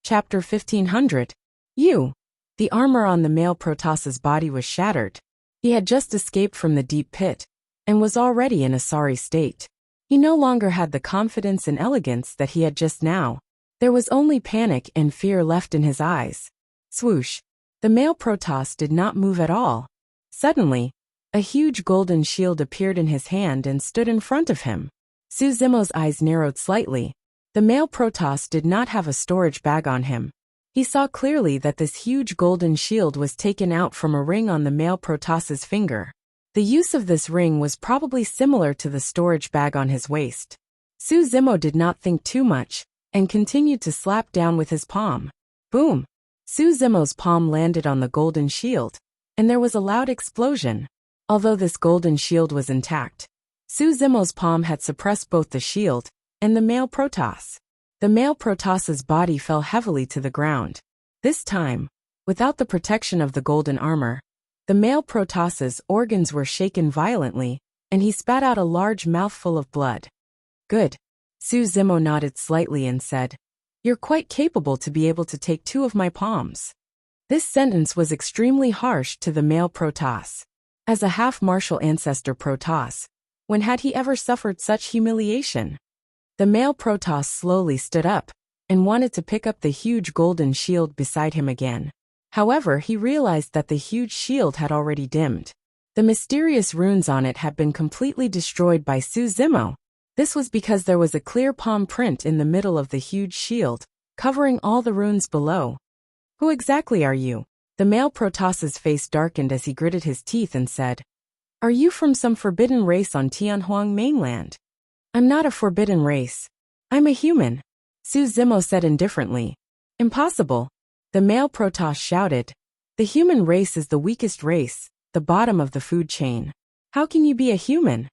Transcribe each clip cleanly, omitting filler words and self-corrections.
Chapter 1500. You. The armor on the male Protoss's body was shattered. He had just escaped from the deep pit, and was already in a sorry state. He no longer had the confidence and elegance that he had just now. There was only panic and fear left in his eyes. Swoosh. The male Protoss did not move at all. Suddenly, a huge golden shield appeared in his hand and stood in front of him. Su Zimo's eyes narrowed slightly. The male Protoss did not have a storage bag on him. He saw clearly that this huge golden shield was taken out from a ring on the male Protoss's finger. The use of this ring was probably similar to the storage bag on his waist. Su Zimo did not think too much, and continued to slap down with his palm. Boom! Su Zimo's palm landed on the golden shield, and there was a loud explosion. Although this golden shield was intact, Su Zimo's palm had suppressed both the shield and the male Protoss. The male Protoss's body fell heavily to the ground. This time, without the protection of the golden armor, the male Protoss's organs were shaken violently, and he spat out a large mouthful of blood. Good. Su Zimo nodded slightly and said, "You're quite capable to be able to take 2 of my palms." This sentence was extremely harsh to the male Protoss. As a half-martial ancestor Protoss, when had he ever suffered such humiliation? The male Protoss slowly stood up, and wanted to pick up the huge golden shield beside him again. However, he realized that the huge shield had already dimmed. The mysterious runes on it had been completely destroyed by Su Zimo. This was because there was a clear palm print in the middle of the huge shield, covering all the runes below. Who exactly are you? The male Protoss's face darkened as he gritted his teeth and said, "Are you from some forbidden race on Tianhuang mainland?" "I'm not a forbidden race. I'm a human," Su Zimo said indifferently. "Impossible," the male Protoss shouted. "The human race is the weakest race, the bottom of the food chain. How can you be a human?"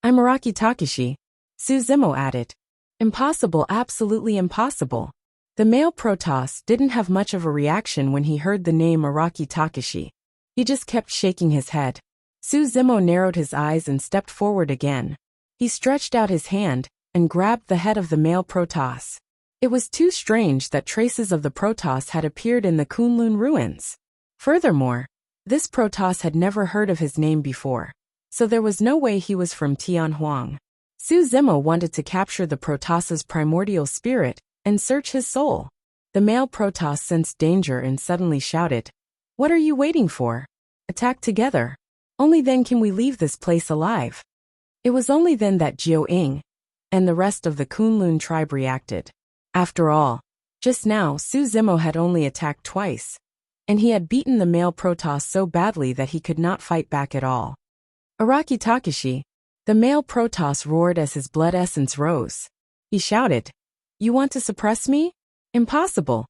"I'm Araki Takashi," Su Zimo added. "Impossible, absolutely impossible." The male Protoss didn't have much of a reaction when he heard the name Araki Takashi. He just kept shaking his head. Su Zimo narrowed his eyes and stepped forward again. He stretched out his hand and grabbed the head of the male Protoss. It was too strange that traces of the Protoss had appeared in the Kunlun ruins. Furthermore, this Protoss had never heard of his name before, so there was no way he was from Tianhuang. Su Zimo wanted to capture the Protoss's primordial spirit and search his soul. The male Protoss sensed danger and suddenly shouted, "What are you waiting for? Attack together. Only then can we leave this place alive." It was only then that Jiao Ying and the rest of the Kunlun tribe reacted. After all, just now Su Zimo had only attacked twice, and he had beaten the male Protoss so badly that he could not fight back at all. "Araki Takashi," the male Protoss roared as his blood essence rose. He shouted, "You want to suppress me? Impossible."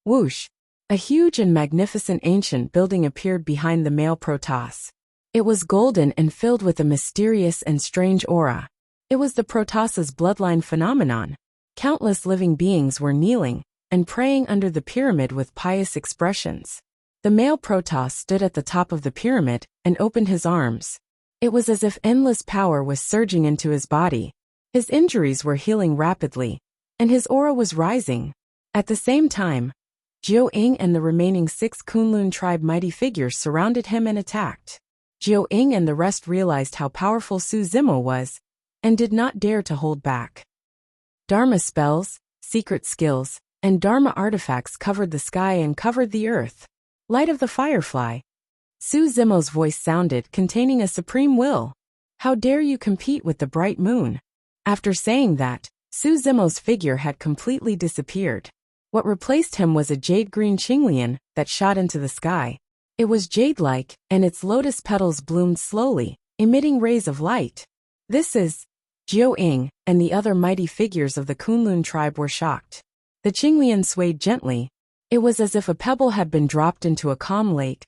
Whoosh! A huge and magnificent ancient building appeared behind the male Protoss. It was golden and filled with a mysterious and strange aura. It was the Protoss's bloodline phenomenon. Countless living beings were kneeling and praying under the pyramid with pious expressions. The male Protoss stood at the top of the pyramid and opened his arms. It was as if endless power was surging into his body. His injuries were healing rapidly, and his aura was rising. At the same time, Jiao Ying and the remaining 6 Kunlun tribe mighty figures surrounded him and attacked. Jiao Ying and the rest realized how powerful Su Zimo was, and did not dare to hold back. Dharma spells, secret skills, and Dharma artifacts covered the sky and covered the earth. Light of the Firefly. Su Zimo's voice sounded, containing a supreme will. "How dare you compete with the bright moon?" After saying that, Su Zimo's figure had completely disappeared. What replaced him was a jade-green Qinglian that shot into the sky. It was jade-like, and its lotus petals bloomed slowly, emitting rays of light. "This is..." Jiao Ying and the other mighty figures of the Kunlun tribe were shocked. The Qinglian swayed gently. It was as if a pebble had been dropped into a calm lake,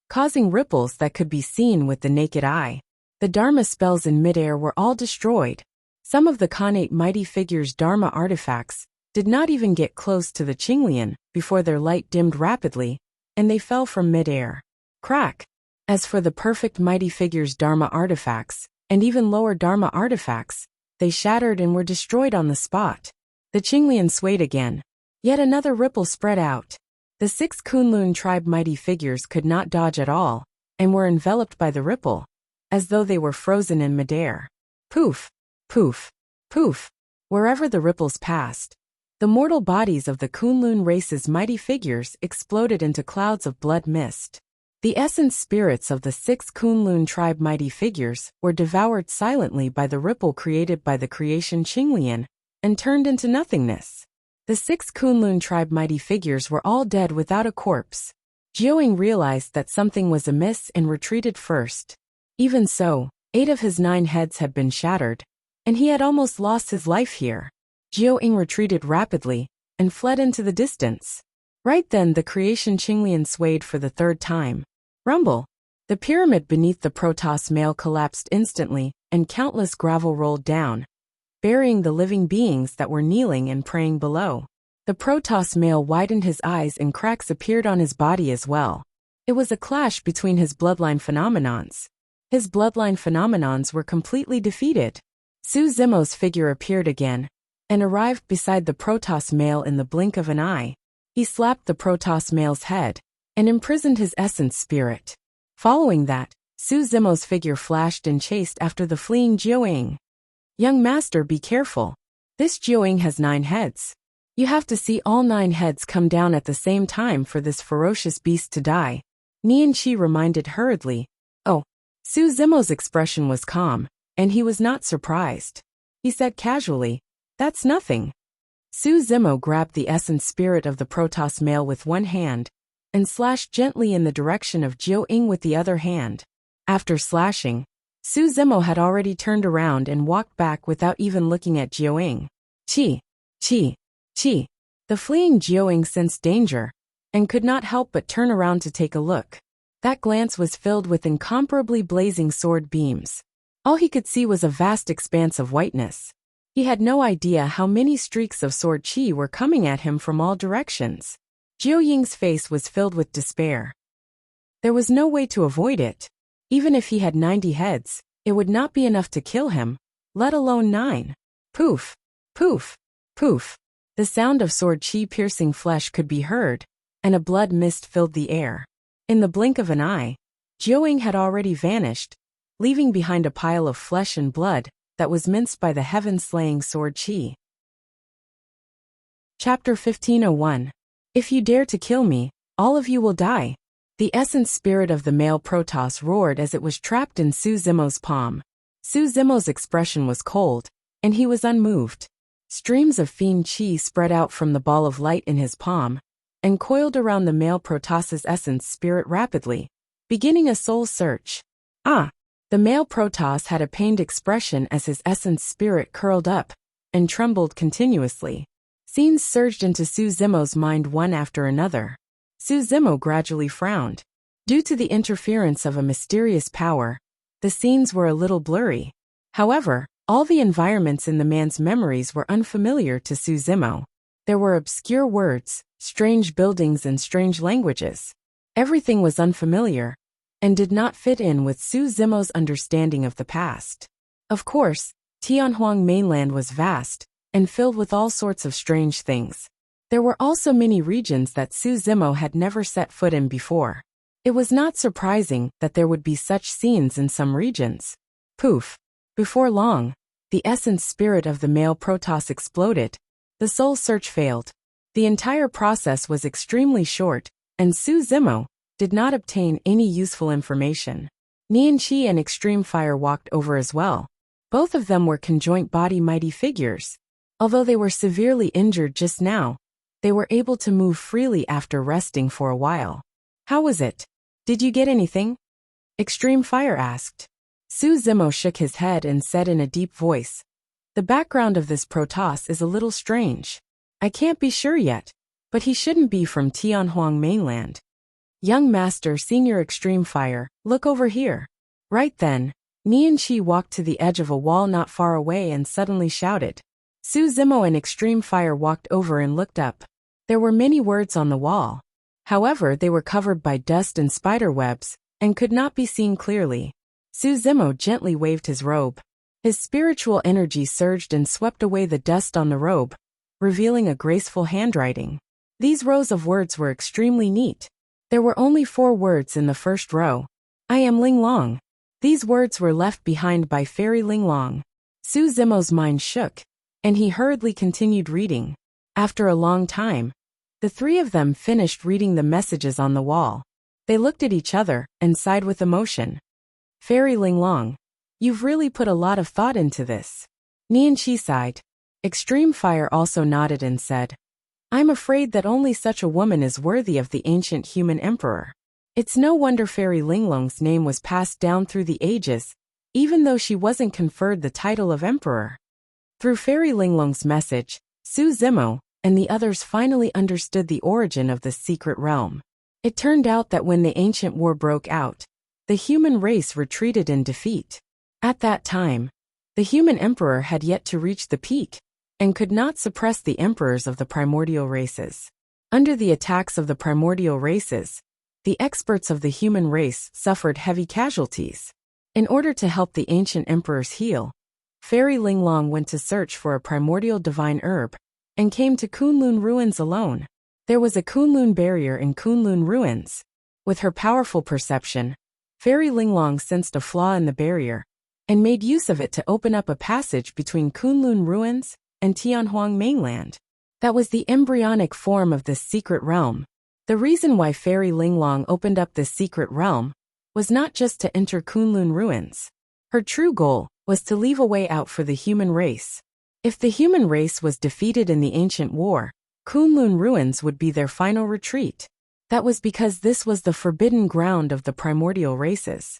causing ripples that could be seen with the naked eye. The Dharma spells in midair were all destroyed. Some of the Khanate mighty figures' Dharma artifacts did not even get close to the Qinglian before their light dimmed rapidly, and they fell from midair. Crack! As for the perfect mighty figures' Dharma artifacts, and even lower Dharma artifacts, they shattered and were destroyed on the spot. The Qinglian swayed again. Yet another ripple spread out. The 6 Kunlun tribe mighty figures could not dodge at all, and were enveloped by the ripple, as though they were frozen in midair. Poof, poof, poof. Wherever the ripples passed, the mortal bodies of the Kunlun race's mighty figures exploded into clouds of blood mist. The essence spirits of the 6 Kunlun tribe mighty figures were devoured silently by the ripple created by the creation Qinglian, and turned into nothingness. The 6 Kunlun tribe mighty figures were all dead without a corpse. Jiuying realized that something was amiss and retreated first. Even so, 8 of his 9 heads had been shattered, and he had almost lost his life here. Jiuying retreated rapidly, and fled into the distance. Right then the creation Qinglian swayed for the 3rd time. Rumble! The pyramid beneath the Protoss male collapsed instantly, and countless gravel rolled down, burying the living beings that were kneeling and praying below. The Protoss male widened his eyes and cracks appeared on his body as well. It was a clash between his bloodline phenomenons. His bloodline phenomenons were completely defeated. Su Zimo's figure appeared again, and arrived beside the Protoss male in the blink of an eye. He slapped the Protoss male's head, and imprisoned his essence spirit. Following that, Su Zimo's figure flashed and chased after the fleeing Jiuying. Young master, be careful. This Jiuying has 9 heads. You have to see all 9 heads come down at the same time for this ferocious beast to die. Nian Qi reminded hurriedly. Oh. Su Zimo's expression was calm, and he was not surprised. He said casually, "That's nothing." Su Zimo grabbed the essence spirit of the Protoss male with one hand, and slashed gently in the direction of Jiuying with the other hand. After slashing, Su Zimo had already turned around and walked back without even looking at Jiuying. Qi, qi, qi. The fleeing Jiuying sensed danger, and could not help but turn around to take a look. That glance was filled with incomparably blazing sword beams. All he could see was a vast expanse of whiteness. He had no idea how many streaks of sword qi were coming at him from all directions. Jiuying's face was filled with despair. There was no way to avoid it. Even if he had 90 heads, it would not be enough to kill him, let alone 9. Poof, poof, poof. The sound of sword qi piercing flesh could be heard, and a blood mist filled the air. In the blink of an eye, Jiuying had already vanished, leaving behind a pile of flesh and blood that was minced by the heaven-slaying sword qi. Chapter 1501. If you dare to kill me, all of you will die. The essence spirit of the male Protoss roared as it was trapped in Su Zimo's palm. Su Zimo's expression was cold, and he was unmoved. Streams of fiend qi spread out from the ball of light in his palm, and coiled around the male Protoss's essence spirit rapidly, beginning a soul search. Ah! The male Protoss had a pained expression as his essence spirit curled up, and trembled continuously. Scenes surged into Su Zimo's mind one after another. Su Zimo gradually frowned. Due to the interference of a mysterious power, the scenes were a little blurry. However, all the environments in the man's memories were unfamiliar to Su Zimo. There were obscure words, strange buildings and strange languages. Everything was unfamiliar, and did not fit in with Su Zimo's understanding of the past. Of course, Tianhuang mainland was vast, and filled with all sorts of strange things. There were also many regions that Su Zimo had never set foot in before. It was not surprising that there would be such scenes in some regions. Poof! Before long, the essence spirit of the male Protoss exploded. The soul search failed. The entire process was extremely short, and Su Zimo did not obtain any useful information. Nian Qi and Extreme Fire walked over as well. Both of them were conjoint body mighty figures. Although they were severely injured just now, they were able to move freely after resting for a while. How was it? Did you get anything? Extreme Fire asked. Su Zimo shook his head and said in a deep voice, "The background of this Protoss is a little strange. I can't be sure yet, but he shouldn't be from Tianhuang mainland." Young Master Senior Extreme Fire, look over here. Right then, Nian Qi walked to the edge of a wall not far away and suddenly shouted. Su Zimo and Extreme Fire walked over and looked up. There were many words on the wall. However, they were covered by dust and spider webs, and could not be seen clearly. Su Zimo gently waved his robe. His spiritual energy surged and swept away the dust on the robe, revealing a graceful handwriting. These rows of words were extremely neat. There were only 4 words in the first row. I am Ling Long. These words were left behind by Fairy Ling Long. Su Zimo's mind shook, and he hurriedly continued reading. After a long time, the 3 of them finished reading the messages on the wall. They looked at each other and sighed with emotion. Fairy Ling Long, you've really put a lot of thought into this. Nian Qi sighed. Extreme Fire also nodded and said, I'm afraid that only such a woman is worthy of the ancient human emperor. It's no wonder Fairy Ling Long's name was passed down through the ages, even though she wasn't conferred the title of emperor. Through Fairy Ling Long's message, Su Zimo and the others finally understood the origin of the secret realm. It turned out that when the ancient war broke out, the human race retreated in defeat. At that time, the human emperor had yet to reach the peak, and could not suppress the emperors of the primordial races. Under the attacks of the primordial races, the experts of the human race suffered heavy casualties. In order to help the ancient emperors heal, Fairy Ling Long went to search for a primordial divine herb, and came to Kunlun ruins alone. There was a Kunlun barrier in Kunlun ruins. With her powerful perception, Fairy Ling Long sensed a flaw in the barrier, and made use of it to open up a passage between Kunlun ruins and Tianhuang mainland. That was the embryonic form of this secret realm. The reason why Fairy Ling Long opened up this secret realm was not just to enter Kunlun ruins. Her true goal was to leave a way out for the human race. If the human race was defeated in the ancient war, Kunlun ruins would be their final retreat. That was because this was the forbidden ground of the primordial races.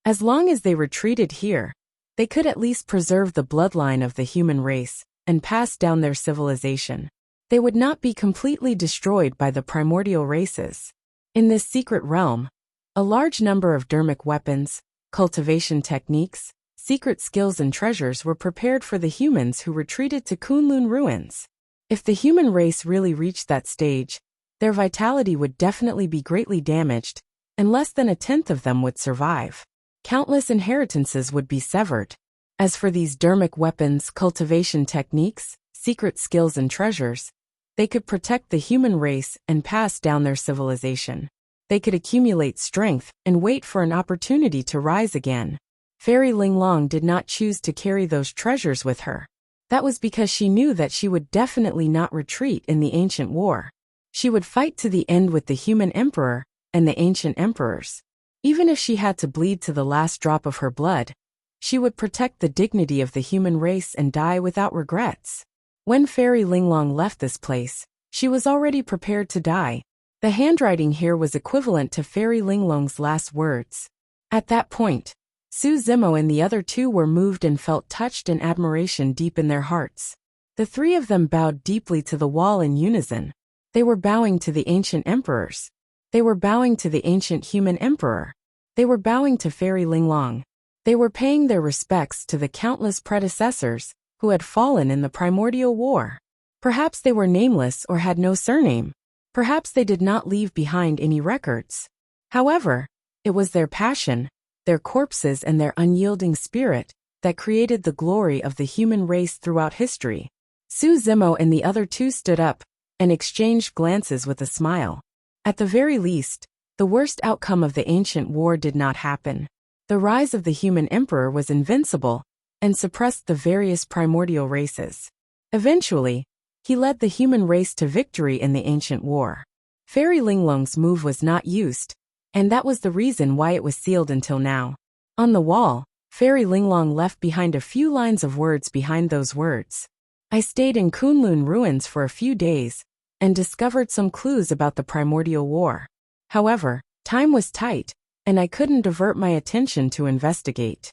As long as they retreated here, they could at least preserve the bloodline of the human race and pass down their civilization. They would not be completely destroyed by the primordial races. In this secret realm, a large number of dermic weapons, cultivation techniques, secret skills and treasures were prepared for the humans who retreated to Kunlun ruins. If the human race really reached that stage, their vitality would definitely be greatly damaged, and less than 1/10 of them would survive. Countless inheritances would be severed. As for these dermic weapons, cultivation techniques, secret skills and treasures, they could protect the human race and pass down their civilization. They could accumulate strength and wait for an opportunity to rise again. Fairy Ling Long did not choose to carry those treasures with her. That was because she knew that she would definitely not retreat in the ancient war. She would fight to the end with the human emperor and the ancient emperors. Even if she had to bleed to the last drop of her blood, she would protect the dignity of the human race and die without regrets. When Fairy Ling Long left this place, she was already prepared to die. The handwriting here was equivalent to Fairy Ling Long's last words. At that point, Su Zimo and the other 2 were moved and felt touched and admiration deep in their hearts. The 3 of them bowed deeply to the wall in unison. They were bowing to the ancient emperors. They were bowing to the ancient human emperor. They were bowing to Fairy Ling Long. They were paying their respects to the countless predecessors who had fallen in the primordial war. Perhaps they were nameless or had no surname. Perhaps they did not leave behind any records. However, it was their passion, their corpses and their unyielding spirit that created the glory of the human race throughout history. Su Zimo and the other 2 stood up and exchanged glances with a smile. At the very least, the worst outcome of the ancient war did not happen. The rise of the human emperor was invincible and suppressed the various primordial races. Eventually, he led the human race to victory in the ancient war. Fairy Ling Long's move was not used, and that was the reason why it was sealed until now. On the wall, Fairy Ling Long left behind a few lines of words behind those words. I stayed in Kunlun ruins for a few days, and discovered some clues about the primordial war. However, time was tight, and I couldn't divert my attention to investigate.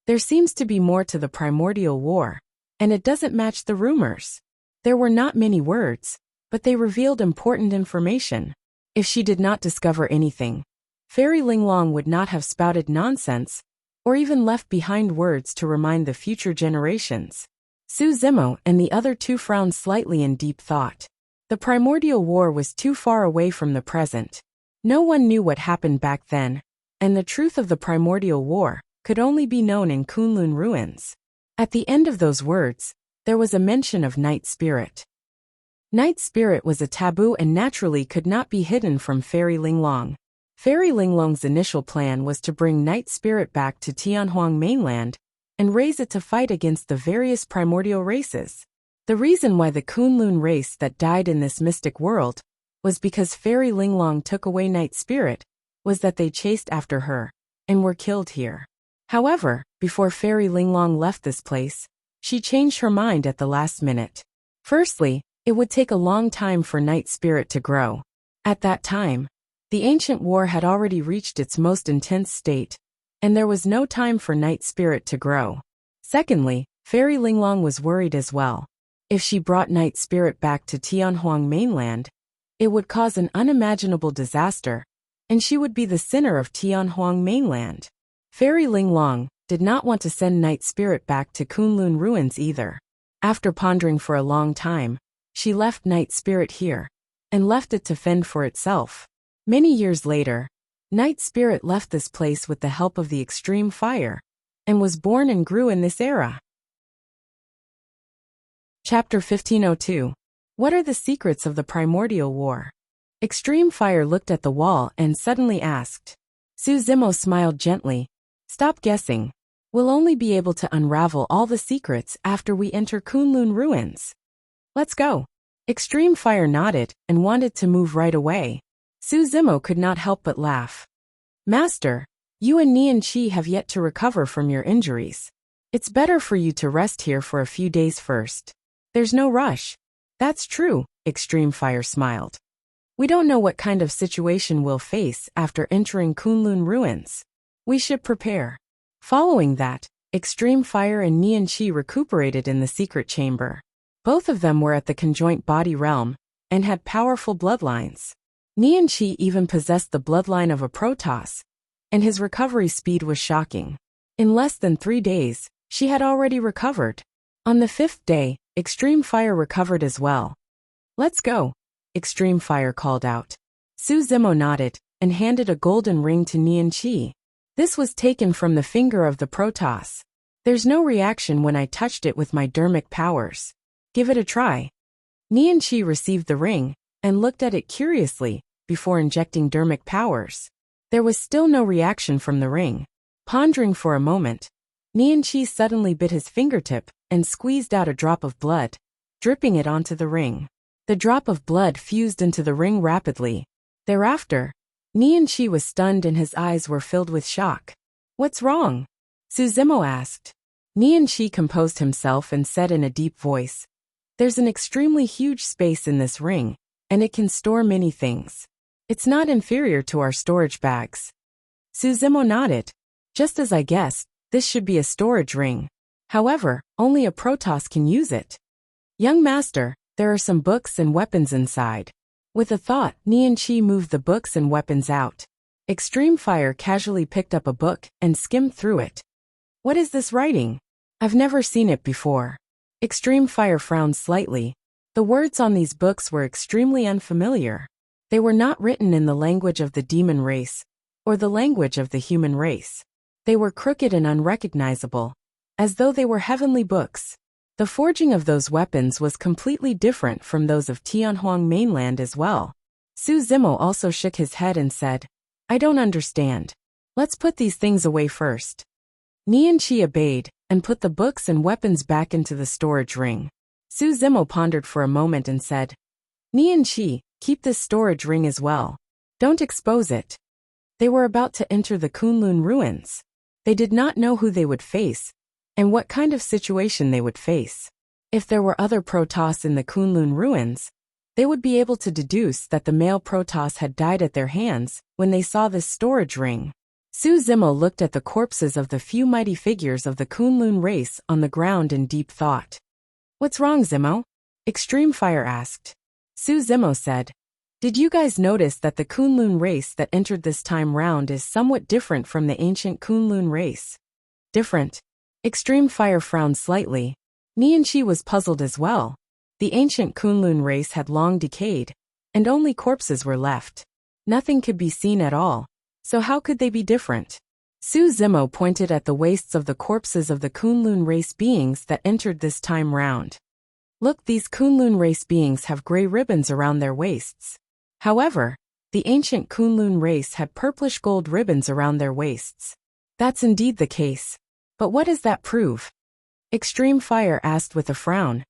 There seems to be more to the primordial war, and it doesn't match the rumors. There were not many words, but they revealed important information. If she did not discover anything, Fairy Ling Long would not have spouted nonsense, or even left behind words to remind the future generations. Su Zimo and the other 2 frowned slightly in deep thought. The primordial war was too far away from the present. No one knew what happened back then, and the truth of the primordial war could only be known in Kunlun ruins. At the end of those words, there was a mention of Night Spirit. Night Spirit was a taboo and naturally could not be hidden from Fairy Linglong. Fairy Linglong's initial plan was to bring Night Spirit back to Tianhuang mainland and raise it to fight against the various primordial races. The reason why the Kunlun race that died in this mystic world was because Fairy Linglong took away Night Spirit, was that they chased after her and were killed here. However, before Fairy Linglong left this place, she changed her mind at the last minute. Firstly, it would take a long time for Night Spirit to grow. At that time, the ancient war had already reached its most intense state, and there was no time for Night Spirit to grow. Secondly, Fairy Linglong was worried as well. If she brought Night Spirit back to Tianhuang mainland, it would cause an unimaginable disaster, and she would be the sinner of Tianhuang mainland. Fairy Linglong did not want to send Night Spirit back to Kunlun ruins either. After pondering for a long time, she left Night Spirit here, and left it to fend for itself. Many years later, Night Spirit left this place with the help of the extreme fire, and was born and grew in this era. Chapter 1502. What are the secrets of the primordial war? Extreme Fire looked at the wall and suddenly asked. Su Zimo smiled gently. Stop guessing. We'll only be able to unravel all the secrets after we enter Kunlun ruins. Let's go. Extreme Fire nodded and wanted to move right away. Su Zimo could not help but laugh. Master, you and Nian Qi have yet to recover from your injuries. It's better for you to rest here for a few days first. There's no rush. That's true, Extreme Fire smiled. We don't know what kind of situation we'll face after entering Kunlun ruins. We should prepare. Following that, Extreme Fire and Nian Qi recuperated in the secret chamber. Both of them were at the conjoint body realm, and had powerful bloodlines. Nian Qi even possessed the bloodline of a Protoss, and his recovery speed was shocking. In less than 3 days, she had already recovered. On the 5th day, Extreme Fire recovered as well. Let's go, Extreme Fire called out. Su Zimo nodded, and handed a golden ring to Nian Qi. This was taken from the finger of the Protoss. There's no reaction when I touched it with my dermic powers. Give it a try. Nian Qi received the ring, and looked at it curiously, before injecting dermic powers. There was still no reaction from the ring. Pondering for a moment, Nian Qi suddenly bit his fingertip, and squeezed out a drop of blood, dripping it onto the ring. The drop of blood fused into the ring rapidly. Thereafter, Nian Qi was stunned and his eyes were filled with shock. What's wrong? Su Zimo asked. Nian Qi composed himself and said in a deep voice, There's an extremely huge space in this ring, and it can store many things. It's not inferior to our storage bags. Su Zimo nodded. Just as I guessed, this should be a storage ring. However, only a Protoss can use it. Young master, there are some books and weapons inside. With a thought, Nian Qi moved the books and weapons out. Extreme Fire casually picked up a book and skimmed through it. What is this writing? I've never seen it before. Extreme Fire frowned slightly. The words on these books were extremely unfamiliar. They were not written in the language of the demon race, or the language of the human race. They were crooked and unrecognizable, as though they were heavenly books. The forging of those weapons was completely different from those of Tianhuang mainland as well. Su Zimo also shook his head and said, I don't understand. Let's put these things away first. Nian Qi obeyed, and put the books and weapons back into the storage ring. Su Zimo pondered for a moment and said, Nian Qi, keep this storage ring as well. Don't expose it. They were about to enter the Kunlun ruins. They did not know who they would face, and what kind of situation they would face. If there were other Protoss in the Kunlun ruins, they would be able to deduce that the male Protoss had died at their hands when they saw this storage ring. Su Zimo looked at the corpses of the few mighty figures of the Kunlun race on the ground in deep thought. What's wrong, Zimo? Extreme Fire asked. Su Zimo said, Did you guys notice that the Kunlun race that entered this time round is somewhat different from the ancient Kunlun race? Different? Extreme Fire frowned slightly. Nian Qi was puzzled as well. The ancient Kunlun race had long decayed, and only corpses were left. Nothing could be seen at all, so how could they be different? Su Zimo pointed at the waists of the corpses of the Kunlun race beings that entered this time round. Look, these Kunlun race beings have gray ribbons around their waists. However, the ancient Kunlun race had purplish gold ribbons around their waists. That's indeed the case. But what does that prove? Extreme Fire asked with a frown.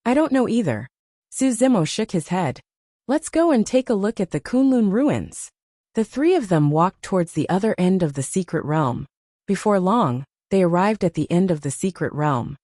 I don't know either. Su Zimo shook his head. Let's go and take a look at the Kunlun ruins. The three of them walked towards the other end of the secret realm. Before long, they arrived at the end of the secret realm.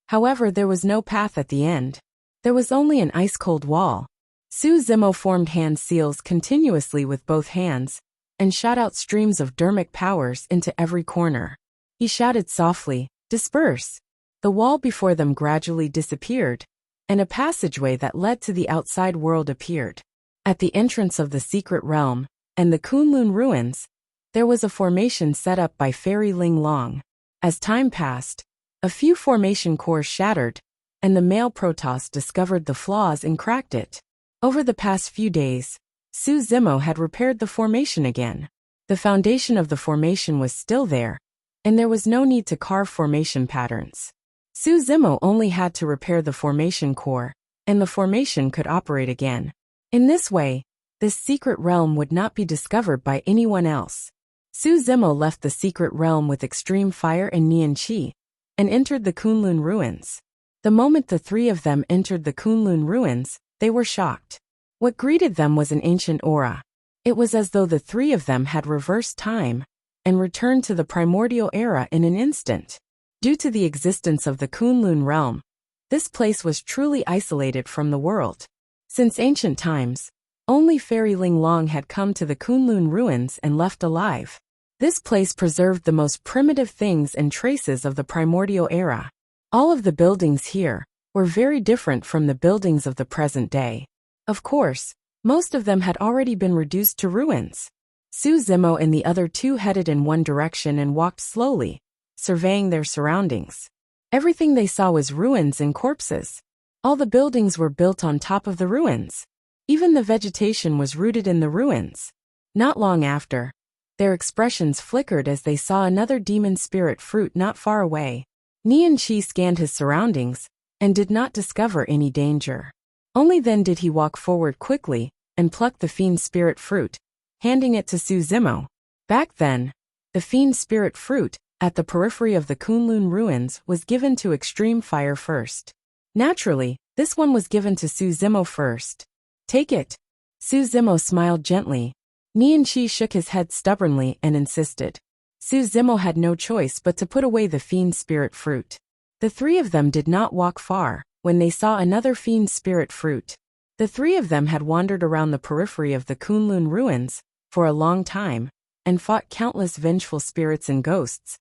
However, there was no path at the end. There was only an ice-cold wall. Su Zimo formed hand seals continuously with both hands, and shot out streams of dermic powers into every corner. He shouted softly, "Disperse!" The wall before them gradually disappeared, and a passageway that led to the outside world appeared. At the entrance of the secret realm, and the Kunlun ruins, there was a formation set up by Fairy Ling Long. As time passed, a few formation cores shattered, and the male Protoss discovered the flaws and cracked it. Over the past few days, Su Zimo had repaired the formation again. The foundation of the formation was still there, and there was no need to carve formation patterns. Su Zimo only had to repair the formation core, and the formation could operate again. In this way, this secret realm would not be discovered by anyone else. Su Zimo left the secret realm with Extreme Fire and Nian Qi, and entered the Kunlun ruins. The moment the three of them entered the Kunlun ruins, they were shocked. What greeted them was an ancient aura. It was as though the three of them had reversed time, and returned to the primordial era in an instant. Due to the existence of the Kunlun realm, this place was truly isolated from the world. Since ancient times, only Fairy Ling Long had come to the Kunlun ruins and left alive. This place preserved the most primitive things and traces of the primordial era. All of the buildings here were very different from the buildings of the present day. Of course, most of them had already been reduced to ruins. Su Zimo and the other two headed in one direction and walked slowly, surveying their surroundings. Everything they saw was ruins and corpses. All the buildings were built on top of the ruins. Even the vegetation was rooted in the ruins. Not long after, their expressions flickered as they saw another demon spirit fruit not far away. Nian Qi scanned his surroundings, and did not discover any danger. Only then did he walk forward quickly, and pluck the fiend spirit fruit, handing it to Su Zimo. Back then, the fiend spirit fruit, at the periphery of the Kunlun ruins, was given to Extreme Fire first. Naturally, this one was given to Su Zimo first. Take it. Su Zimo smiled gently. Nian Qi shook his head stubbornly and insisted. Su Zimo had no choice but to put away the fiend spirit fruit. The three of them did not walk far when they saw another fiend spirit fruit. The three of them had wandered around the periphery of the Kunlun ruins for a long time and fought countless vengeful spirits and ghosts,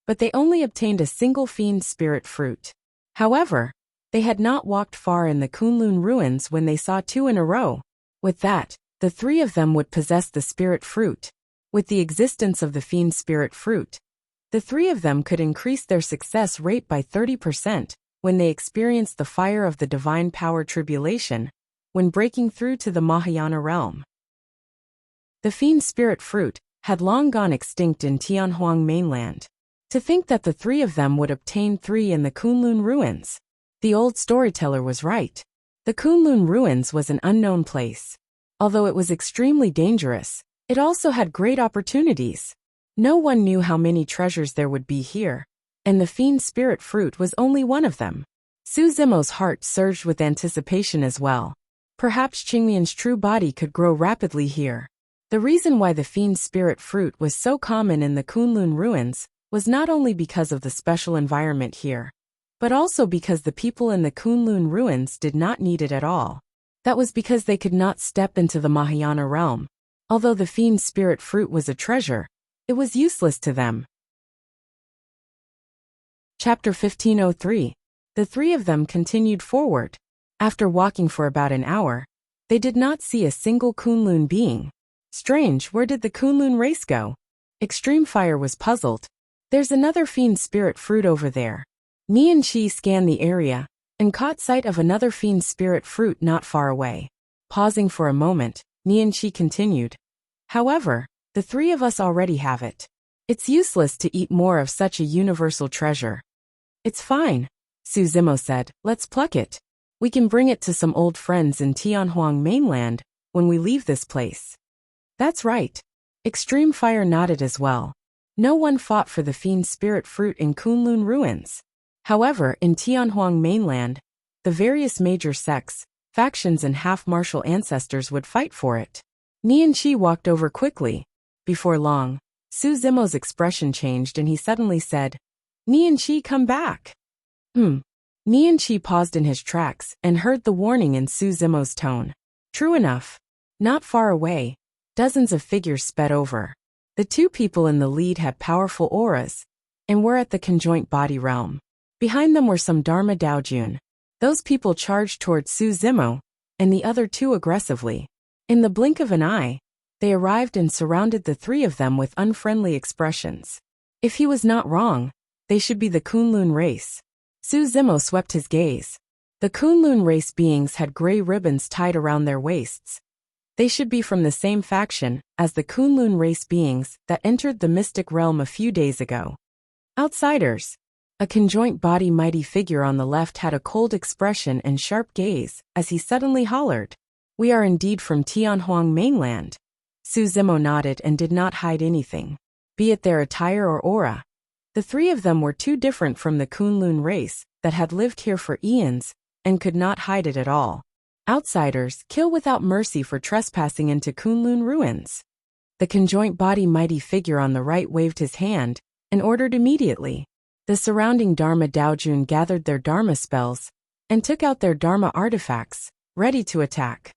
but they only obtained a single fiend spirit fruit. However, they had not walked far in the Kunlun ruins when they saw two in a row. With that, the three of them would possess the spirit fruit. With the existence of the fiend spirit fruit, the three of them could increase their success rate by 30% when they experienced the fire of the divine power tribulation, when breaking through to the Mahayana realm. The fiend spirit fruit had long gone extinct in Tianhuang mainland. To think that the three of them would obtain 3 in the Kunlun ruins. The old storyteller was right. The Kunlun ruins was an unknown place. Although it was extremely dangerous, it also had great opportunities. No one knew how many treasures there would be here, and the fiend spirit fruit was only one of them. Su Zimo's heart surged with anticipation as well. Perhaps Qingmian's true body could grow rapidly here. The reason why the fiend spirit fruit was so common in the Kunlun ruins was not only because of the special environment here, but also because the people in the Kunlun ruins did not need it at all. That was because they could not step into the Mahayana realm. Although the fiend spirit fruit was a treasure, it was useless to them. Chapter 1503. The three of them continued forward. After walking for about an hour, they did not see a single Kunlun being. Strange, where did the Kunlun race go? Extreme Fire was puzzled. There's another fiend spirit fruit over there. Nian Qi scanned the area, and caught sight of another fiend spirit fruit not far away. Pausing for a moment, Nian Qi continued. However, the three of us already have it. It's useless to eat more of such a universal treasure. It's fine, Su Zimo said. Let's pluck it. We can bring it to some old friends in Tianhuang mainland when we leave this place. That's right. Extreme Fire nodded as well. No one fought for the fiend spirit fruit in Kunlun ruins. However, in Tianhuang mainland, the various major sects, factions and half-martial ancestors would fight for it. Nian Qi walked over quickly. Before long, Su Zimo's expression changed and he suddenly said, Nian Qi, come back. Nian Qi paused in his tracks and heard the warning in Su Zimo's tone. True enough. Not far away, dozens of figures sped over. The two people in the lead had powerful auras and were at the conjoint body realm. Behind them were some Dharma Daojun. Those people charged toward Su Zimo and the other two aggressively. In the blink of an eye, they arrived and surrounded the three of them with unfriendly expressions. If he was not wrong, they should be the Kunlun race. Su Zimo swept his gaze. The Kunlun race beings had gray ribbons tied around their waists. They should be from the same faction as the Kunlun race beings that entered the mystic realm a few days ago. Outsiders. A conjoint body mighty figure on the left had a cold expression and sharp gaze as he suddenly hollered. We are indeed from Tianhuang mainland. Su Zimo nodded and did not hide anything. Be it their attire or aura. The three of them were too different from the Kunlun race that had lived here for eons and could not hide it at all. Outsiders, kill without mercy for trespassing into Kunlun ruins. The conjoint body mighty figure on the right waved his hand and ordered immediately. The surrounding Dharma Daojun gathered their Dharma spells and took out their Dharma artifacts, ready to attack.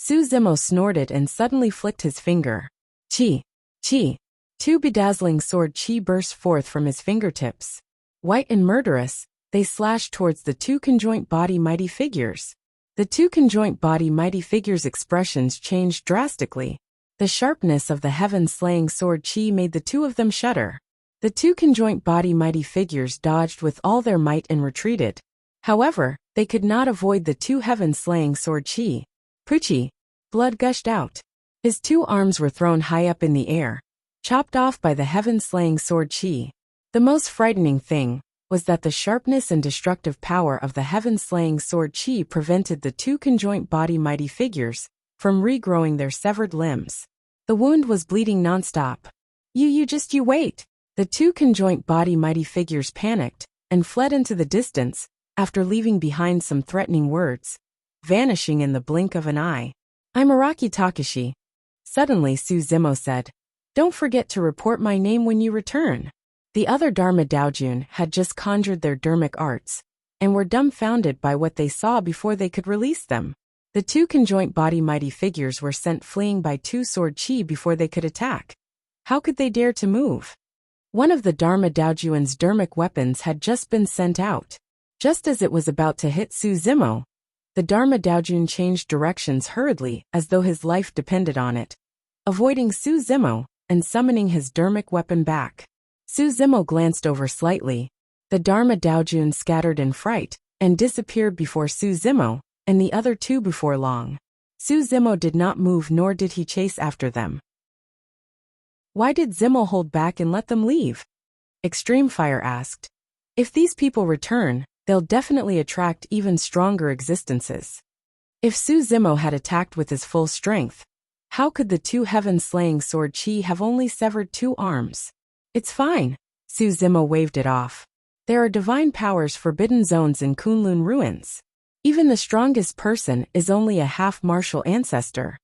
Su Zimo snorted and suddenly flicked his finger. Qi. Qi. Two bedazzling sword qi burst forth from his fingertips. White and murderous, they slashed towards the two conjoint body mighty figures. The two conjoint body mighty figures' expressions changed drastically. The sharpness of the heaven-slaying sword qi made the two of them shudder. The two conjoint body mighty figures dodged with all their might and retreated. However, they could not avoid the two heaven-slaying sword qi. Puchi. Blood gushed out. His two arms were thrown high up in the air, chopped off by the heaven-slaying sword qi. The most frightening thing was that the sharpness and destructive power of the heaven-slaying sword qi prevented the two conjoint body mighty figures from regrowing their severed limbs. The wound was bleeding nonstop. You wait. The two conjoint body mighty figures panicked and fled into the distance after leaving behind some threatening words, vanishing in the blink of an eye. I'm Araki Takashi. Suddenly Su Zimo said, Don't forget to report my name when you return. The other Dharma Daojun had just conjured their dermic arts and were dumbfounded by what they saw before they could release them. The two conjoint body mighty figures were sent fleeing by two sword qi before they could attack. How could they dare to move? One of the Dharma Daojun's dermic weapons had just been sent out. Just as it was about to hit Su Zimo, the Dharma Daojun changed directions hurriedly as though his life depended on it, avoiding Su Zimo and summoning his dermic weapon back. Su Zimo glanced over slightly. The Dharma Daojun scattered in fright and disappeared before Su Zimo and the other two before long. Su Zimo did not move nor did he chase after them. Why did Zimo hold back and let them leave? Extreme Fire asked. If these people return, they'll definitely attract even stronger existences. If Su Zimo had attacked with his full strength, how could the two heaven-slaying sword qi have only severed two arms? It's fine. Su Zimo waved it off. There are divine powers forbidden zones in Kunlun ruins. Even the strongest person is only a half-martial ancestor.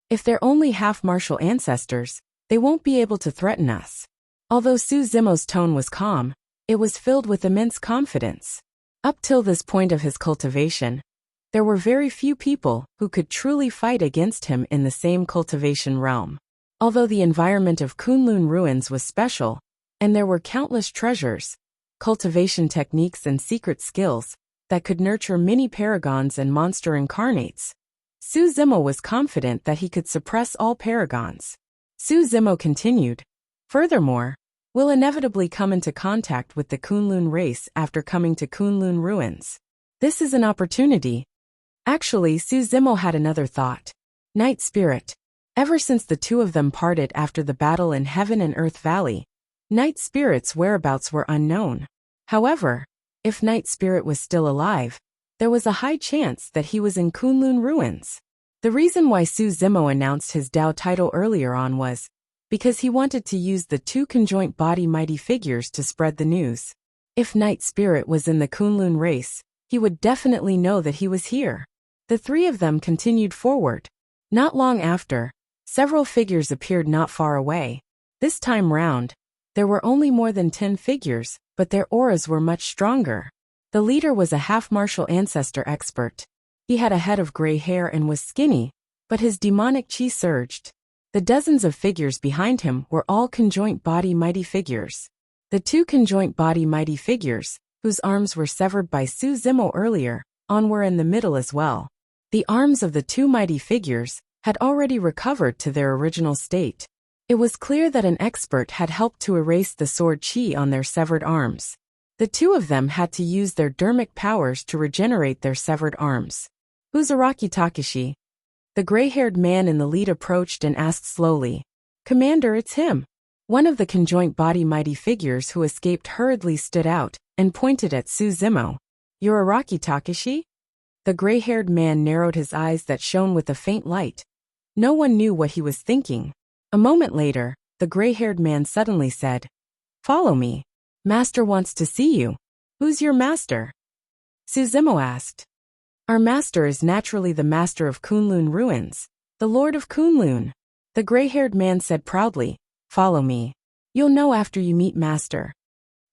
If they're only half-martial ancestors, they won't be able to threaten us. Although Su Zimo's tone was calm, it was filled with immense confidence. Up till this point of his cultivation, there were very few people who could truly fight against him in the same cultivation realm. Although the environment of Kunlun ruins was special, and there were countless treasures, cultivation techniques and secret skills that could nurture many paragons and monster incarnates, Su Zimo was confident that he could suppress all paragons. Su Zimo continued, Furthermore, we'll inevitably come into contact with the Kunlun race after coming to Kunlun ruins. This is an opportunity. Actually, Su Zimo had another thought. Night Spirit. Ever since the two of them parted after the battle in Heaven and Earth Valley, Night Spirit's whereabouts were unknown. However, if Night Spirit was still alive, there was a high chance that he was in Kunlun ruins. The reason why Su Zimo announced his Dao title earlier on was because he wanted to use the two conjoint body mighty figures to spread the news. If Night Spirit was in the Kunlun race, he would definitely know that he was here. The three of them continued forward. Not long after, several figures appeared not far away. This time round, there were only more than 10 figures, but their auras were much stronger. The leader was a half-martial ancestor expert. He had a head of gray hair and was skinny, but his demonic chi surged. The dozens of figures behind him were all conjoint body mighty figures. The two conjoint body mighty figures, whose arms were severed by Su Zimo earlier, on were in the middle as well. The arms of the two mighty figures had already recovered to their original state. It was clear that an expert had helped to erase the sword chi on their severed arms. The two of them had to use their dermic powers to regenerate their severed arms. Uzuraki Takeshi. The gray-haired man in the lead approached and asked slowly, "Commander, it's him." One of the conjoint body mighty figures who escaped hurriedly stood out and pointed at Su Zimo. "You're Araki Takeshi?" The gray-haired man narrowed his eyes that shone with a faint light. No one knew what he was thinking. A moment later, the gray-haired man suddenly said, "Follow me. Master wants to see you." "Who's your master?" Su Zimo asked. "Our master is naturally the master of Kunlun ruins, the Lord of Kunlun." The gray-haired man said proudly, "Follow me. You'll know after you meet master."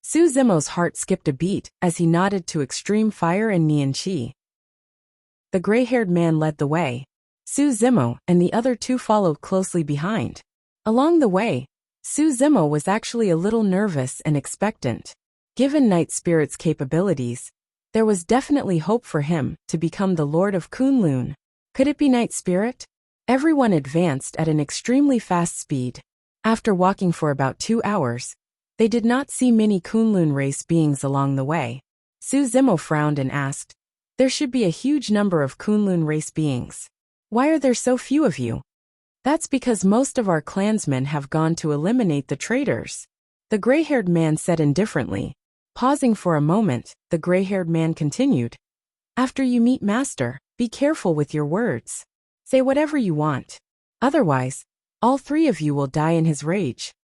Su Zimo's heart skipped a beat as he nodded to Extreme Fire and Nian Chi. The gray-haired man led the way. Su Zimo and the other two followed closely behind. Along the way, Su Zimo was actually a little nervous and expectant. Given Night Spirit's capabilities, there was definitely hope for him to become the Lord of Kunlun. Could it be Night Spirit? Everyone advanced at an extremely fast speed. After walking for about 2 hours, they did not see many Kunlun race beings along the way. Su Zimo frowned and asked, "There should be a huge number of Kunlun race beings. Why are there so few of you?" "That's because most of our clansmen have gone to eliminate the traitors," the gray-haired man said indifferently. Pausing for a moment, the gray-haired man continued, "After you meet master, be careful with your words. Say whatever you want. Otherwise, all three of you will die in his rage."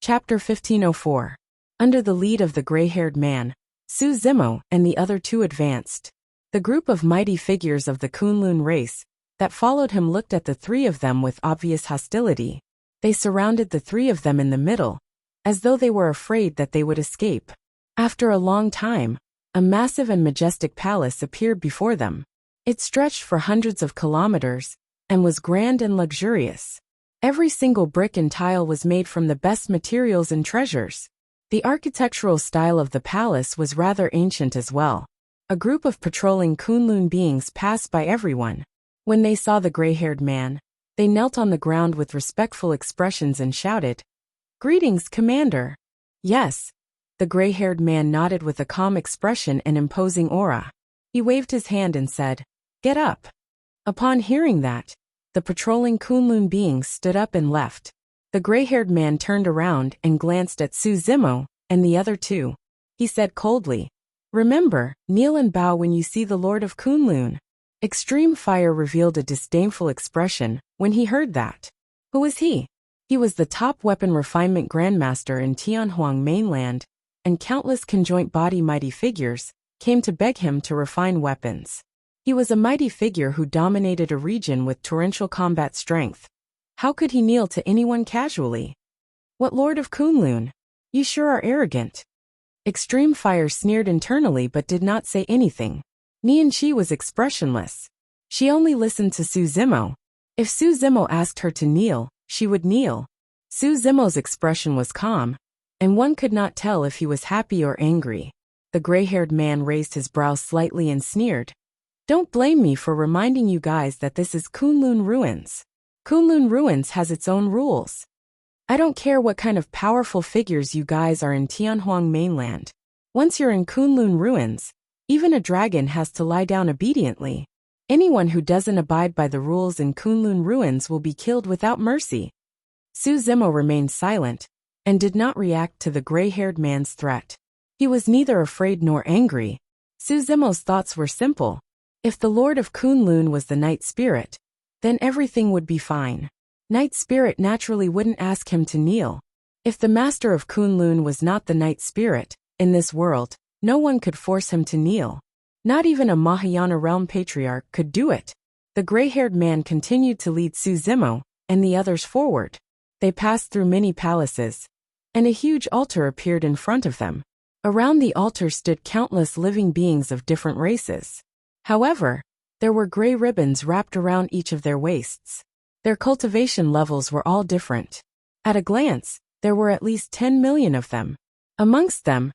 Chapter 1504. Under the lead of the gray-haired man, Su Zimo and the other two advanced. The group of mighty figures of the Kunlun race that followed him looked at the three of them with obvious hostility. They surrounded the three of them in the middle, as though they were afraid that they would escape. After a long time, a massive and majestic palace appeared before them. It stretched for hundreds of kilometers, and was grand and luxurious. Every single brick and tile was made from the best materials and treasures. The architectural style of the palace was rather ancient as well. A group of patrolling Kunlun beings passed by everyone. When they saw the gray-haired man, they knelt on the ground with respectful expressions and shouted, "Greetings, Commander." "Yes." The gray-haired man nodded with a calm expression and imposing aura. He waved his hand and said, "Get up." Upon hearing that, the patrolling Kunlun beings stood up and left. The gray-haired man turned around and glanced at Su Zimo and the other two. He said coldly, "Remember, kneel and bow when you see the Lord of Kunlun." Extreme Fire revealed a disdainful expression when he heard that. Who was he? He was the top weapon refinement grandmaster in Tianhuang mainland, and countless conjoint body mighty figures came to beg him to refine weapons. He was a mighty figure who dominated a region with torrential combat strength. How could he kneel to anyone casually? "What Lord of Kunlun? You sure are arrogant." Extreme Fire sneered internally but did not say anything. Nian Chi was expressionless. She only listened to Su Zimo. If Su Zimo asked her to kneel, she would kneel. Su Zimo's expression was calm, and one could not tell if he was happy or angry. The gray-haired man raised his brow slightly and sneered. "Don't blame me for reminding you guys that this is Kunlun ruins. Kunlun ruins has its own rules. I don't care what kind of powerful figures you guys are in Tianhuang mainland. Once you're in Kunlun ruins, even a dragon has to lie down obediently." Anyone who doesn't abide by the rules in Kunlun ruins will be killed without mercy. Su Zimo remained silent and did not react to the gray-haired man's threat. He was neither afraid nor angry. Su Zimo's thoughts were simple. If the Lord of Kunlun was the Night Spirit, then everything would be fine. Night Spirit naturally wouldn't ask him to kneel. If the Master of Kunlun was not the Night Spirit, in this world, no one could force him to kneel. Not even a Mahayana realm patriarch could do it. The gray-haired man continued to lead Su Zimo and the others forward. They passed through many palaces, and a huge altar appeared in front of them. Around the altar stood countless living beings of different races. However, there were gray ribbons wrapped around each of their waists. Their cultivation levels were all different. At a glance, there were at least 10 million of them. Amongst them,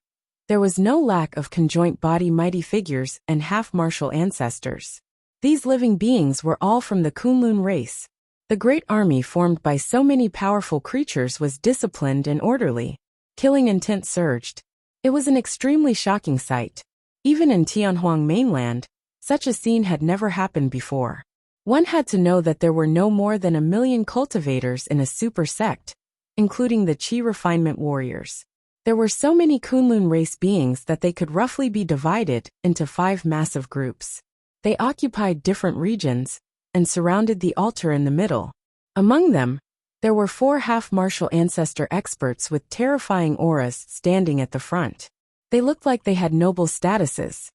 there was no lack of conjoint body mighty figures and half-martial ancestors. These living beings were all from the Kunlun race. The great army formed by so many powerful creatures was disciplined and orderly. Killing intent surged. It was an extremely shocking sight. Even in Tianhuang mainland, such a scene had never happened before. One had to know that there were no more than 1 million cultivators in a super sect, including the Qi refinement warriors. There were so many Kunlun race beings that they could roughly be divided into 5 massive groups. They occupied different regions and surrounded the altar in the middle. Among them, there were 4 half-martial ancestor experts with terrifying auras standing at the front. They looked like they had noble statuses.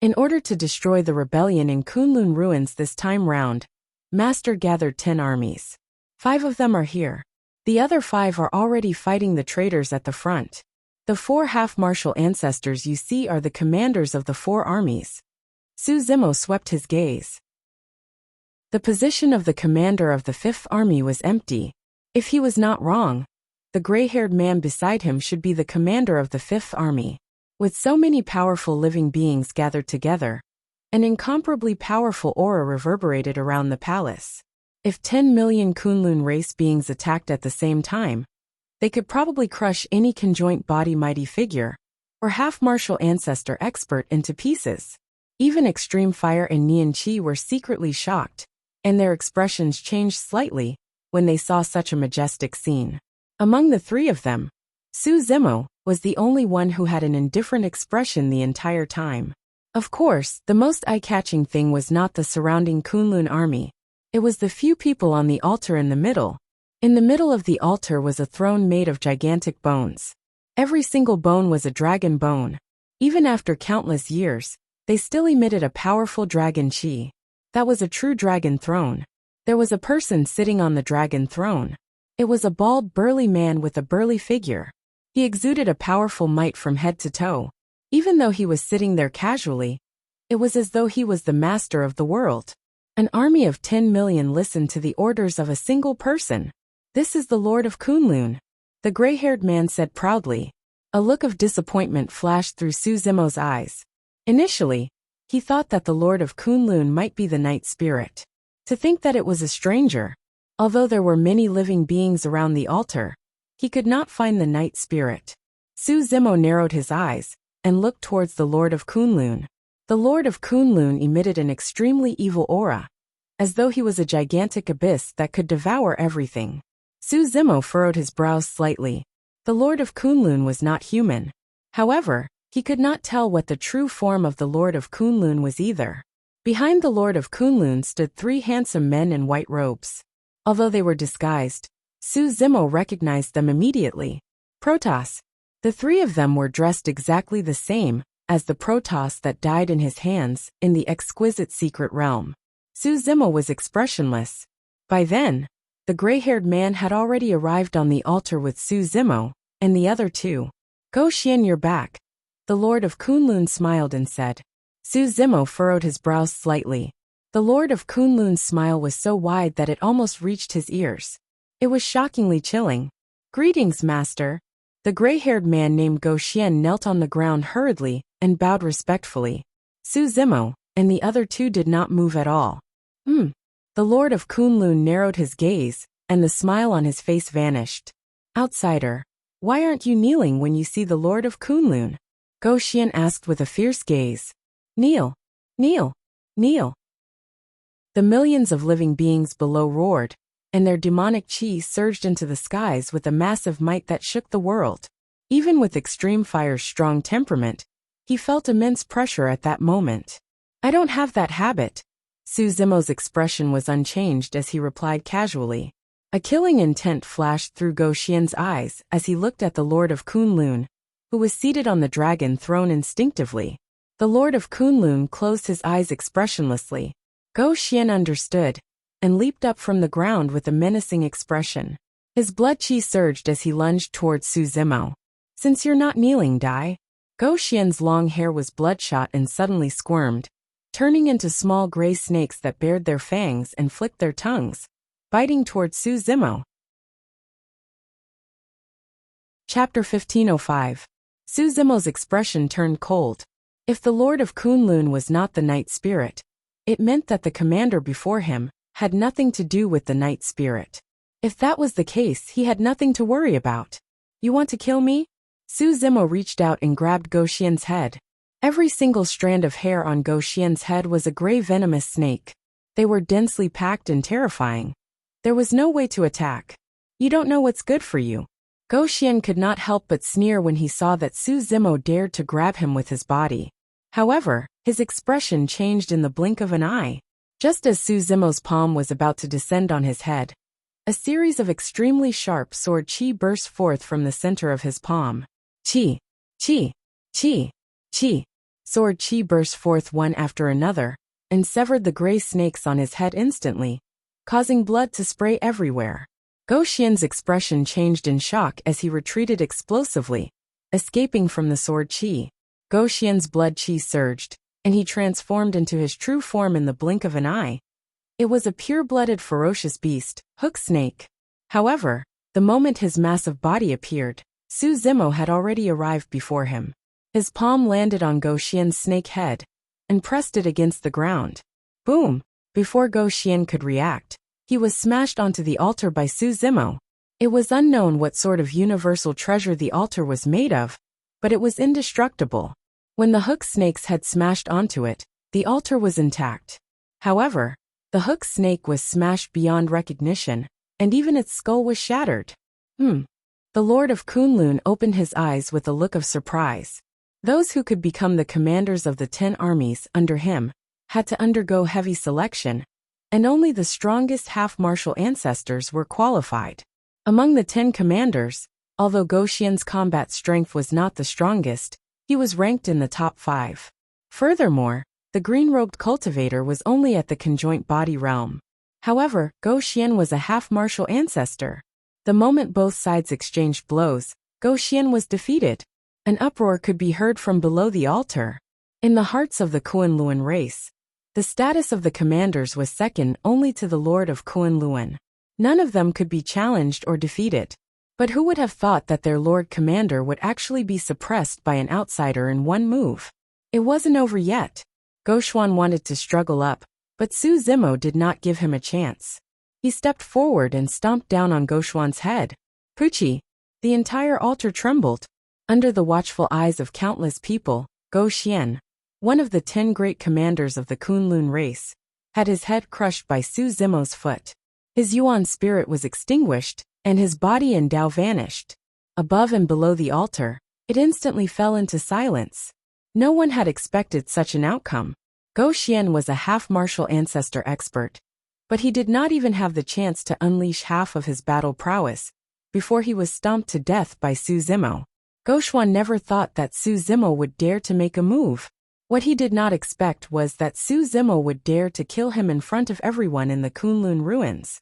In order to destroy the rebellion in Kunlun ruins this time round, Master gathered 10 armies. 5 of them are here. The other 5 are already fighting the traitors at the front. The 4 half-martial ancestors you see are the commanders of the 4 armies. Su Zimo swept his gaze. The position of the commander of the 5th army was empty. If he was not wrong, the gray-haired man beside him should be the commander of the 5th army. With so many powerful living beings gathered together, an incomparably powerful aura reverberated around the palace. If 10 million Kunlun race beings attacked at the same time, they could probably crush any conjoint body mighty figure or half-martial ancestor expert into pieces. Even Extreme Fire and Nian Qi were secretly shocked, and their expressions changed slightly when they saw such a majestic scene. Among the 3 of them, Su Zimo was the only one who had an indifferent expression the entire time. Of course, the most eye-catching thing was not the surrounding Kunlun army. It was the few people on the altar in the middle. In the middle of the altar was a throne made of gigantic bones. Every single bone was a dragon bone. Even after countless years, they still emitted a powerful dragon qi. That was a true dragon throne. There was a person sitting on the dragon throne. It was a bald, burly man with a burly figure. He exuded a powerful might from head to toe. Even though he was sitting there casually, it was as though he was the master of the world. An army of 10 million listened to the orders of a single person. This is the Lord of Kunlun, the gray-haired man said proudly. A look of disappointment flashed through Su Zimo's eyes. Initially, he thought that the Lord of Kunlun might be the Night Spirit. To think that it was a stranger. Although there were many living beings around the altar, he could not find the Night Spirit. Su Zimo narrowed his eyes and looked towards the Lord of Kunlun. The Lord of Kunlun emitted an extremely evil aura, as though he was a gigantic abyss that could devour everything. Su Zimo furrowed his brows slightly. The Lord of Kunlun was not human. However, he could not tell what the true form of the Lord of Kunlun was either. Behind the Lord of Kunlun stood 3 handsome men in white robes. Although they were disguised, Su Zimo recognized them immediately. Protoss. The 3 of them were dressed exactly the same as the Protoss that died in his hands in the exquisite secret realm. Su Zimo was expressionless. By then, the gray-haired man had already arrived on the altar with Su Zimo and the other 2. Go Xian, you're back. The Lord of Kunlun smiled and said. Su Zimo furrowed his brows slightly. The Lord of Kunlun's smile was so wide that it almost reached his ears. It was shockingly chilling. Greetings, master. The gray-haired man named Go Xian knelt on the ground hurriedly and bowed respectfully. Su Zimo and the other 2 did not move at all. The Lord of Kunlun narrowed his gaze, and the smile on his face vanished. Outsider, why aren't you kneeling when you see the Lord of Kunlun? Go Xian asked with a fierce gaze. Kneel. Kneel. Kneel. The millions of living beings below roared, and their demonic chi surged into the skies with a massive might that shook the world. Even with Extreme Fire's strong temperament, he felt immense pressure at that moment. I don't have that habit. Su Zimo's expression was unchanged as he replied casually. A killing intent flashed through Go Xian's eyes as he looked at the Lord of Kunlun, who was seated on the dragon throne instinctively. The Lord of Kunlun closed his eyes expressionlessly. Go Xian understood, and leaped up from the ground with a menacing expression. His blood chi surged as he lunged towards Su Zimo. Since you're not kneeling, die. Go Xian's long hair was bloodshot and suddenly squirmed, turning into small gray snakes that bared their fangs and flicked their tongues, biting towards Su Zimo. Chapter 1505. Su Zimo's expression turned cold. If the Lord of Kunlun was not the Night Spirit, it meant that the commander before him had nothing to do with the Night Spirit. If that was the case, he had nothing to worry about. You want to kill me? Su Zimo reached out and grabbed Go Xian's head. Every single strand of hair on Go Xian's head was a gray venomous snake. They were densely packed and terrifying. There was no way to attack. You don't know what's good for you. Go Xian could not help but sneer when he saw that Su Zimo dared to grab him with his body. However, his expression changed in the blink of an eye. Just as Su Zimo's palm was about to descend on his head, a series of extremely sharp sword chi burst forth from the center of his palm. Chi, chi, chi, chi. Sword chi burst forth one after another, and severed the gray snakes on his head instantly, causing blood to spray everywhere. Go Xian's expression changed in shock as he retreated explosively, escaping from the sword chi. Go Xian's blood chi surged, and he transformed into his true form in the blink of an eye. It was a pure-blooded ferocious beast, Hook Snake. However, the moment his massive body appeared, Su Zimo had already arrived before him. His palm landed on Go Xian's snake head, and pressed it against the ground. Boom! Before Go Xian could react, he was smashed onto the altar by Su Zimo. It was unknown what sort of universal treasure the altar was made of, but it was indestructible. When the hook snakes had smashed onto it, the altar was intact. However, the hook snake was smashed beyond recognition, and even its skull was shattered. The Lord of Kunlun opened his eyes with a look of surprise. Those who could become the commanders of the 10 armies under him had to undergo heavy selection, and only the strongest half-martial ancestors were qualified. Among the 10 commanders, although Go Xian's combat strength was not the strongest, he was ranked in the top 5. Furthermore, the green-robed cultivator was only at the conjoint body realm. However, Go Xian was a half-martial ancestor. The moment both sides exchanged blows, Go Xian was defeated. An uproar could be heard from below the altar. In the hearts of the Kunlun race, the status of the commanders was second only to the Lord of Kunlun. None of them could be challenged or defeated. But who would have thought that their Lord Commander would actually be suppressed by an outsider in one move? It wasn't over yet. Go Xian wanted to struggle up, but Su Zimo did not give him a chance. He stepped forward and stomped down on Go Xian's head. Puchi! The entire altar trembled. Under the watchful eyes of countless people, Go Xian, one of the 10 great commanders of the Kunlun race, had his head crushed by Su Zimo's foot. His Yuan spirit was extinguished, and his body and Dao vanished. Above and below the altar, it instantly fell into silence. No one had expected such an outcome. Go Xian was a half-martial ancestor expert, but he did not even have the chance to unleash half of his battle prowess before he was stomped to death by Su Zimo. Go Xian never thought that Su Zimo would dare to make a move. What he did not expect was that Su Zimo would dare to kill him in front of everyone in the Kunlun ruins.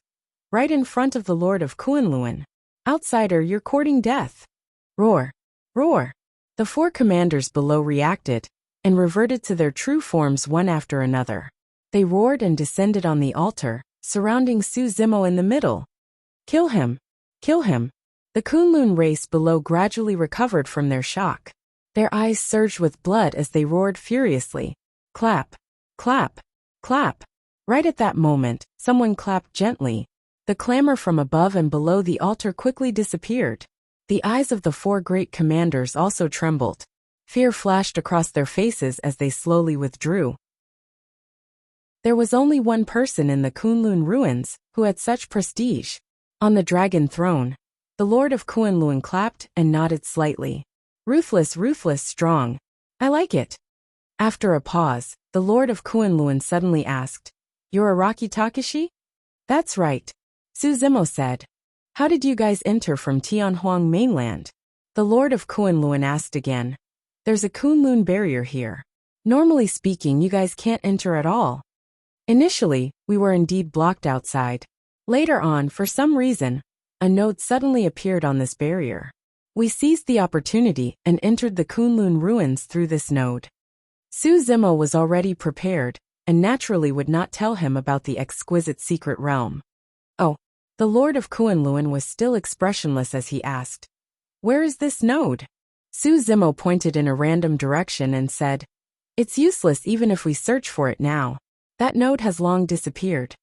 Right in front of the Lord of Kunlun. Outsider, you're courting death. Roar! Roar! The 4 commanders below reacted, and reverted to their true forms one after another. They roared and descended on the altar, surrounding Su Zimo in the middle. Kill him! Kill him! The Kunlun race below gradually recovered from their shock. Their eyes surged with blood as they roared furiously. Clap! Clap! Clap! Right at that moment, someone clapped gently. The clamor from above and below the altar quickly disappeared. The eyes of the 4 great commanders also trembled. Fear flashed across their faces as they slowly withdrew. There was only one person in the Kunlun ruins who had such prestige. On the dragon throne, the Lord of Kunlun clapped and nodded slightly. Ruthless, ruthless, strong. I like it. After a pause, the Lord of Kunlun suddenly asked, "You're Araki Takashi?" "That's right," Suzimo said. "How did you guys enter from Tianhuang mainland?" The Lord of Kunlun asked again. "There's a Kunlun barrier here. Normally speaking, you guys can't enter at all." Initially, we were indeed blocked outside. Later on, for some reason, a node suddenly appeared on this barrier. We seized the opportunity and entered the Kunlun ruins through this node. Suzimo was already prepared, and naturally would not tell him about the exquisite secret realm. Oh, the Lord of Kunlun was still expressionless as he asked, "Where is this node?" Suzimo pointed in a random direction and said, "It's useless even if we search for it now. That node has long disappeared."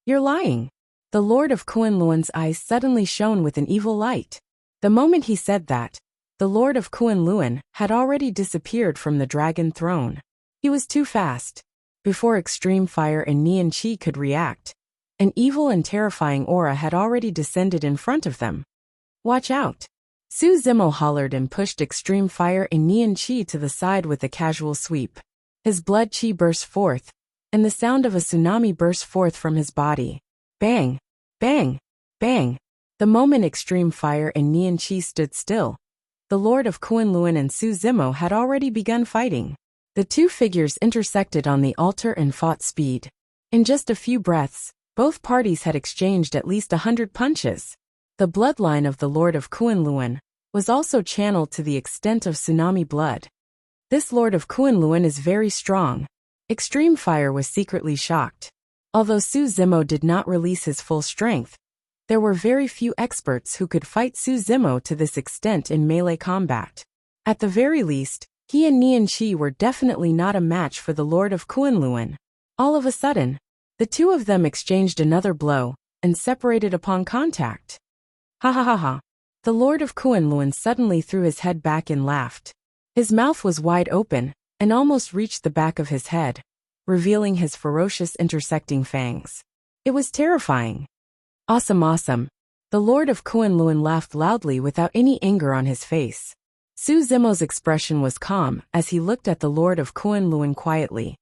"You're lying." The Lord of Kunlun's eyes suddenly shone with an evil light. The moment he said that, the Lord of Kunlun had already disappeared from the dragon throne. He was too fast. Before extreme fire and Nian Qi could react, an evil and terrifying aura had already descended in front of them. "Watch out!" Suzimo hollered and pushed extreme fire and Nian Qi to the side with a casual sweep. His blood qi burst forth, and the sound of a tsunami burst forth from his body. Bang! Bang! Bang! The moment extreme fire and Nian Qi stood still, the Lord of Kunlun and Suzimo had already begun fighting. The two figures intersected on the altar and fought speed. In just a few breaths, both parties had exchanged at least 100 punches. The bloodline of the Lord of Kunlun was also channeled to the extent of tsunami blood. This Lord of Kunlun is very strong. Extreme Fire was secretly shocked. Although Suzimo did not release his full strength, there were very few experts who could fight Suzimo to this extent in melee combat. At the very least, he and Nian Qi were definitely not a match for the Lord of Kunlun. All of a sudden, the two of them exchanged another blow and separated upon contact. Ha ha ha ha. The Lord of Kunlun suddenly threw his head back and laughed. His mouth was wide open and almost reached the back of his head, revealing his ferocious intersecting fangs. It was terrifying. Awesome, awesome. The Lord of Kunlun laughed loudly without any anger on his face. Suzimo's expression was calm as he looked at the Lord of Kunlun quietly.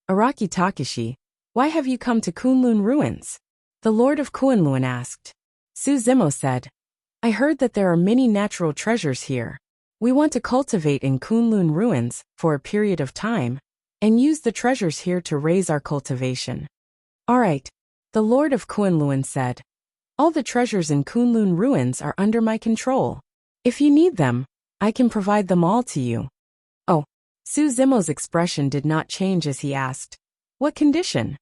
"Araki Takashi, why have you come to Kunlun ruins?" the Lord of Kunlun asked. Suzimo said, "I heard that there are many natural treasures here. We want to cultivate in Kunlun ruins for a period of time, and use the treasures here to raise our cultivation." "All right," the Lord of Kunlun said. "All the treasures in Kunlun ruins are under my control. If you need them, I can provide them all to you." Oh, Suzimo's expression did not change as he asked, "What condition?"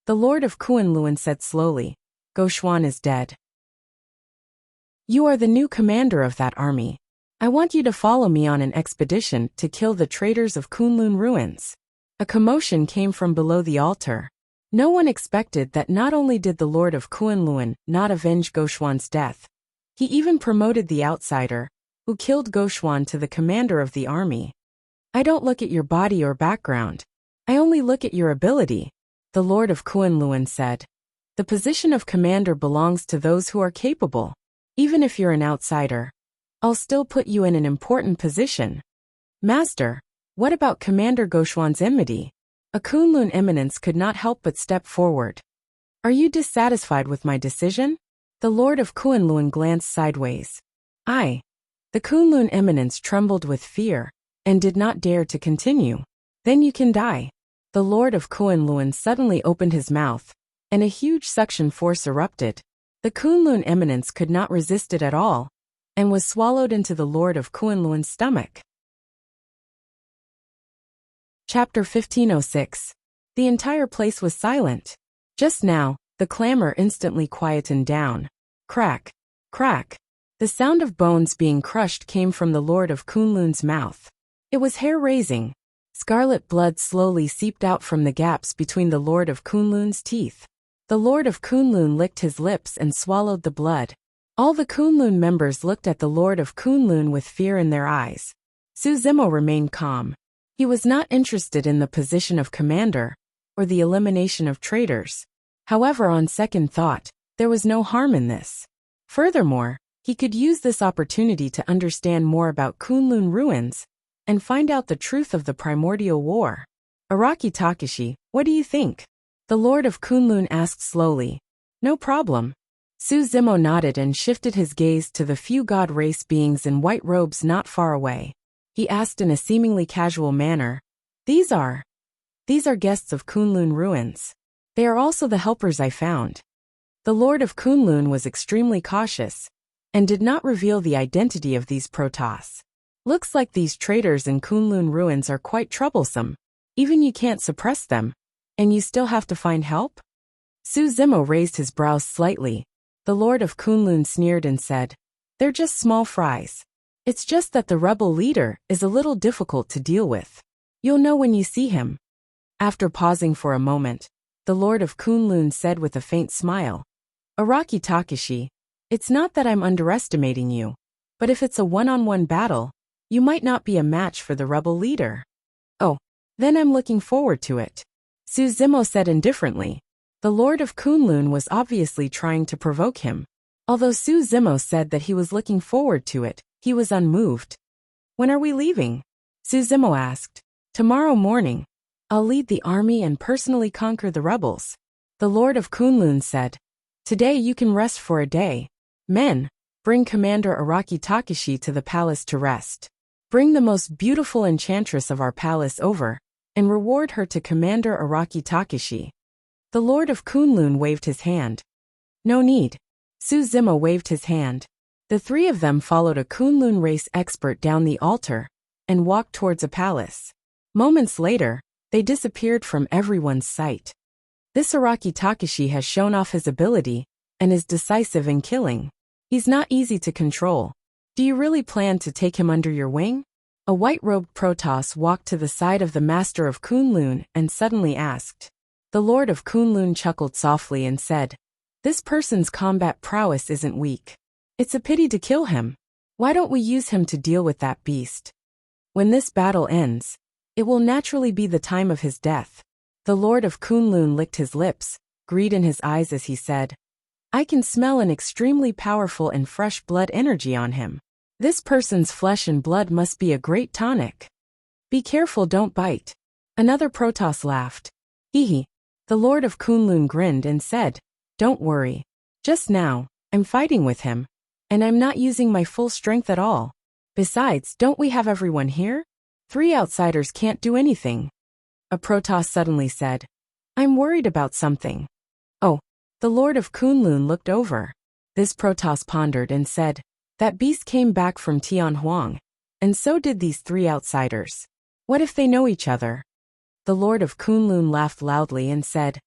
The Lord of Kunlun said slowly, "Goshuan is dead. You are the new commander of that army. I want you to follow me on an expedition to kill the traitors of Kunlun ruins." A commotion came from below the altar. No one expected that not only did the Lord of Kunlun not avenge Goshuan's death, he even promoted the outsider, who killed Goshuan, to the commander of the army. "I don't look at your body or background. I only look at your ability," the Lord of Kunlun said. "The position of commander belongs to those who are capable. Even if you're an outsider, I'll still put you in an important position." "Master, what about Commander Goshuan's enmity?" A Kunlun eminence could not help but step forward. "Are you dissatisfied with my decision?" The Lord of Kunlun glanced sideways. The Kunlun eminence trembled with fear and did not dare to continue. "Then you can die." The Lord of Kunlun suddenly opened his mouth, and a huge suction force erupted. The Kunlun eminence could not resist it at all, and was swallowed into the Lord of Kunlun's stomach. Chapter 1506. The entire place was silent. Just now, the clamor instantly quietened down. Crack, crack. The sound of bones being crushed came from the Lord of Kunlun's mouth. It was hair-raising. Scarlet blood slowly seeped out from the gaps between the Lord of Kunlun's teeth. The Lord of Kunlun licked his lips and swallowed the blood. All the Kunlun members looked at the Lord of Kunlun with fear in their eyes. Suzimo remained calm. He was not interested in the position of commander, or the elimination of traitors. However, on second thought, there was no harm in this. Furthermore, he could use this opportunity to understand more about Kunlun ruins and find out the truth of the primordial war. Araki Takashi, what do you think? The Lord of Kunlun asked slowly. No problem. Suzumo nodded and shifted his gaze to the few god race beings in white robes not far away. He asked in a seemingly casual manner, These are guests of Kunlun ruins. They are also the helpers I found. The Lord of Kunlun was extremely cautious and did not reveal the identity of these Protoss. Looks like these traitors in Kunlun ruins are quite troublesome. Even you can't suppress them, and you still have to find help? Suzumo raised his brows slightly. The Lord of Kunlun sneered and said, They're just small fries. It's just that the rebel leader is a little difficult to deal with. You'll know when you see him. After pausing for a moment, the Lord of Kunlun said with a faint smile, Araki Takashi, it's not that I'm underestimating you, but if it's a one-on-one battle, you might not be a match for the rebel leader. Oh, then I'm looking forward to it. Suzumo said indifferently. The Lord of Kunlun was obviously trying to provoke him. Although Suzumo said that he was looking forward to it, he was unmoved. When are we leaving? Suzumo asked. Tomorrow morning. I'll lead the army and personally conquer the rebels. The Lord of Kunlun said. Today you can rest for a day. Men, bring Commander Araki Takashi to the palace to rest. Bring the most beautiful enchantress of our palace over, and reward her to Commander Araki Takashi. The Lord of Kunlun waved his hand. No need. Suzumo waved his hand. The three of them followed a Kunlun race expert down the altar and walked towards a palace. Moments later, they disappeared from everyone's sight. This Araki Takashi has shown off his ability and is decisive in killing. He's not easy to control. Do you really plan to take him under your wing? A white-robed Protoss walked to the side of the Master of Kunlun and suddenly asked. The Lord of Kunlun chuckled softly and said, This person's combat prowess isn't weak. It's a pity to kill him. Why don't we use him to deal with that beast? When this battle ends, it will naturally be the time of his death. The Lord of Kunlun licked his lips, greed in his eyes as he said, I can smell an extremely powerful and fresh blood energy on him. This person's flesh and blood must be a great tonic. Be careful, don't bite. Another Protoss laughed. Hee. The Lord of Kunlun grinned and said, Don't worry. Just now, I'm fighting with him, and I'm not using my full strength at all. Besides, don't we have everyone here? 3 outsiders can't do anything. A Protoss suddenly said, I'm worried about something. Oh. The Lord of Kunlun looked over. This Protoss pondered and said, That beast came back from Tianhuang, and so did these 3 outsiders. What if they know each other? The Lord of Kunlun laughed loudly and said,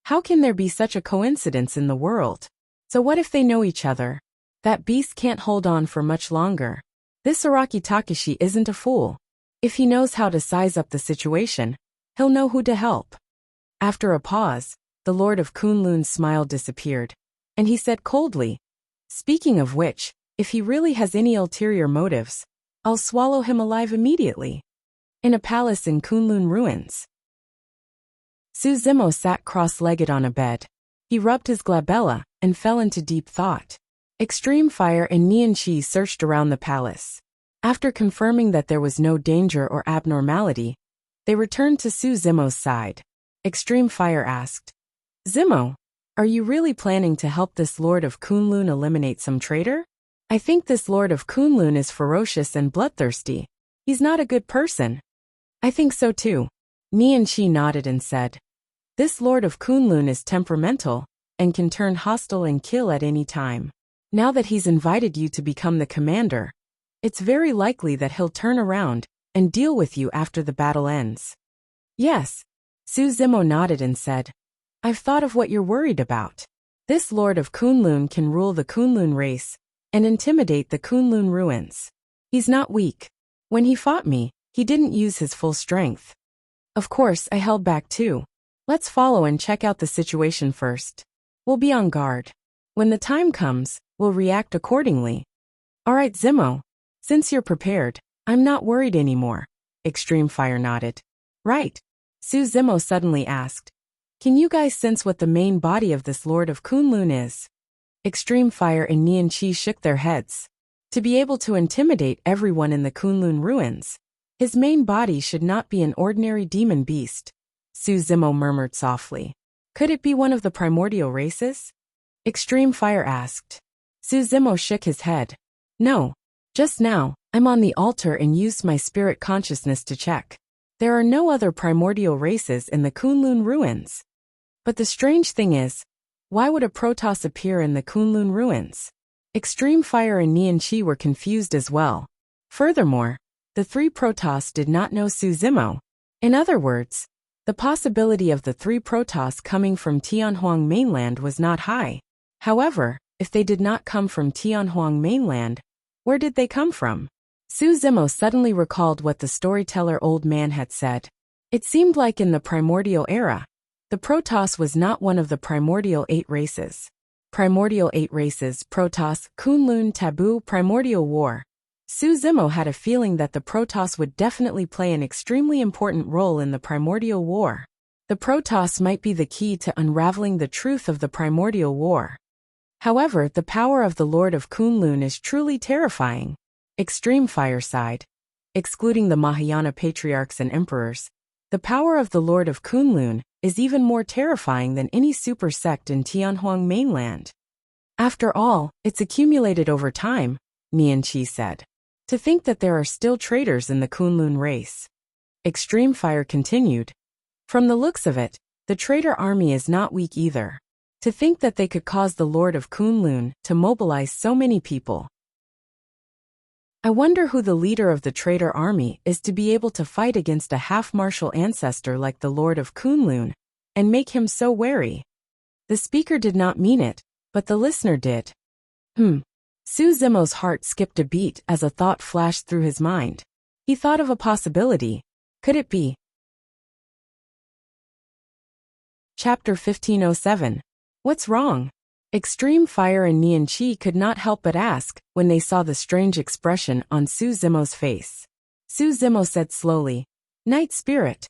How can there be such a coincidence in the world? So what if they know each other? That beast can't hold on for much longer. This Araki Takashi isn't a fool. If he knows how to size up the situation, he'll know who to help. After a pause, the Lord of Kunlun's smile disappeared, and he said coldly, Speaking of which, if he really has any ulterior motives, I'll swallow him alive immediately. In a palace in Kunlun ruins. Suzumo sat cross-legged on a bed. He rubbed his glabella and fell into deep thought. Extreme Fire and Nianqi searched around the palace. After confirming that there was no danger or abnormality, they returned to Suzumo's side. Extreme Fire asked, Zimo, are you really planning to help this Lord of Kunlun eliminate some traitor? I think this Lord of Kunlun is ferocious and bloodthirsty. He's not a good person. I think so too. Nianqi nodded and said, This Lord of Kunlun is temperamental and can turn hostile and kill at any time. Now that he's invited you to become the commander, it's very likely that he'll turn around and deal with you after the battle ends. Yes. Suzumo nodded and said, I've thought of what you're worried about. This Lord of Kunlun can rule the Kunlun race and intimidate the Kunlun ruins. He's not weak. When he fought me, he didn't use his full strength. Of course, I held back too. Let's follow and check out the situation first. We'll be on guard. When the time comes, we'll react accordingly. All right, Zimo. Since you're prepared, I'm not worried anymore. Extreme Fire nodded. Right. Su Zimo suddenly asked. Can you guys sense what the main body of this Lord of Kunlun is? Extreme Fire and Nian Qi shook their heads. To be able to intimidate everyone in the Kunlun ruins, his main body should not be an ordinary demon beast. Su Zimo murmured softly. Could it be one of the primordial races? Extreme Fire asked. Su Zimo shook his head. No. Just now, I'm on the altar and used my spirit consciousness to check. There are no other primordial races in the Kunlun ruins. But the strange thing is, why would a Protoss appear in the Kunlun ruins? Extreme Fire and Nian Qi were confused as well. Furthermore, the three Protoss did not know Su Zimo. In other words, the possibility of the three Protoss coming from Tianhuang mainland was not high. However, if they did not come from Tianhuang mainland, where did they come from? Su Zimo suddenly recalled what the storyteller old man had said. It seemed like in the primordial era, the Protoss was not one of the primordial 8 races. Primordial 8 races, Protoss, Kunlun, Taboo, Primordial War. Su Zimo had a feeling that the Protoss would definitely play an extremely important role in the Primordial War. The Protoss might be the key to unraveling the truth of the Primordial War. However, the power of the Lord of Kunlun is truly terrifying. Extreme Fire sighed. Excluding the Mahayana patriarchs and emperors, the power of the Lord of Kunlun is even more terrifying than any super sect in Tianhuang mainland. After all, it's accumulated over time, Nian Qi said. To think that there are still traitors in the Kunlun race. Extreme Fire continued. From the looks of it, the traitor army is not weak either. To think that they could cause the Lord of Kunlun to mobilize so many people. I wonder who the leader of the traitor army is to be able to fight against a half-martial ancestor like the Lord of Kunlun, and make him so wary. The speaker did not mean it, but the listener did. Su Zimo's heart skipped a beat as a thought flashed through his mind. He thought of a possibility. Could it be? Chapter 1507. What's wrong? Extreme Fire and Nian Qi could not help but ask when they saw the strange expression on Su Zimo's face. Su Zimo said slowly, Night Spirit.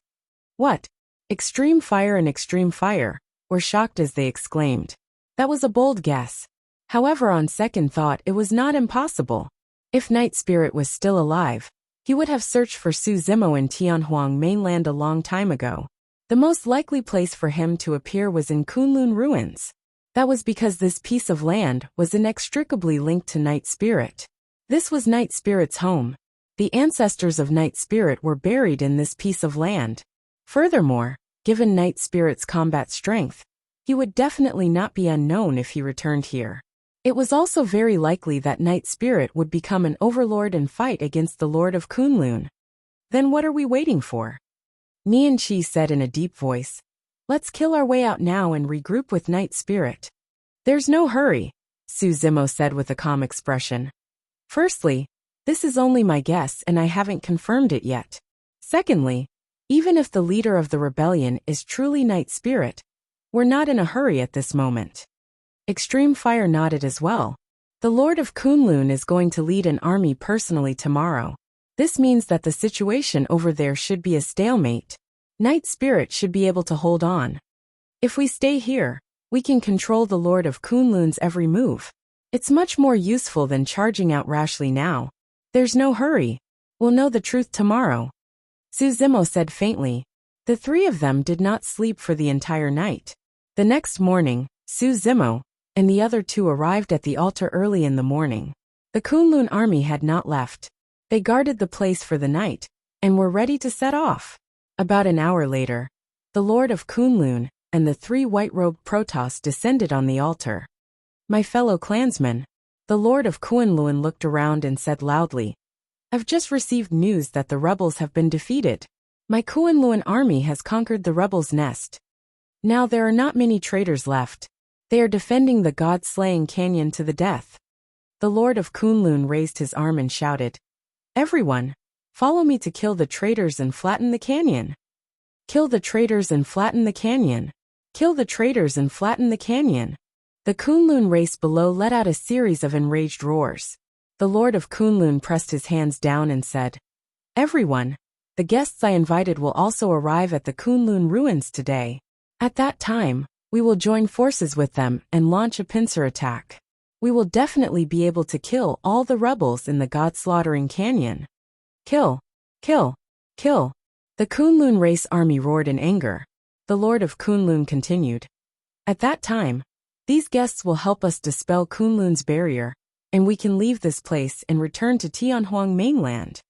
What? Extreme Fire and Extreme Fire were shocked as they exclaimed. That was a bold guess. However, on second thought, it was not impossible. If Night Spirit was still alive, he would have searched for Su Zimo in Tianhuang mainland a long time ago. The most likely place for him to appear was in Kunlun ruins. That was because this piece of land was inextricably linked to Night Spirit. This was Night Spirit's home. The ancestors of Night Spirit were buried in this piece of land. Furthermore, given Night Spirit's combat strength, he would definitely not be unknown if he returned here. It was also very likely that Night Spirit would become an overlord and fight against the Lord of Kunlun. Then what are we waiting for? Nian Qi said in a deep voice. Let's kill our way out now and regroup with Night Spirit. There's no hurry, Su Zimo said with a calm expression. Firstly, this is only my guess and I haven't confirmed it yet. Secondly, even if the leader of the rebellion is truly Night Spirit, we're not in a hurry at this moment. Extreme Fire nodded as well. The Lord of Kunlun is going to lead an army personally tomorrow. This means that the situation over there should be a stalemate. Night Spirit should be able to hold on. If we stay here, we can control the Lord of Kunlun's every move. It's much more useful than charging out rashly now. There's no hurry. We'll know the truth tomorrow. Su Zimo said faintly. The three of them did not sleep for the entire night. The next morning, Su Zimo and the other two arrived at the altar early in the morning. The Kunlun army had not left. They guarded the place for the night and were ready to set off. About an hour later, the Lord of Kunlun and the three white-robed Protoss descended on the altar. My fellow clansmen, the Lord of Kunlun looked around and said loudly, I've just received news that the rebels have been defeated. My Kunlun army has conquered the rebels' nest. Now there are not many traitors left. They are defending the god-slaying canyon to the death. The Lord of Kunlun raised his arm and shouted, Everyone, follow me to kill the traitors and flatten the canyon. Kill the traitors and flatten the canyon. Kill the traitors and flatten the canyon. The Kunlun race below let out a series of enraged roars. The Lord of Kunlun pressed his hands down and said, Everyone, the The guests I invited will also arrive at the Kunlun ruins today. At that time, we will join forces with them and launch a pincer attack. We will definitely be able to kill all the rebels in the God-slaughtering canyon. Kill! Kill! Kill! The Kunlun race army roared in anger. The Lord of Kunlun continued. At that time, these guests will help us dispel Kunlun's barrier, and we can leave this place and return to Tianhuang mainland.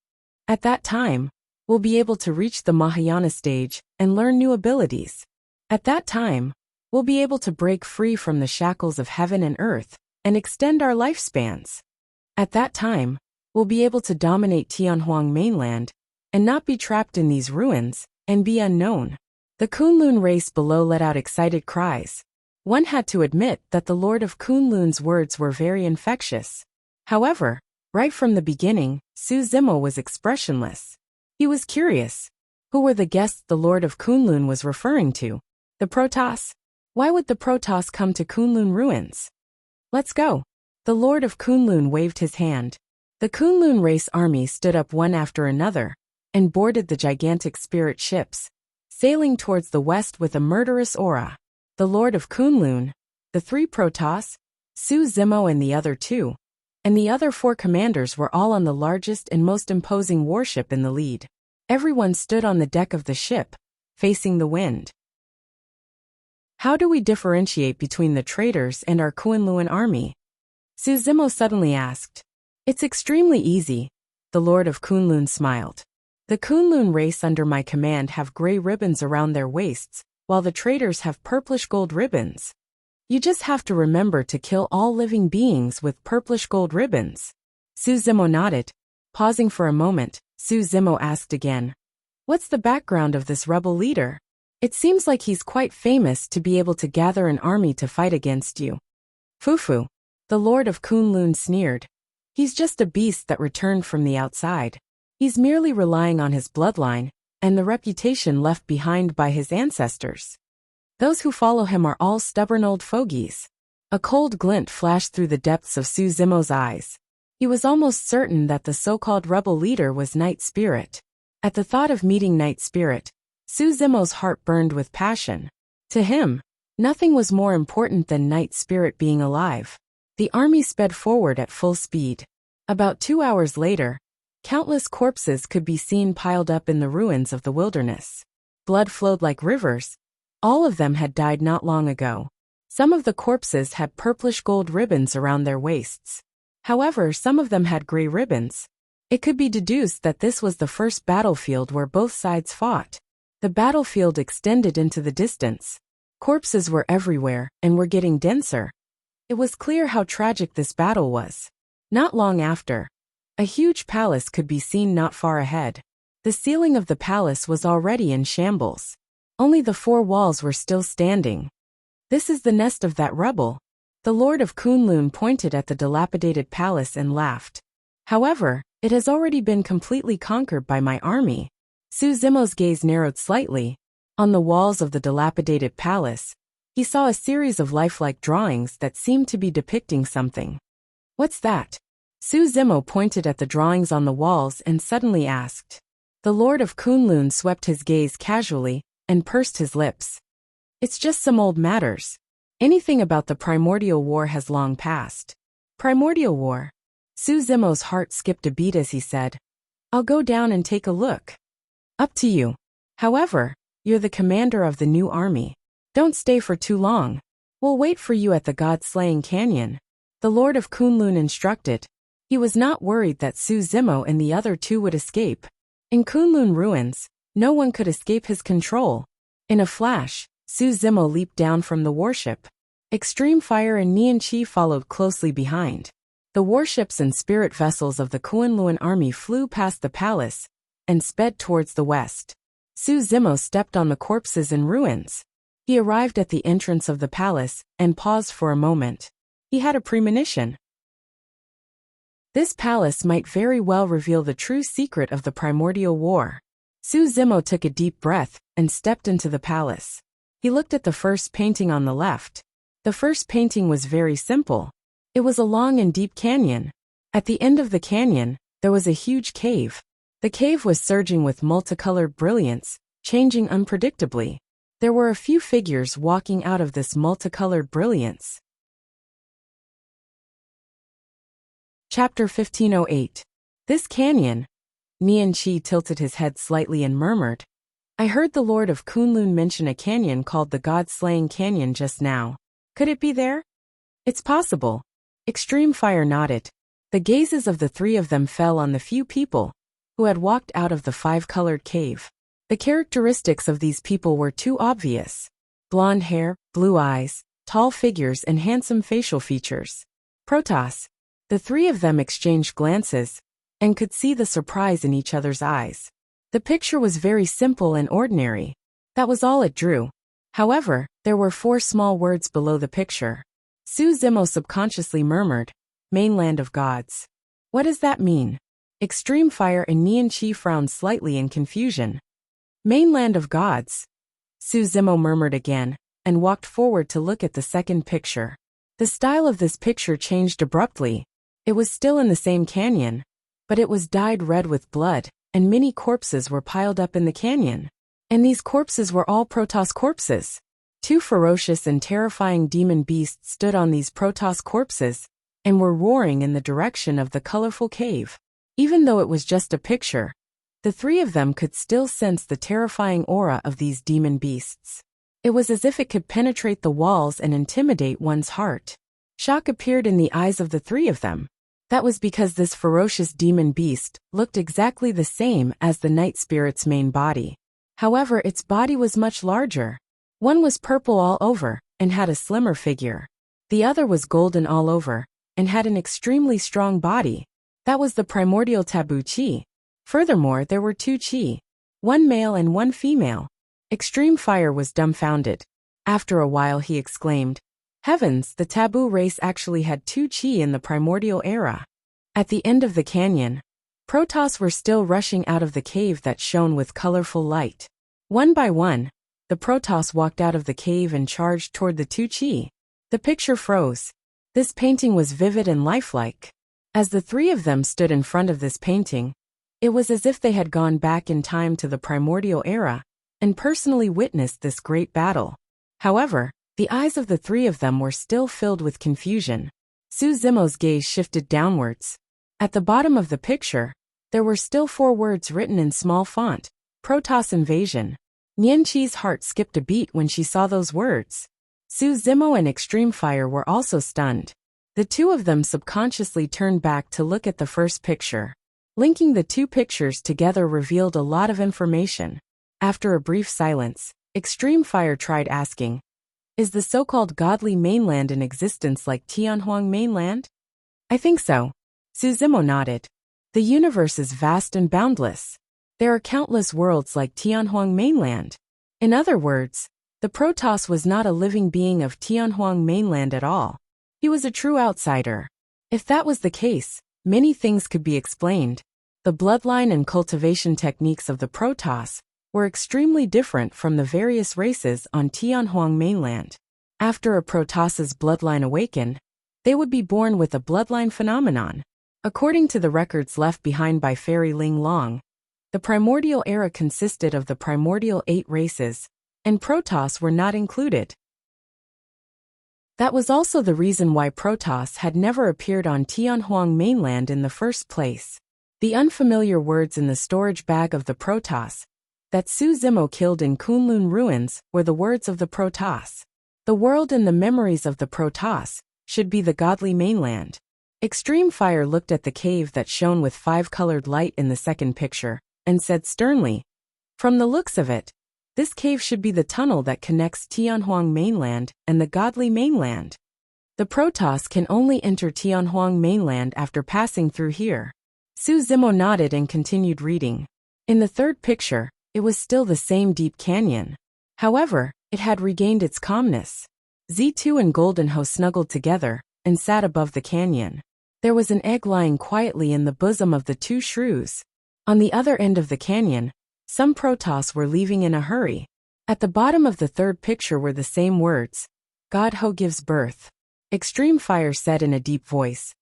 At that time, we'll be able to reach the Mahayana stage and learn new abilities. At that time, we'll be able to break free from the shackles of heaven and earth and extend our lifespans. At that time, we'll be able to dominate Tianhuang mainland and not be trapped in these ruins and be unknown. The Kunlun race below let out excited cries. One had to admit that the Lord of Kunlun's words were very infectious. However, right from the beginning, Su Zimo was expressionless. He was curious. Who were the guests the Lord of Kunlun was referring to? The Protoss? Why would the Protoss come to Kunlun ruins? Let's go. The Lord of Kunlun waved his hand. The Kunlun race army stood up one after another and boarded the gigantic spirit ships, sailing towards the west with a murderous aura. The Lord of Kunlun, the 3 Protoss, Su Zimo and the other 2, and the other 4 commanders were all on the largest and most imposing warship in the lead. Everyone stood on the deck of the ship, facing the wind. How do we differentiate between the traitors and our Kunlun army? Su Zimo suddenly asked. It's extremely easy, the Lord of Kunlun smiled. The Kunlun race under my command have gray ribbons around their waists, while the traitors have purplish gold ribbons. You just have to remember to kill all living beings with purplish gold ribbons. Su Zimo nodded. Pausing for a moment, Su Zimo asked again. What's the background of this rebel leader? It seems like he's quite famous to be able to gather an army to fight against you. Fufu. The Lord of Kunlun sneered. He's just a beast that returned from the outside. He's merely relying on his bloodline and the reputation left behind by his ancestors. Those who follow him are all stubborn old fogies. A cold glint flashed through the depths of Su Zimo's eyes. He was almost certain that the so-called rebel leader was Night Spirit. At the thought of meeting Night Spirit, Su Zimo's heart burned with passion. To him, nothing was more important than Night Spirit being alive. The army sped forward at full speed. About 2 hours later, countless corpses could be seen piled up in the ruins of the wilderness. Blood flowed like rivers. All of them had died not long ago. Some of the corpses had purplish gold ribbons around their waists. However, some of them had gray ribbons. It could be deduced that this was the first battlefield where both sides fought. The battlefield extended into the distance. Corpses were everywhere and were getting denser. It was clear how tragic this battle was. Not long after, a huge palace could be seen not far ahead. The ceiling of the palace was already in shambles. Only the 4 walls were still standing. This is the nest of that rebel. The Lord of Kunlun pointed at the dilapidated palace and laughed. However, it has already been completely conquered by my army. Su Zimo's gaze narrowed slightly. On the walls of the dilapidated palace, he saw a series of lifelike drawings that seemed to be depicting something. What's that? Su Zimo pointed at the drawings on the walls and suddenly asked. The Lord of Kunlun swept his gaze casually and pursed his lips. It's just some old matters. Anything about the primordial war has long passed. Primordial war? Su Zimo's heart skipped a beat as he said, I'll go down and take a look. Up to you. However, you're the commander of the new army. Don't stay for too long. We'll wait for you at the God-slaying canyon. The Lord of Kunlun instructed. He was not worried that Su Zimo and the other 2 would escape. In Kunlun ruins, no one could escape his control. In a flash, Su Zimo leaped down from the warship. Extreme Fire and Nian Qi followed closely behind. The warships and spirit vessels of the Kunlun army flew past the palace and sped towards the west. Su Zimo stepped on the corpses in ruins. He arrived at the entrance of the palace and paused for a moment. He had a premonition. This palace might very well reveal the true secret of the primordial war. Su Zimo took a deep breath and stepped into the palace. He looked at the first painting on the left. The first painting was very simple. It was a long and deep canyon. At the end of the canyon, there was a huge cave. The cave was surging with multicolored brilliance, changing unpredictably. There were a few figures walking out of this multicolored brilliance. Chapter 1508. This canyon. Nian Qi tilted his head slightly and murmured, I heard the Lord of Kunlun mention a canyon called the God-Slaying Canyon just now. Could it be there? It's possible. Extreme Fire nodded. The gazes of the three of them fell on the few people who had walked out of the five-colored cave. The characteristics of these people were too obvious. Blonde hair, blue eyes, tall figures and handsome facial features. Protoss. The three of them exchanged glances and could see the surprise in each other's eyes. The picture was very simple and ordinary. That was all it drew. However, there were 4 small words below the picture. Su Zimo subconsciously murmured, Mainland of Gods. What does that mean? Extreme Fire and Nian Qi frowned slightly in confusion. Mainland of Gods. Su Zimo murmured again, and walked forward to look at the second picture. The style of this picture changed abruptly. It was still in the same canyon, but it was dyed red with blood, and many corpses were piled up in the canyon. And these corpses were all Protoss corpses. 2 ferocious and terrifying demon beasts stood on these Protoss corpses, and were roaring in the direction of the colorful cave. Even though it was just a picture, the three of them could still sense the terrifying aura of these demon beasts. It was as if it could penetrate the walls and intimidate one's heart. Shock appeared in the eyes of the three of them. That was because this ferocious demon beast looked exactly the same as the night spirit's main body. However, its body was much larger. One was purple all over, and had a slimmer figure. The other was golden all over, and had an extremely strong body. That was the primordial taboo Qi. Furthermore, there were 2 Qi. 1 male and 1 female. Extreme Fire was dumbfounded. After a while he exclaimed, Heavens, the taboo race actually had 2 Qi in the primordial era. At the end of the canyon, Protoss were still rushing out of the cave that shone with colorful light. One by one, the Protoss walked out of the cave and charged toward the 2 Qi. The picture froze. This painting was vivid and lifelike. As the three of them stood in front of this painting, it was as if they had gone back in time to the primordial era and personally witnessed this great battle. However, the eyes of the three of them were still filled with confusion. Su Zimo's gaze shifted downwards. At the bottom of the picture, there were still 4 words written in small font, Protoss Invasion. Nian Qi's heart skipped a beat when she saw those words. Su Zimo and Extreme Fire were also stunned. The 2 of them subconsciously turned back to look at the first picture. Linking the 2 pictures together revealed a lot of information. After a brief silence, Extreme Fire tried asking, Is the so-called godly mainland in existence like Tianhuang mainland? I think so. Su Zimo nodded. The universe is vast and boundless. There are countless worlds like Tianhuang mainland. In other words, the Protoss was not a living being of Tianhuang mainland at all. He was a true outsider. If that was the case, many things could be explained. The bloodline and cultivation techniques of the Protoss were extremely different from the various races on Tianhuang mainland. After a Protoss's bloodline awakened, they would be born with a bloodline phenomenon. According to the records left behind by Fairy Ling Long, the primordial era consisted of the primordial 8 races, and Protoss were not included. That was also the reason why Protoss had never appeared on Tianhuang mainland in the first place. The unfamiliar words in the storage bag of the Protoss that Su Zimo killed in Kunlun ruins were the words of the Protoss. The world and the memories of the Protoss should be the godly mainland. Extreme Fire looked at the cave that shone with 5-colored light in the second picture, and said sternly, From the looks of it, this cave should be the tunnel that connects Tianhuang mainland and the godly mainland. The Protoss can only enter Tianhuang mainland after passing through here. Su Zimo nodded and continued reading. In the third picture, it was still the same deep canyon. However, it had regained its calmness. Z2 and Golden Ho snuggled together and sat above the canyon. There was an egg lying quietly in the bosom of the 2 shrews. On the other end of the canyon, some Protoss were leaving in a hurry. At the bottom of the third picture were the same words, God Ho gives birth. Extreme Fire said in a deep voice.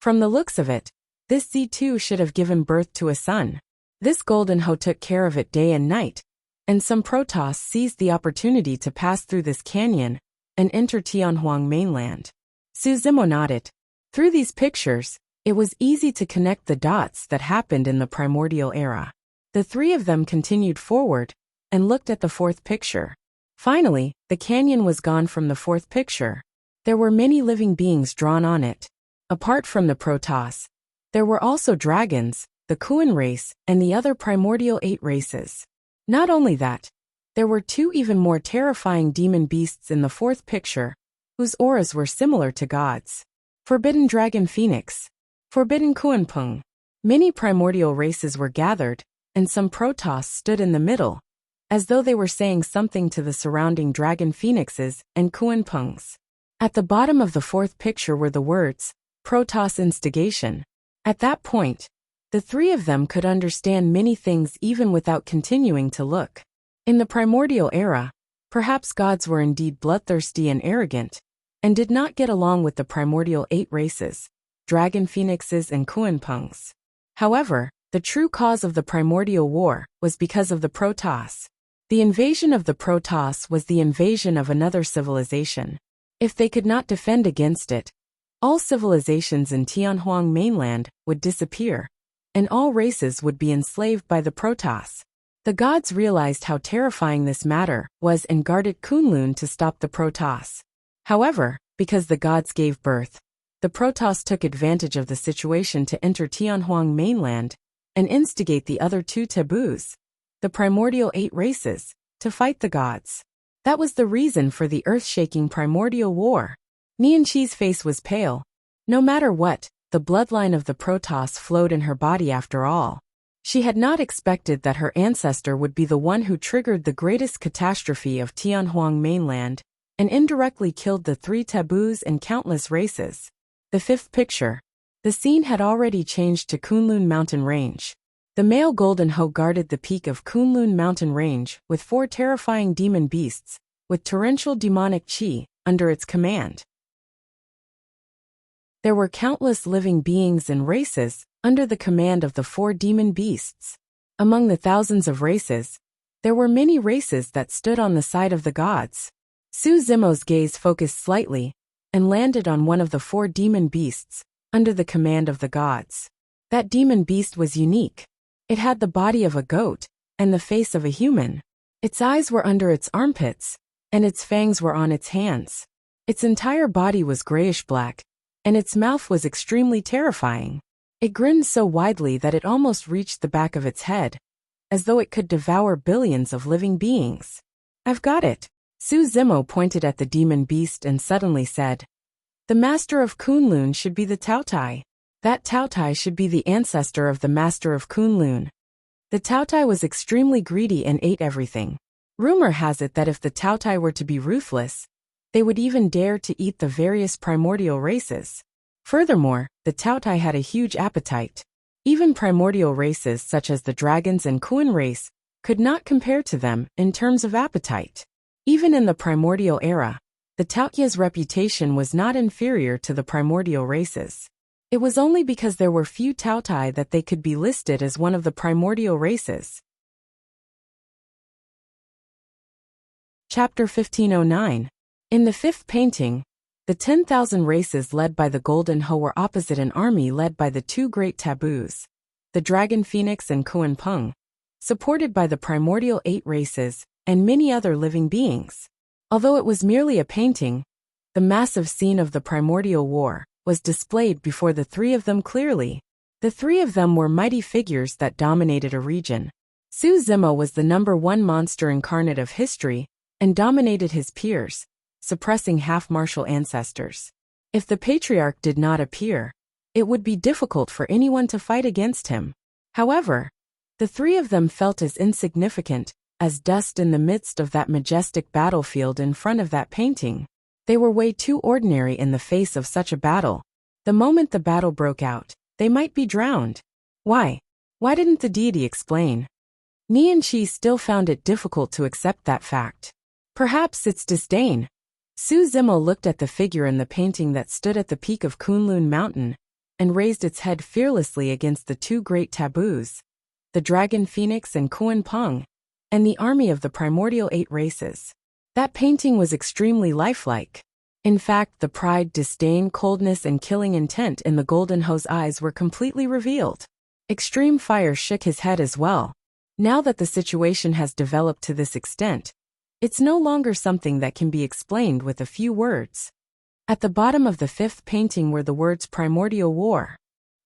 From the looks of it, this Z2 should have given birth to a son. This golden hoe took care of it day and night, and some Protoss seized the opportunity to pass through this canyon and enter Tianhuang mainland. Su Zimo nodded. Through these pictures, it was easy to connect the dots that happened in the primordial era. The three of them continued forward and looked at the fourth picture. Finally, the canyon was gone from the fourth picture. There were many living beings drawn on it. Apart from the Protoss, there were also dragons, the Kuan race, and the other primordial 8 races. Not only that, there were 2 even more terrifying demon beasts in the fourth picture, whose auras were similar to gods. Forbidden Dragon Phoenix. Forbidden Kuanpeng. Many primordial races were gathered, and some Protoss stood in the middle, as though they were saying something to the surrounding dragon phoenixes and Kuanpengs. At the bottom of the fourth picture were the words, Protoss instigation. At that point, the three of them could understand many things even without continuing to look. In the primordial era, perhaps gods were indeed bloodthirsty and arrogant, and did not get along with the primordial 8 races, dragon phoenixes and Kuanpengs. However, the true cause of the primordial war was because of the Protoss. The invasion of the Protoss was the invasion of another civilization. If they could not defend against it, all civilizations in Tianhuang mainland would disappear, and all races would be enslaved by the Protoss. The gods realized how terrifying this matter was and guarded Kunlun to stop the Protoss. However, because the gods gave birth, the Protoss took advantage of the situation to enter Tianhuang mainland and instigate the other 2 taboos, the primordial 8 races, to fight the gods. That was the reason for the earth-shaking primordial war. Nianqi's face was pale. No matter what, the bloodline of the Protoss flowed in her body after all. She had not expected that her ancestor would be the one who triggered the greatest catastrophe of Tianhuang mainland and indirectly killed the 3 taboos and countless races. The fifth picture. The scene had already changed to Kunlun mountain range. The male golden hoe guarded the peak of Kunlun mountain range with 4 terrifying demon beasts, with torrential demonic qi, under its command. There were countless living beings and races under the command of the 4 demon beasts. Among the thousands of races, there were many races that stood on the side of the gods. Su Zimo's gaze focused slightly and landed on one of the 4 demon beasts under the command of the gods. That demon beast was unique. It had the body of a goat and the face of a human. Its eyes were under its armpits, and its fangs were on its hands. Its entire body was grayish-black, and its mouth was extremely terrifying. It grinned so widely that it almost reached the back of its head, as though it could devour billions of living beings. "I've got it." Su Zimo pointed at the demon beast and suddenly said, "The master of Kunlun should be the Taotai. That Taotai should be the ancestor of the master of Kunlun." The Taotai was extremely greedy and ate everything. Rumor has it that if the Taotai were to be ruthless, they would even dare to eat the various primordial races. Furthermore, the Taotai had a huge appetite. Even primordial races such as the dragons and Kuan race could not compare to them in terms of appetite. Even in the primordial era, the Taotia's reputation was not inferior to the primordial races. It was only because there were few Taotai that they could be listed as one of the primordial races. Chapter 1509. In the fifth painting, the 10,000 races led by the Golden Hoe were opposite an army led by the 2 great taboos, the Dragon Phoenix and Kuanpeng, supported by the primordial 8 races and many other living beings. Although it was merely a painting, the massive scene of the primordial war was displayed before the 3 of them clearly. The 3 of them were mighty figures that dominated a region. Su Zimo was the #1 monster incarnate of history and dominated his peers, suppressing half-martial ancestors. If the patriarch did not appear, it would be difficult for anyone to fight against him. However, the 3 of them felt as insignificant as dust in the midst of that majestic battlefield in front of that painting. They were way too ordinary in the face of such a battle. The moment the battle broke out, they might be drowned. Why? Why didn't the deity explain? Nianqi still found it difficult to accept that fact. Perhaps it's disdain. Su Zimo looked at the figure in the painting that stood at the peak of Kunlun Mountain and raised its head fearlessly against the 2 great taboos, the Dragon Phoenix and Kuan Peng, and the army of the primordial 8 races. That painting was extremely lifelike. In fact, the pride, disdain, coldness, and killing intent in the Golden Ho's eyes were completely revealed. Extreme Fire shook his head as well. Now that the situation has developed to this extent, it's no longer something that can be explained with a few words. At the bottom of the 5th painting were the words Primordial War.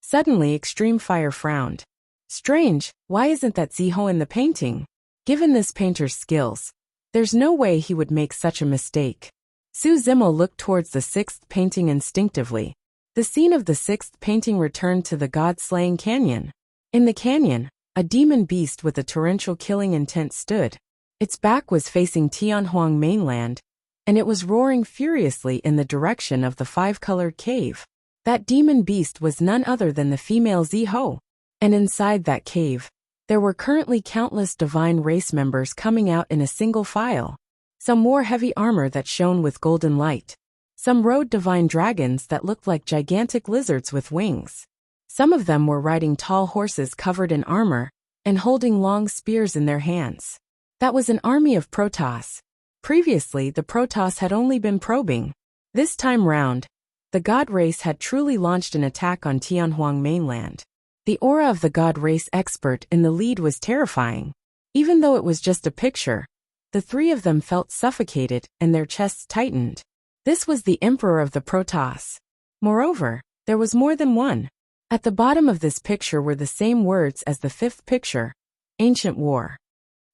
Suddenly, Extreme Fire frowned. Strange, why isn't that Ziho in the painting? Given this painter's skills, there's no way he would make such a mistake. Su Zimo looked towards the 6th painting instinctively. The scene of the 6th painting returned to the god-slaying canyon. In the canyon, a demon beast with a torrential killing intent stood. Its back was facing Tianhuang mainland, and it was roaring furiously in the direction of the 5-colored cave. That demon beast was none other than the female Ziho. And inside that cave, there were currently countless divine race members coming out in a single file. Some wore heavy armor that shone with golden light. Some rode divine dragons that looked like gigantic lizards with wings. Some of them were riding tall horses covered in armor and holding long spears in their hands. That was an army of Protoss. Previously, the Protoss had only been probing. This time round, the god race had truly launched an attack on Tianhuang mainland. The aura of the god race expert in the lead was terrifying. Even though it was just a picture, the 3 of them felt suffocated and their chests tightened. This was the emperor of the Protoss. Moreover, there was more than one. At the bottom of this picture were the same words as the 5th picture, Ancient War.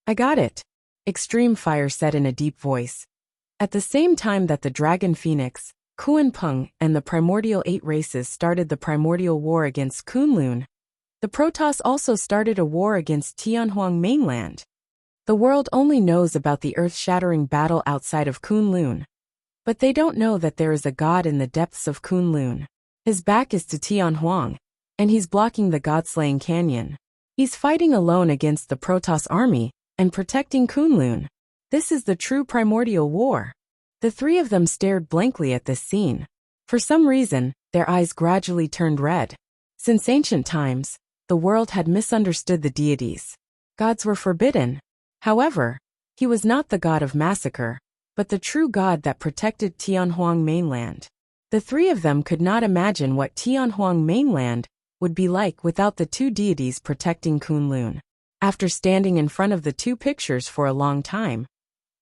I got it, Extreme Fire said in a deep voice. At the same time that the Dragon Phoenix, Kuan Peng, and the primordial 8 races started the primordial war against Kunlun, the Protoss also started a war against Tianhuang mainland. The world only knows about the earth-shattering battle outside of Kunlun. But they don't know that there is a god in the depths of Kunlun. His back is to Tianhuang, and he's blocking the god-slaying canyon. He's fighting alone against the Protoss army and protecting Kunlun. This is the true primordial war. The 3 of them stared blankly at this scene. For some reason, their eyes gradually turned red. Since ancient times, the world had misunderstood the deities. Gods were forbidden. However, he was not the god of massacre, but the true god that protected Tianhuang mainland. The 3 of them could not imagine what Tianhuang mainland would be like without the 2 deities protecting Kunlun. After standing in front of the 2 pictures for a long time,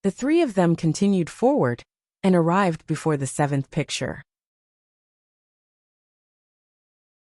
the 3 of them continued forward and arrived before the 7th picture.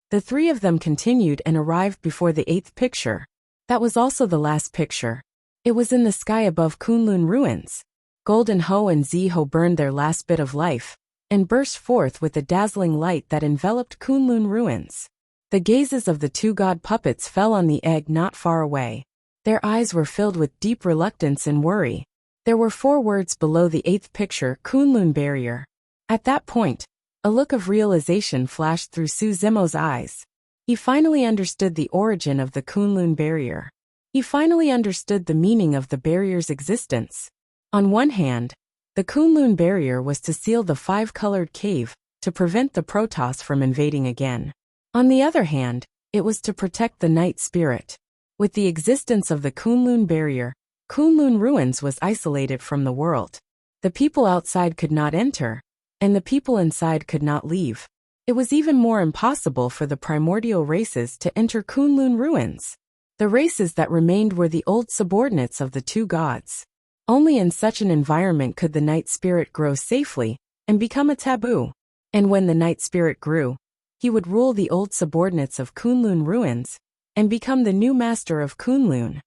The 3 of them continued and arrived before the 8th picture. That was also the last picture. It was in the sky above Kunlun ruins. Golden Ho and Ziho burned their last bit of life and burst forth with a dazzling light that enveloped Kunlun ruins. The gazes of the 2 god puppets fell on the egg not far away. Their eyes were filled with deep reluctance and worry. There were 4 words below the 8th picture, Kunlun barrier. At that point, a look of realization flashed through Su Zimo's eyes. He finally understood the origin of the Kunlun barrier. He finally understood the meaning of the barrier's existence. On one hand, the Kunlun barrier was to seal the 5-colored cave, to prevent the Protoss from invading again. On the other hand, it was to protect the night spirit. With the existence of the Kunlun barrier, Kunlun ruins was isolated from the world. The people outside could not enter, and the people inside could not leave. It was even more impossible for the primordial races to enter Kunlun ruins. The races that remained were the old subordinates of the 2 gods. Only in such an environment could the night spirit grow safely and become a taboo. And when the night spirit grew, he would rule the old subordinates of Kunlun ruins and become the new master of Kunlun.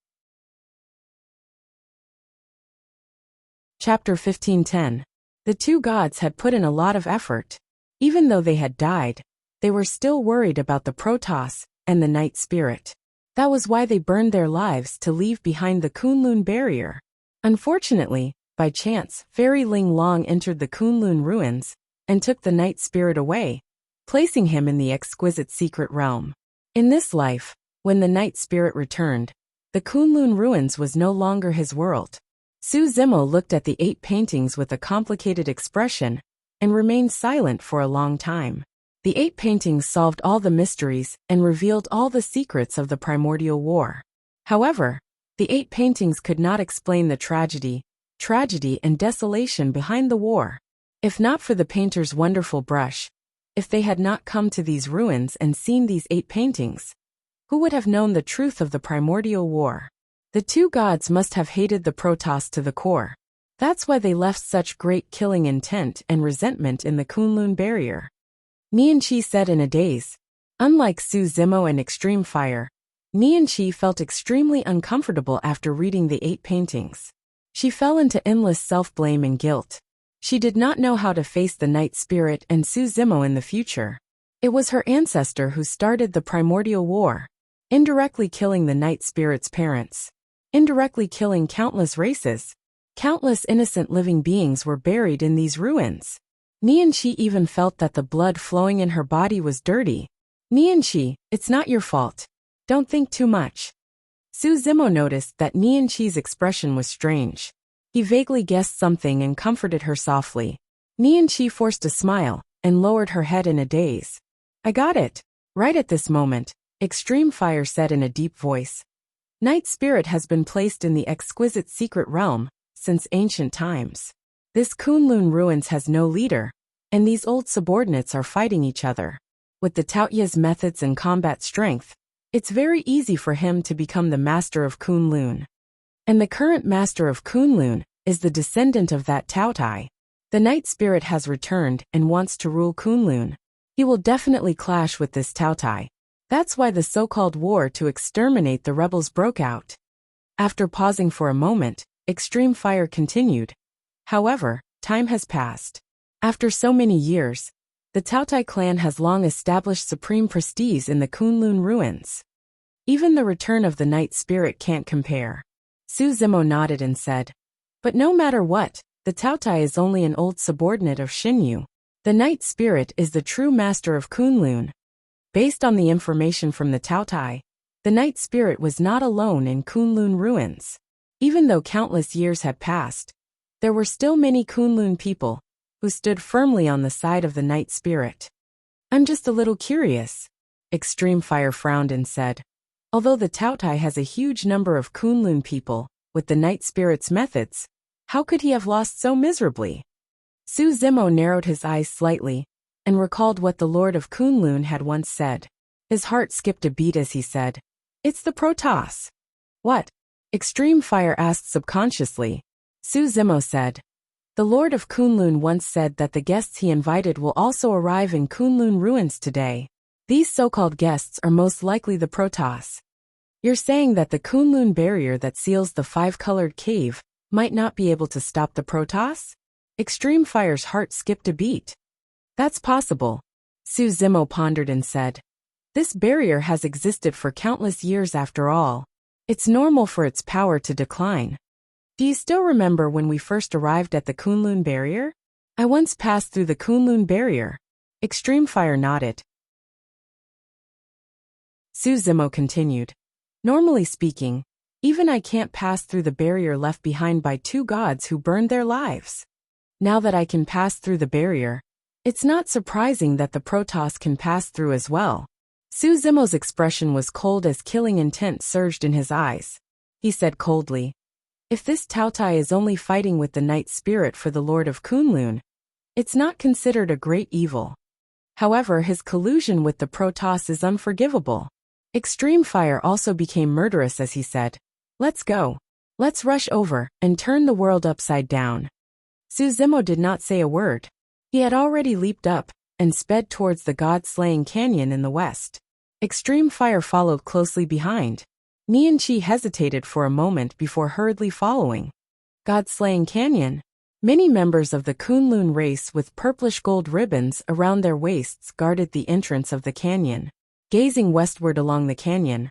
Chapter 1510. The 2 gods had put in a lot of effort. Even though they had died, they were still worried about the Protoss and the night spirit. That was why they burned their lives to leave behind the Kunlun barrier. Unfortunately, by chance, Fairy Ling Long entered the Kunlun ruins and took the night spirit away, placing him in the exquisite secret realm. In this life, when the night spirit returned, the Kunlun ruins was no longer his world. Su Zimo looked at the 8 paintings with a complicated expression and remained silent for a long time. The 8 paintings solved all the mysteries and revealed all the secrets of the primordial war. However, the 8 paintings could not explain the tragedy and desolation behind the war. If not for the painter's wonderful brush, if they had not come to these ruins and seen these 8 paintings, who would have known the truth of the primordial war? The 2 gods must have hated the Protoss to the core. That's why they left such great killing intent and resentment in the Kunlun barrier. Nianqi said in a daze. Unlike Su Zimo and Extreme Fire, Nianqi felt extremely uncomfortable after reading the 8 paintings. She fell into endless self-blame and guilt. She did not know how to face the Night Spirit and Su Zimo in the future. It was her ancestor who started the primordial war, indirectly killing the Night Spirit's parents, indirectly killing countless races. Countless innocent living beings were buried in these ruins. Nianqi even felt that the blood flowing in her body was dirty. Nianqi, it's not your fault. Don't think too much. Su Zimo noticed that Nianqi's expression was strange. He vaguely guessed something and comforted her softly. Nianqi forced a smile and lowered her head in a daze. I got it. Right at this moment, Extreme Fire said in a deep voice. Night Spirit has been placed in the exquisite secret realm since ancient times. This Kunlun ruins has no leader, and these old subordinates are fighting each other. With the Taoya's methods and combat strength, it's very easy for him to become the master of Kunlun. And the current master of Kunlun is the descendant of that Taotai. The Night Spirit has returned and wants to rule Kunlun. He will definitely clash with this Taotai. That's why the so-called war to exterminate the rebels broke out. After pausing for a moment, Extreme Fire continued. However, time has passed. After so many years, the Taotai clan has long established supreme prestige in the Kunlun ruins. Even the return of the Night Spirit can't compare. Su Zimo nodded and said, but no matter what, the Taotai is only an old subordinate of Xinyu. The Night Spirit is the true master of Kunlun. Based on the information from the Taotai, the Night Spirit was not alone in Kunlun ruins. Even though countless years had passed, there were still many Kunlun people who stood firmly on the side of the Night Spirit. I'm just a little curious. Extreme Fire frowned and said, although the Taotai has a huge number of Kunlun people with the Night Spirit's methods, how could he have lost so miserably? Su Zimo narrowed his eyes slightly and recalled what the Lord of Kunlun had once said. His heart skipped a beat as he said, it's the Protoss. What? Extreme Fire asked subconsciously. Su Zimo said, the Lord of Kunlun once said that the guests he invited will also arrive in Kunlun ruins today. These so-called guests are most likely the Protoss. You're saying that the Kunlun barrier that seals the 5-colored cave might not be able to stop the Protoss? Extreme Fire's heart skipped a beat. That's possible. Su Zimo pondered and said, this barrier has existed for countless years after all. It's normal for its power to decline. Do you still remember when we first arrived at the Kunlun barrier? I once passed through the Kunlun barrier. Extreme Fire nodded. Su Zimo continued. Normally speaking, even I can't pass through the barrier left behind by 2 gods who burned their lives. Now that I can pass through the barrier, it's not surprising that the Protoss can pass through as well. Su Zimo's expression was cold as killing intent surged in his eyes. He said coldly, if this Taotai is only fighting with the Night Spirit for the Lord of Kunlun, it's not considered a great evil. However, his collusion with the Protoss is unforgivable. Extreme Fire also became murderous as he said, let's go. Let's rush over and turn the world upside down. Su Zimo did not say a word. He had already leaped up and sped towards the God-slaying canyon in the west. Extreme Fire followed closely behind. Nianqi hesitated for a moment before hurriedly following. God-slaying canyon? Many members of the Kunlun race with purplish gold ribbons around their waists guarded the entrance of the canyon. Gazing westward along the canyon,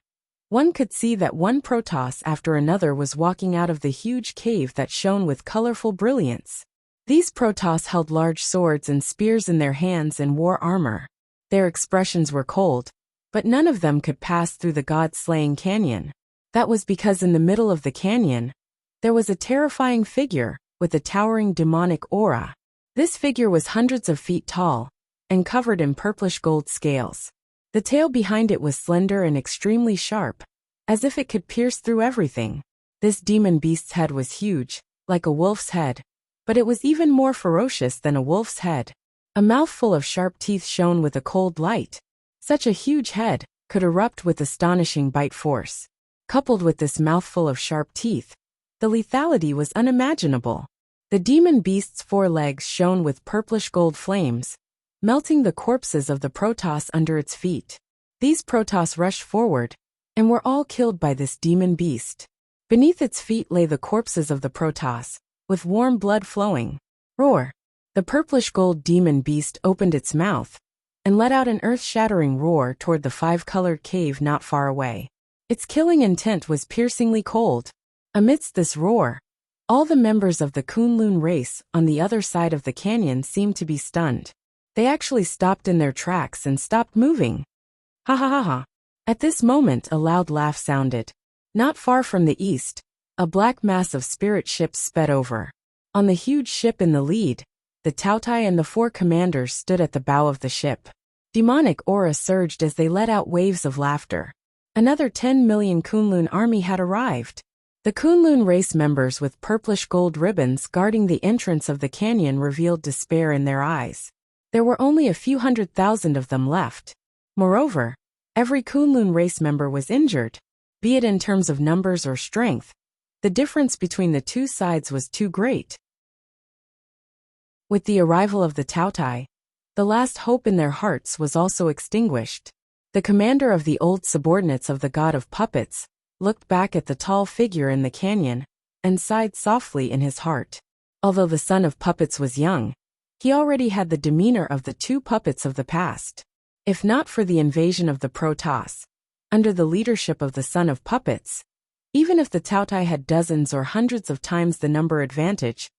one could see that one Protoss after another was walking out of the huge cave that shone with colorful brilliance. These Protoss held large swords and spears in their hands and wore armor. Their expressions were cold, but none of them could pass through the God-slaying canyon. That was because in the middle of the canyon, there was a terrifying figure with a towering demonic aura. This figure was hundreds of feet tall and covered in purplish gold scales. The tail behind it was slender and extremely sharp, as if it could pierce through everything. This demon beast's head was huge, like a wolf's head, but it was even more ferocious than a wolf's head. A mouthful of sharp teeth shone with a cold light. Such a huge head could erupt with astonishing bite force. Coupled with this mouthful of sharp teeth, the lethality was unimaginable. The demon beast's 4 legs shone with purplish gold flames, melting the corpses of the Protoss under its feet. These Protoss rushed forward, and were all killed by this demon beast. Beneath its feet lay the corpses of the Protoss, with warm blood flowing. Roar! The purplish gold demon beast opened its mouth, and let out an earth-shattering roar toward the 5-colored cave not far away. Its killing intent was piercingly cold. Amidst this roar, all the members of the Kunlun race on the other side of the canyon seemed to be stunned. They actually stopped in their tracks and stopped moving. Ha ha ha ha. At this moment a loud laugh sounded. Not far from the east, a black mass of spirit ships sped over. On the huge ship in the lead, the Taotai and the 4 commanders stood at the bow of the ship. Demonic aura surged as they let out waves of laughter. Another 10 million Kunlun army had arrived. The Kunlun race members with purplish gold ribbons guarding the entrance of the canyon revealed despair in their eyes. There were only a few 100,000 of them left. Moreover, every Kunlun race member was injured, be it in terms of numbers or strength. The difference between the two sides was too great. With the arrival of the Taotai, the last hope in their hearts was also extinguished. The commander of the old subordinates of the god of puppets looked back at the tall figure in the canyon and sighed softly in his heart. Although the son of puppets was young, he already had the demeanor of the 2 puppets of the past. If not for the invasion of the Protoss, under the leadership of the son of puppets, even if the Taotai had dozens or hundreds of times the number advantage,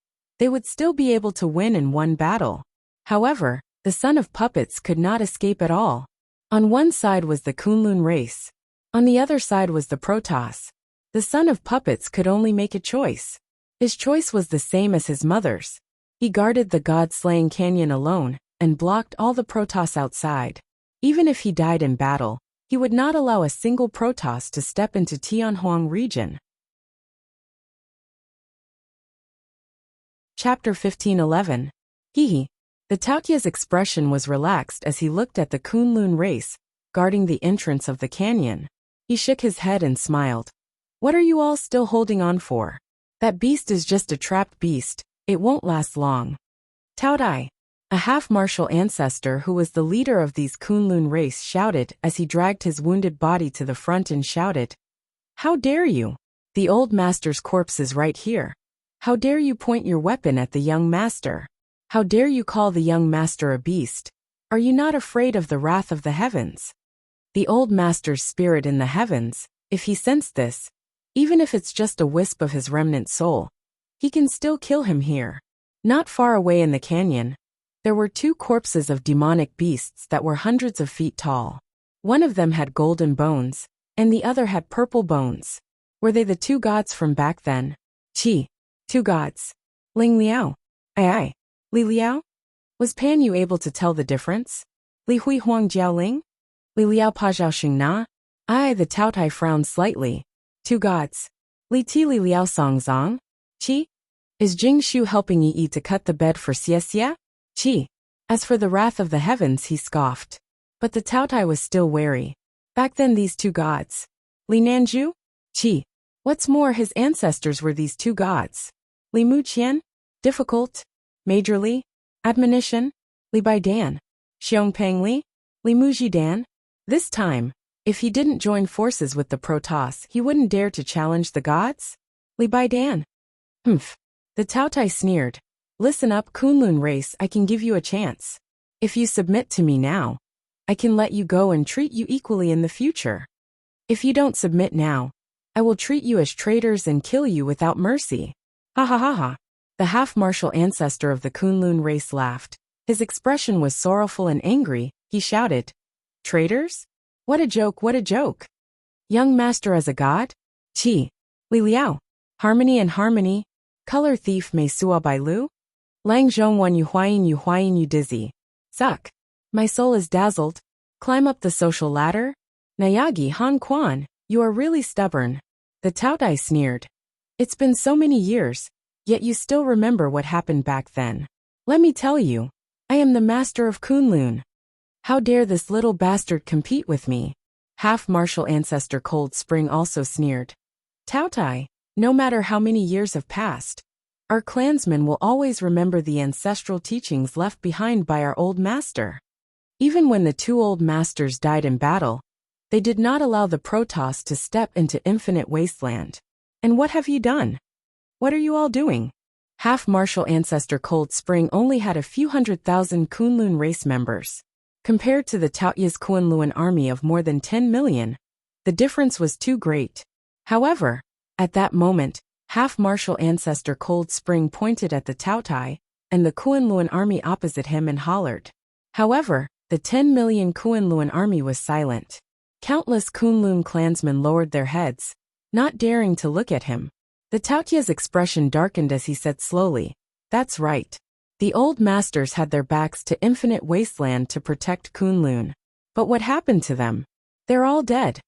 they would still be able to win in one battle. However, the son of puppets could not escape at all. On one side was the Kunlun race. On the other side was the Protoss. The son of puppets could only make a choice. His choice was the same as his mother's. He guarded the god-slaying canyon alone and blocked all the Protoss outside. Even if he died in battle, he would not allow a single Protoss to step into Tianhuang region. Chapter 1511. Hehe. The Taotia's expression was relaxed as he looked at the Kunlun race, guarding the entrance of the canyon. He shook his head and smiled. What are you all still holding on for? That beast is just a trapped beast, it won't last long. Taotai, a half-martial ancestor who was the leader of these Kunlun race, shouted as he dragged his wounded body to the front and shouted, How dare you? The old master's corpse is right here. How dare you point your weapon at the young master? How dare you call the young master a beast? Are you not afraid of the wrath of the heavens? The old master's spirit in the heavens, if he sensed this, even if it's just a wisp of his remnant soul, he can still kill him here. Not far away in the canyon, there were 2 corpses of demonic beasts that were hundreds of feet tall. One of them had golden bones, and the other had purple bones. Were they the 2 gods from back then? 2 gods. Ling Liao. Ai. Li Liao? Was Pan Yu able to tell the difference? Li Hui Huang Jiao Ling? Li Liao Pa Zhao Xing Na? The Taotai frowned slightly. 2 gods. Li Ti Li Liao Song Zong? Qi? Is Jing Shu helping Yi to cut the bed for Xie? Qi. As for the wrath of the heavens, he scoffed. But the Taotai was still wary. Back then these 2 gods. Li Nanju? Qi. What's more, his ancestors were these 2 gods. Li Mu Qian? Difficult. Majorly. Admonition. Li Bai Dan. Xiong Peng Li. Li Mu Ji Dan. This time, if he didn't join forces with the Protoss, he wouldn't dare to challenge the gods? Li Bai Dan. Humph. The Taotai sneered. Listen up, Kunlun race, I can give you a chance. If you submit to me now, I can let you go and treat you equally in the future. If you don't submit now, I will treat you as traitors and kill you without mercy. Ha ha ha ha. The half-martial ancestor of the Kunlun race laughed. His expression was sorrowful and angry. He shouted, Traitors? What a joke, what a joke. Young master as a god? Qi. Li Liao. Harmony and harmony. Color thief Mei Sua Bai Lu? Lang Zhong Wan Yu Huayin you dizzy. Suck. My soul is dazzled. Climb up the social ladder. Nayagi Han Quan. You are really stubborn. The Taotai sneered. It's been so many years, yet you still remember what happened back then. Let me tell you, I am the master of Kunlun. How dare this little bastard compete with me? Half-martial ancestor Cold Spring also sneered. Taotai, no matter how many years have passed, our clansmen will always remember the ancestral teachings left behind by our old master. Even when the two old masters died in battle, they did not allow the Protoss to step into infinite wasteland. And what have you done? What are you all doing? Half-martial ancestor Cold Spring only had a few 100,000 Kunlun race members. Compared to the Taoya's Kunlun army of more than 10 million, the difference was too great. However, at that moment, half-martial ancestor Cold Spring pointed at the Taotai and the Kunlun army opposite him and hollered. However, the 10 million Kunlun army was silent. Countless Kunlun clansmen lowered their heads, not daring to look at him. The Taoya's expression darkened as he said slowly, "That's right. The old masters had their backs to infinite wasteland to protect Kunlun. But what happened to them? They're all dead.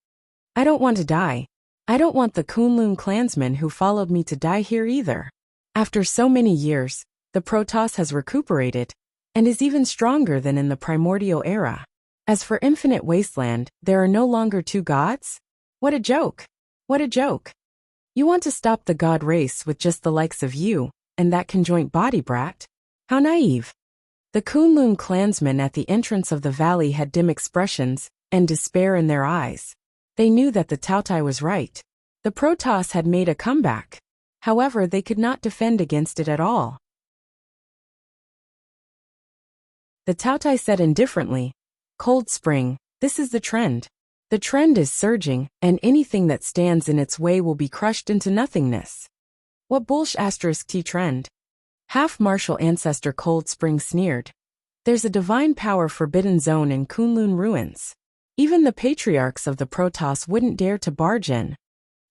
I don't want to die. I don't want the Kunlun clansmen who followed me to die here either." After so many years, the Protoss has recuperated, and is even stronger than in the primordial era. As for infinite wasteland, there are no longer two gods? What a joke! What a joke! You want to stop the god race with just the likes of you, and that conjoint body brat? How naive. The Kunlun clansmen at the entrance of the valley had dim expressions, and despair in their eyes. They knew that the Taotai was right. The Protoss had made a comeback. However, they could not defend against it at all. The Taotai said indifferently, "Cold Spring, this is the trend. The trend is surging, and anything that stands in its way will be crushed into nothingness." What *T trend? Half-martial ancestor Cold Spring sneered. There's a divine power forbidden zone in Kunlun ruins. Even the patriarchs of the Protoss wouldn't dare to barge in.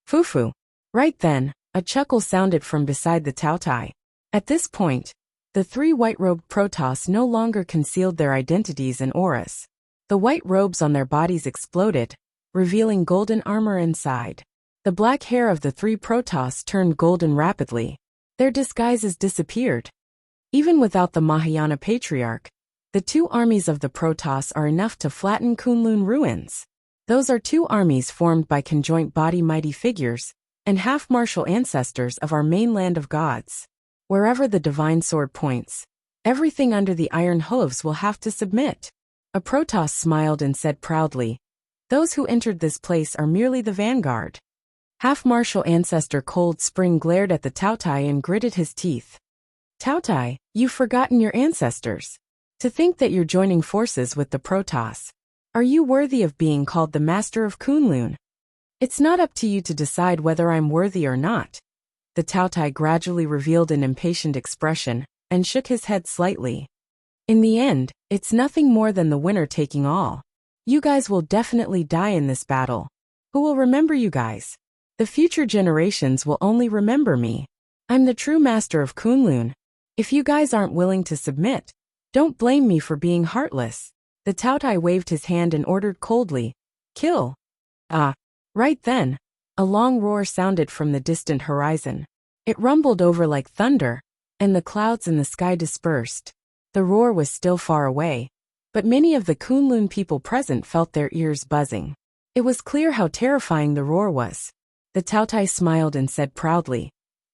Fufu. Right then, a chuckle sounded from beside the Taotai. At this point, the three white-robed Protoss no longer concealed their identities and auras. The white robes on their bodies exploded, revealing golden armor inside. The black hair of the three Protoss turned golden rapidly. Their disguises disappeared. Even without the Mahayana Patriarch, the two armies of the Protoss are enough to flatten Kunlun ruins. Those are two armies formed by conjoint body mighty figures, and half-martial ancestors of our mainland of gods. Wherever the divine sword points, everything under the iron hooves will have to submit. A Protoss smiled and said proudly, "Those who entered this place are merely the vanguard." Half-martial ancestor Cold Spring glared at the Taotai and gritted his teeth. "Taotai, you've forgotten your ancestors. To think that you're joining forces with the Protoss. Are you worthy of being called the master of Kunlun? It's not up to you to decide whether I'm worthy or not." The Taotai gradually revealed an impatient expression, and shook his head slightly. "In the end, it's nothing more than the winner taking all. You guys will definitely die in this battle. Who will remember you guys? The future generations will only remember me. I'm the true master of Kunlun. If you guys aren't willing to submit, don't blame me for being heartless." The Taotai waved his hand and ordered coldly, "Kill." Right then, a long roar sounded from the distant horizon. It rumbled over like thunder, and the clouds in the sky dispersed. The roar was still far away, but many of the Kunlun people present felt their ears buzzing. It was clear how terrifying the roar was. The Taotai smiled and said proudly,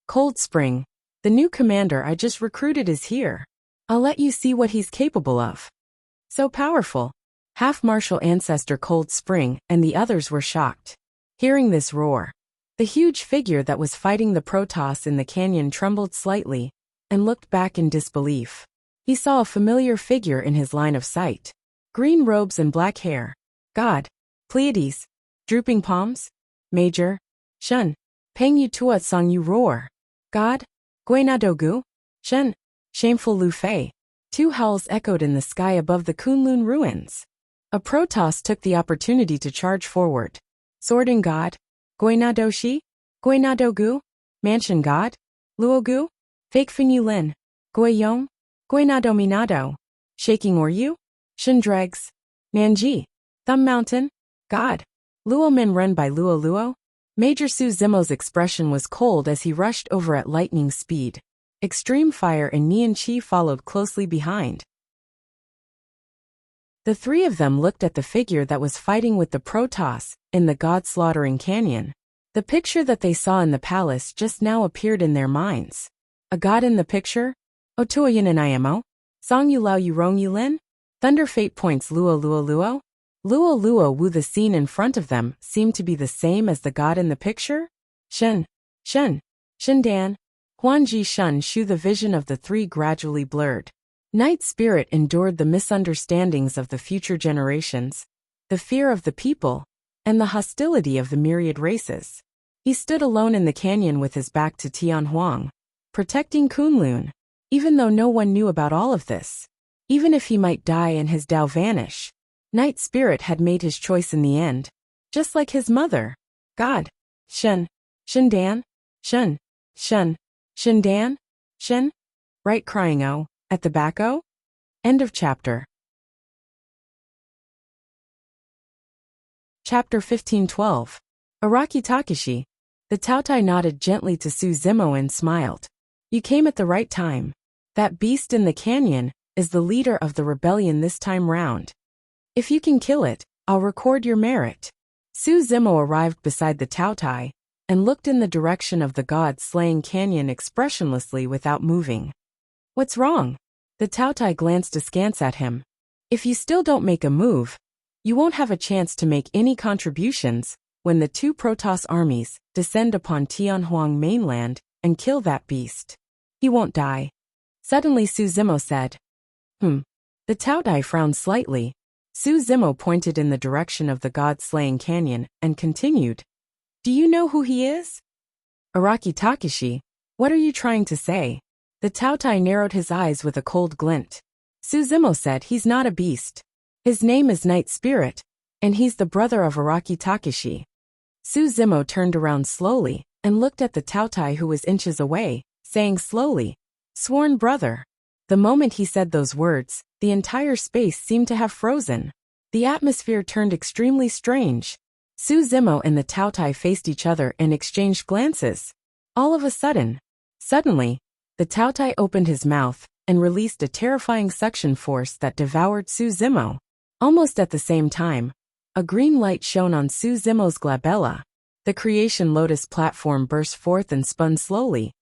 "Cold Spring, the new commander I just recruited is here. I'll let you see what he's capable of." So powerful. Half-martial ancestor Cold Spring and the others were shocked. Hearing this roar, the huge figure that was fighting the Protoss in the canyon trembled slightly, and looked back in disbelief. He saw a familiar figure in his line of sight. Green robes and black hair. God. Pleiades. Drooping palms. Major. Shun. Peng yu tuat song you roar. God. Guina dogu. Shun. Shameful Lu Fei. Two howls echoed in the sky above the Kunlun ruins. A Protoss took the opportunity to charge forward. Sword and God. Guina doshi. Guina dogu. Mansion God. Luogu. Fake Finyu Lin. Guiyong. Guina dominado. Shaking Oryu. Shun Dregs. Nanji. Thumb Mountain. God. Luo Min run by Luo Luo? Major Su Zimo's expression was cold as he rushed over at lightning speed. Extreme Fire and Nian Qi followed closely behind. The three of them looked at the figure that was fighting with the Protoss in the god-slaughtering canyon. The picture that they saw in the palace just now appeared in their minds. A god in the picture? Otuoyin and Imo? Song Yu Lao Yu Rong Yu Lin? Thunder Fate points Luo Luo Luo? Luo Luo Wu. The scene in front of them seemed to be the same as the god in the picture? Shen Dan. Huan Ji Shun Shu. The vision of the three gradually blurred. Night Spirit endured the misunderstandings of the future generations, the fear of the people, and the hostility of the myriad races. He stood alone in the canyon with his back to Tianhuang, protecting Kunlun, even though no one knew about all of this. Even if he might die and his Dao vanish, Night Spirit had made his choice in the end, just like his mother. God. Shen Dan? Shen Dan? Shen? Right crying oh, at the back oh? End of chapter. Chapter 15:12. Araki Takashi. The Taotai nodded gently to Su Zimo and smiled. You came at the right time. That beast in the canyon is the leader of the rebellion this time round. If you can kill it, I'll record your merit. Su Zimo arrived beside the Taotai and looked in the direction of the god-slaying canyon expressionlessly without moving. What's wrong? The Taotai glanced askance at him. If you still don't make a move, you won't have a chance to make any contributions when the two Protoss armies descend upon Tianhuang mainland and kill that beast. He won't die. Suddenly Su Zimo said. The Taotai frowned slightly. Su Zimo pointed in the direction of the god-slaying canyon and continued. Do you know who he is? Araki Takashi. What are you trying to say? The Taotai narrowed his eyes with a cold glint. Su Zimo said he's not a beast. His name is Night Spirit, and he's the brother of Araki Takashi. Su Zimo turned around slowly and looked at the Taotai who was inches away, saying slowly, Sworn brother. The moment he said those words, the entire space seemed to have frozen. The atmosphere turned extremely strange. Su Zimo and the Taotai faced each other and exchanged glances. All of a sudden, the Taotai opened his mouth and released a terrifying suction force that devoured Su Zimo. Almost at the same time, a green light shone on Su Zimo's glabella. The creation lotus platform burst forth and spun slowly,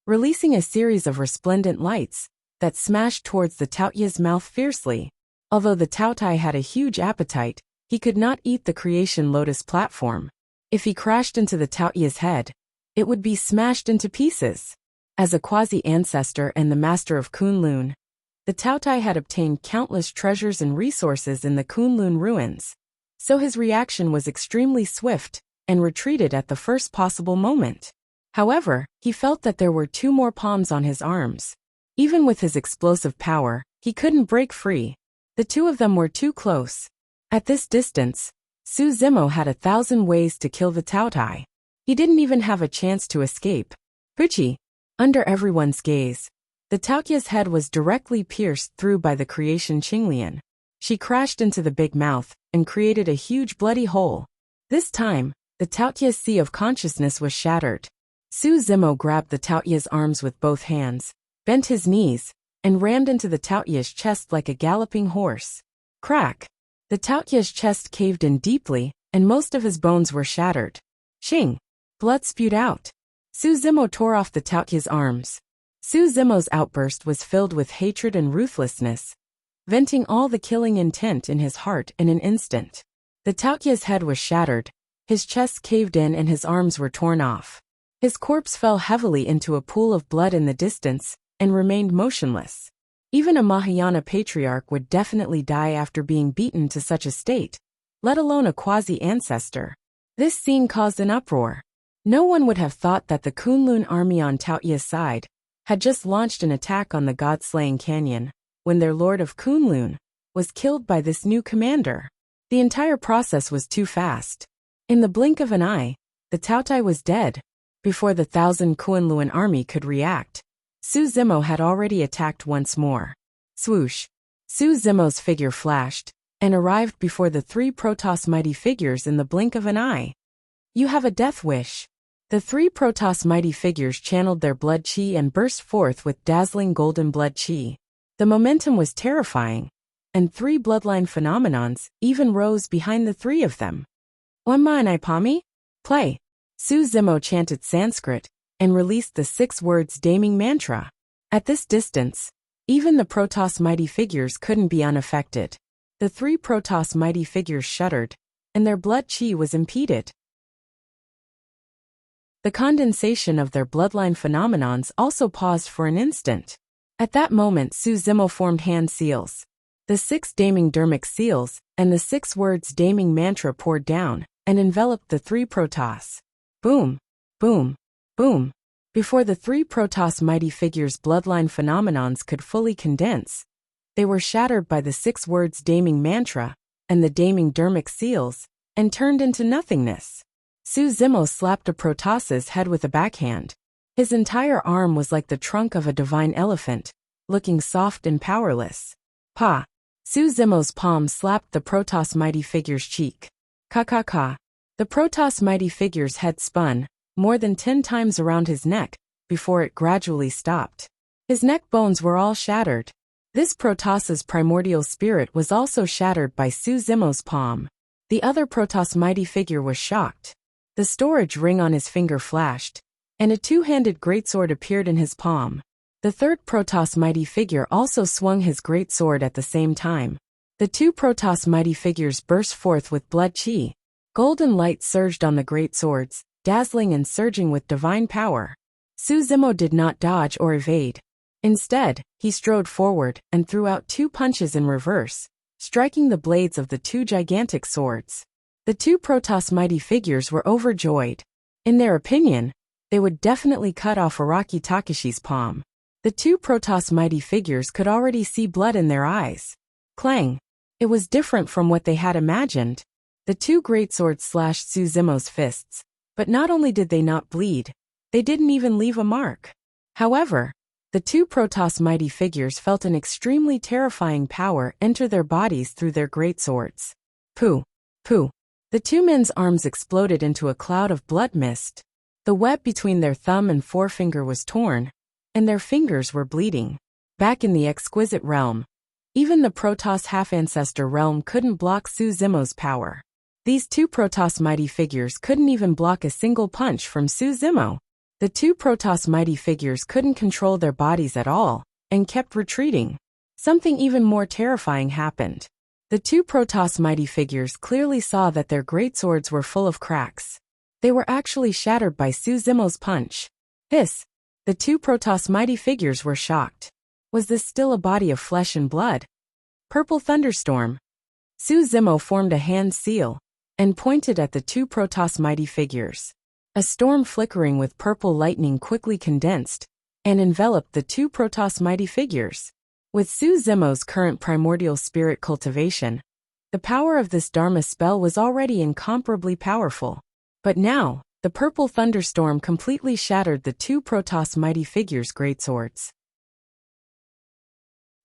releasing a series of resplendent lights that smashed towards the Taotia's mouth fiercely. Although the Taotai had a huge appetite, he could not eat the creation lotus platform. If he crashed into the Taotia's head, it would be smashed into pieces. As a quasi-ancestor and the master of Kunlun, the Taotai had obtained countless treasures and resources in the Kunlun ruins, so his reaction was extremely swift and retreated at the first possible moment. However, he felt that there were two more palms on his arms. Even with his explosive power, he couldn't break free. The two of them were too close. At this distance, Su Zimo had 1,000 ways to kill the Taotai. He didn't even have a chance to escape. Puchi. Under everyone's gaze, the Taotia's head was directly pierced through by the creation Qinglian. She crashed into the big mouth and created a huge bloody hole. This time, the Taotia's sea of consciousness was shattered. Su Zimo grabbed the Taotia's arms with both hands, bent his knees, and rammed into the Taotia's chest like a galloping horse. Crack! The Taotia's chest caved in deeply, and most of his bones were shattered. Shing! Blood spewed out. Su Zimo tore off the Taotia's arms. Su Zimo's outburst was filled with hatred and ruthlessness, venting all the killing intent in his heart in an instant. The Taotia's head was shattered, his chest caved in and his arms were torn off. His corpse fell heavily into a pool of blood in the distance and remained motionless. Even a Mahayana patriarch would definitely die after being beaten to such a state, let alone a quasi-ancestor. This scene caused an uproar. No one would have thought that the Kunlun army on Taotia's side had just launched an attack on the god-slaying canyon, when their lord of Kunlun was killed by this new commander. The entire process was too fast. In the blink of an eye, the Taotai was dead. Before the 1,000 Kunlun army could react, Su Zimo had already attacked once more. Swoosh! Su Zimo's figure flashed, and arrived before the three Protoss mighty figures in the blink of an eye. You have a death wish. The three Protoss mighty figures channeled their blood chi and burst forth with dazzling golden blood chi. The momentum was terrifying, and three bloodline phenomenons even rose behind the three of them. Wamma and Ipami? Play. Su Zimo chanted Sanskrit and released the 6 words damning mantra. At this distance, even the Protoss mighty figures couldn't be unaffected. The three Protoss mighty figures shuddered, and their blood chi was impeded. The condensation of their bloodline phenomenons also paused for an instant. At that moment Su Zimo formed hand seals. The 6 damning dermic seals and the 6 words damning mantra poured down and enveloped the three Protoss. Boom, boom, boom. Before the three Protoss mighty figures' bloodline phenomenons could fully condense, they were shattered by the 6 words damning mantra and the damning dermic seals and turned into nothingness. Su Zimo slapped a Protoss's head with a backhand. His entire arm was like the trunk of a divine elephant, looking soft and powerless. Pa! Su Zimo's palm slapped the Protoss mighty figure's cheek. Ka. The Protoss mighty figure's head spun more than 10 times around his neck before it gradually stopped. His neck bones were all shattered. This Protoss's primordial spirit was also shattered by Su Zimo's palm. The other Protoss mighty figure was shocked. The storage ring on his finger flashed, and a 2-handed greatsword appeared in his palm. The third Protoss mighty figure also swung his greatsword at the same time. The 2 Protoss mighty figures burst forth with blood chi. Golden light surged on the greatswords, dazzling and surging with divine power. Su Zimo did not dodge or evade. Instead, he strode forward and threw out 2 punches in reverse, striking the blades of the 2 gigantic swords. The 2 Protoss mighty figures were overjoyed. In their opinion, they would definitely cut off Araki Takashi's palm. The 2 Protoss mighty figures could already see blood in their eyes. Clang! It was different from what they had imagined. The 2 greatswords slashed Su Zimo's fists, but not only did they not bleed, they didn't even leave a mark. However, the 2 Protoss mighty figures felt an extremely terrifying power enter their bodies through their greatswords. Pooh! Pooh! The 2 men's arms exploded into a cloud of blood mist. The web between their thumb and forefinger was torn, and their fingers were bleeding. Back in the exquisite realm, even the Protoss half-ancestor realm couldn't block Su Zimo's power. These 2 Protoss mighty figures couldn't even block a single punch from Su Zimo. The 2 Protoss mighty figures couldn't control their bodies at all, and kept retreating. Something even more terrifying happened. The 2 Protoss mighty figures clearly saw that their greatswords were full of cracks. They were actually shattered by Su Zimo's punch. Hiss! The 2 Protoss mighty figures were shocked. Was this still a body of flesh and blood? Purple thunderstorm. Su Zimo formed a hand seal and pointed at the 2 Protoss mighty figures. A storm flickering with purple lightning quickly condensed and enveloped the 2 Protoss mighty figures. With Su Zimo's current primordial spirit cultivation, the power of this Dharma spell was already incomparably powerful. But now, the purple thunderstorm completely shattered the 2 Protoss mighty figures' greatswords.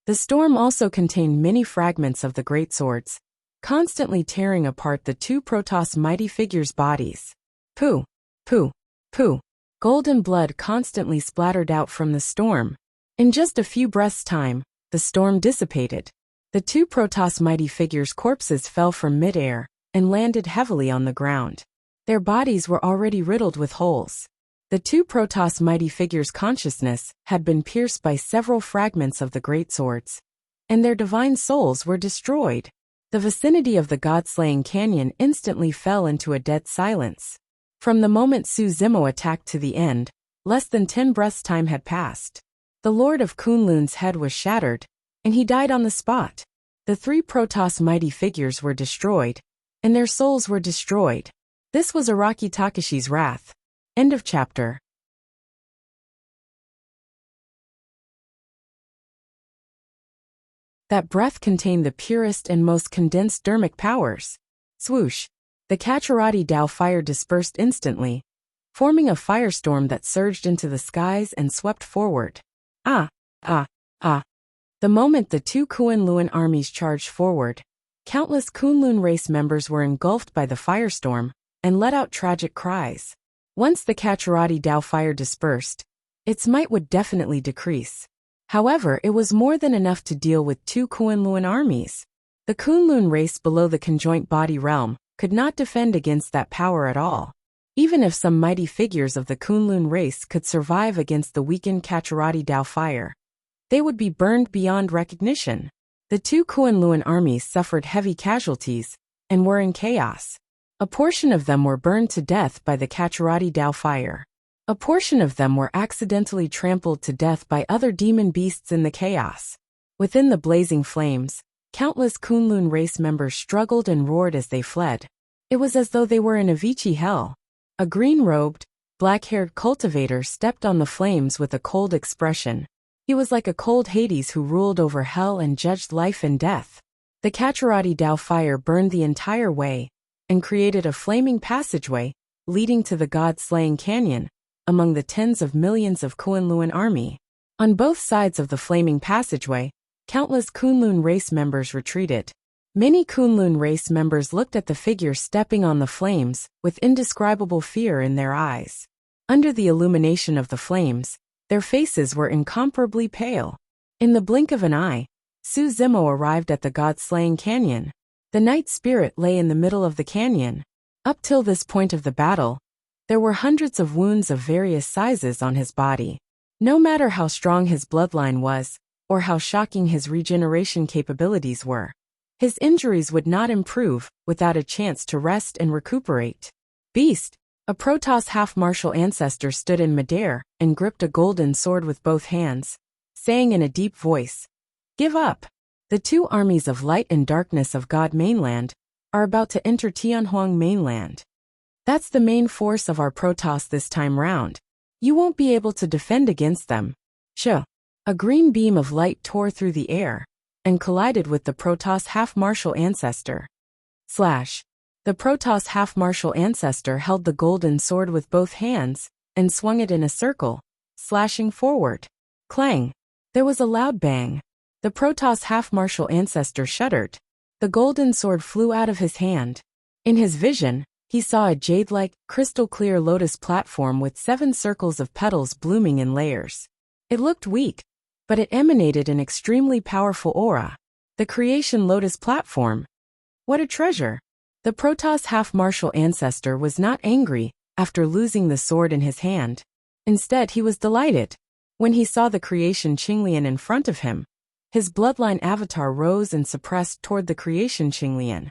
The storm also contained many fragments of the greatswords, constantly tearing apart the 2 Protoss mighty figures' bodies. Pooh! Pooh! Pooh! Golden blood constantly splattered out from the storm. In just a few breaths' time, the storm dissipated. The 2 Protoss mighty figures' corpses fell from mid-air and landed heavily on the ground. Their bodies were already riddled with holes. The 2 Protoss mighty figures' consciousness had been pierced by several fragments of the greatswords, and their divine souls were destroyed. The vicinity of the god-slaying canyon instantly fell into a dead silence. From the moment Su Zimo attacked to the end, less than 10 breaths' time had passed. The Lord of Kunlun's head was shattered, and he died on the spot. The 3 Protoss mighty figures were destroyed, and their souls were destroyed. This was Araki Takashi's wrath. End of chapter. That breath contained the purest and most condensed dermic powers. Swoosh! The Kachirati Dao fire dispersed instantly, forming a firestorm that surged into the skies and swept forward. The moment the 2 Kunlun armies charged forward, Countless Kunlun race members were engulfed by the firestorm and let out tragic cries. Once the Kacharati Dao fire dispersed, its might would definitely decrease. However, it was more than enough to deal with two Kunlun armies. The Kunlun race below the conjoint body realm could not defend against that power at all. Even if some mighty figures of the Kunlun race could survive against the weakened Kacharati Dao fire, they would be burned beyond recognition. The two Kunlun armies suffered heavy casualties and were in chaos. A portion of them were burned to death by the Kacharati Dao fire. A portion of them were accidentally trampled to death by other demon beasts in the chaos. Within the blazing flames, countless Kunlun race members struggled and roared as they fled. It was as though they were in a Vichy hell. A green-robed, black-haired cultivator stepped on the flames with a cold expression. He was like a cold Hades who ruled over hell and judged life and death. The Kacharati Dao fire burned the entire way and created a flaming passageway leading to the god-slaying canyon among the tens of millions of Kunlun army. On both sides of the flaming passageway, countless Kunlun race members retreated. Many Kunlun race members looked at the figure stepping on the flames with indescribable fear in their eyes. Under the illumination of the flames, their faces were incomparably pale. In the blink of an eye, Su Zimo arrived at the god-slaying canyon. The night spirit lay in the middle of the canyon. Up till this point of the battle, there were hundreds of wounds of various sizes on his body. No matter how strong his bloodline was, or how shocking his regeneration capabilities were, his injuries would not improve without a chance to rest and recuperate. Beast, a Protoss half-martial ancestor, stood in midair and gripped a golden sword with both hands, saying in a deep voice, "Give up! The two armies of light and darkness of God Mainland are about to enter Tianhuang Mainland. That's the main force of our Protoss this time round. You won't be able to defend against them." Sure. A green beam of light tore through the air and collided with the Protoss half-martial ancestor. Slash. The Protoss half-martial ancestor held the golden sword with both hands and swung it in a circle, slashing forward. Clang. There was a loud bang. The Protoss half-martial ancestor shuddered. The golden sword flew out of his hand. In his vision, he saw a jade-like, crystal-clear lotus platform with 7 circles of petals blooming in layers. It looked weak, but it emanated an extremely powerful aura. The creation lotus platform. What a treasure! The Protoss half-martial ancestor was not angry after losing the sword in his hand. Instead, he was delighted. When he saw the creation Qinglian in front of him, his bloodline avatar rose and suppressed toward the creation Qinglian.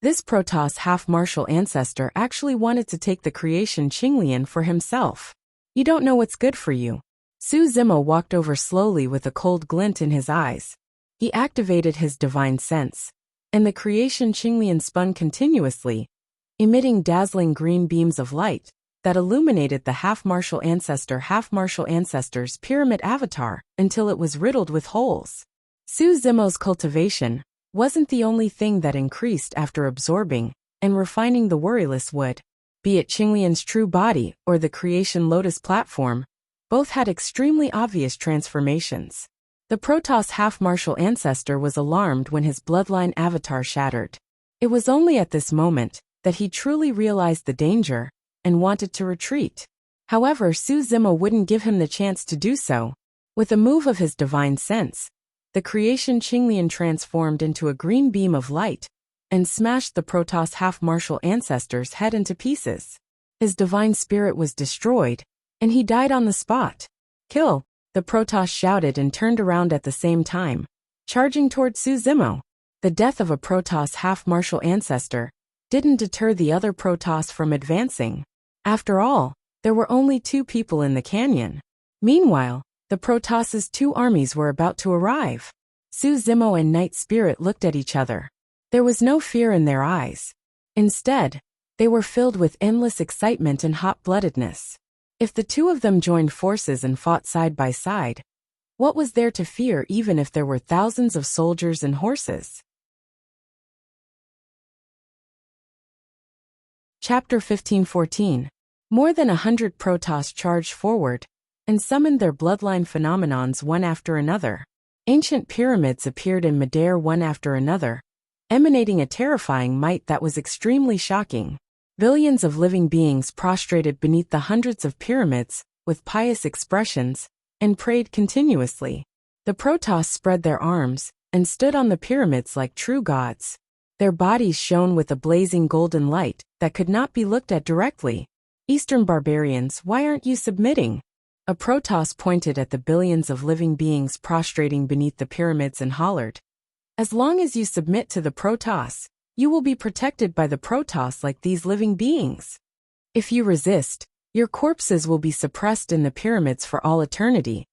This Protoss half-martial ancestor actually wanted to take the creation Qinglian for himself. You don't know what's good for you. Su Zimo walked over slowly with a cold glint in his eyes. He activated his divine sense, and the creation Qinglian spun continuously, emitting dazzling green beams of light that illuminated the half-martial ancestor's pyramid avatar until it was riddled with holes. Su Zimo's cultivation wasn't the only thing that increased after absorbing and refining the worryless wood. Be it Qinglian's true body or the creation lotus platform, both had extremely obvious transformations. The Protoss half-martial ancestor was alarmed when his bloodline avatar shattered. It was only at this moment that he truly realized the danger and wanted to retreat. However, Su Zimo wouldn't give him the chance to do so. With a move of his divine sense, the creation Qinglian transformed into a green beam of light and smashed the Protoss half-martial ancestor's head into pieces. His divine spirit was destroyed, and he died on the spot. Kill! The Protoss shouted and turned around at the same time, charging toward Su Zimo. The death of a Protoss half-martial ancestor didn't deter the other Protoss from advancing. After all, there were only 2 people in the canyon. Meanwhile, the Protoss's 2 armies were about to arrive. Su Zimo and Night Spirit looked at each other. There was no fear in their eyes. Instead, they were filled with endless excitement and hot-bloodedness. If the 2 of them joined forces and fought side by side, what was there to fear even if there were thousands of soldiers and horses? Chapter 1514. More than 100 Protoss charged forward and summoned their bloodline phenomenons one after another. Ancient pyramids appeared in midair one after another, emanating a terrifying might that was extremely shocking. Billions of living beings prostrated beneath the hundreds of pyramids, with pious expressions, and prayed continuously. The Protoss spread their arms, and stood on the pyramids like true gods. Their bodies shone with a blazing golden light that could not be looked at directly. Eastern barbarians, why aren't you submitting? A Protoss pointed at the billions of living beings prostrating beneath the pyramids and hollered. As long as you submit to the Protoss, you will be protected by the Protoss like these living beings. If you resist, your corpses will be suppressed in the pyramids for all eternity,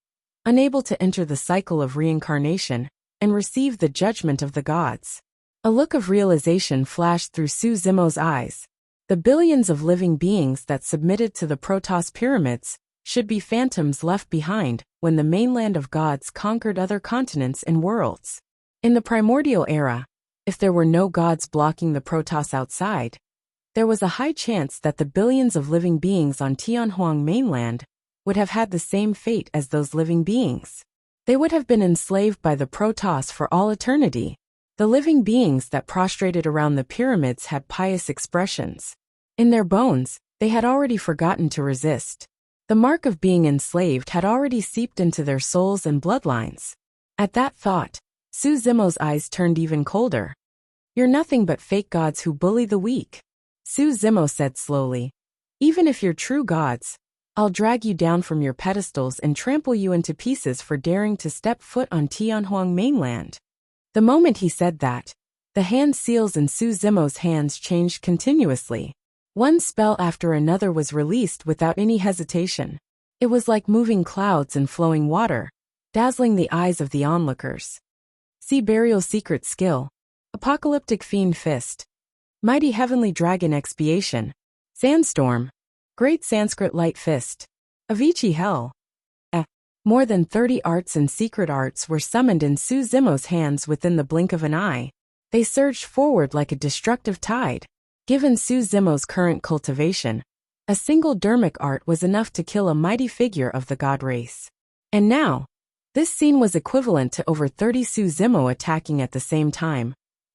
unable to enter the cycle of reincarnation and receive the judgment of the gods. A look of realization flashed through Su Zimo's eyes. The billions of living beings that submitted to the Protoss pyramids should be phantoms left behind when the mainland of gods conquered other continents and worlds. In the primordial era, if there were no gods blocking the Protoss outside, there was a high chance that the billions of living beings on Tianhuang mainland would have had the same fate as those living beings. They would have been enslaved by the Protoss for all eternity. The living beings that prostrated around the pyramids had pious expressions. In their bones, they had already forgotten to resist. The mark of being enslaved had already seeped into their souls and bloodlines. At that thought, Su Zimo's eyes turned even colder. You're nothing but fake gods who bully the weak. Su Zimo said slowly. Even if you're true gods, I'll drag you down from your pedestals and trample you into pieces for daring to step foot on Tianhuang mainland. The moment he said that, the hand seals in Su Zimo's hands changed continuously. One spell after another was released without any hesitation. It was like moving clouds and flowing water, dazzling the eyes of the onlookers. See Burial Secret Skill. Apocalyptic Fiend Fist. Mighty Heavenly Dragon Expiation. Sandstorm. Great Sanskrit Light Fist. Avicii Hell. More than 30 arts and secret arts were summoned in Su Zimo's hands within the blink of an eye. They surged forward like a destructive tide. Given Su Zimo's current cultivation, a single dermic art was enough to kill a mighty figure of the god race. And now, this scene was equivalent to over 30 Su Zimo attacking at the same time,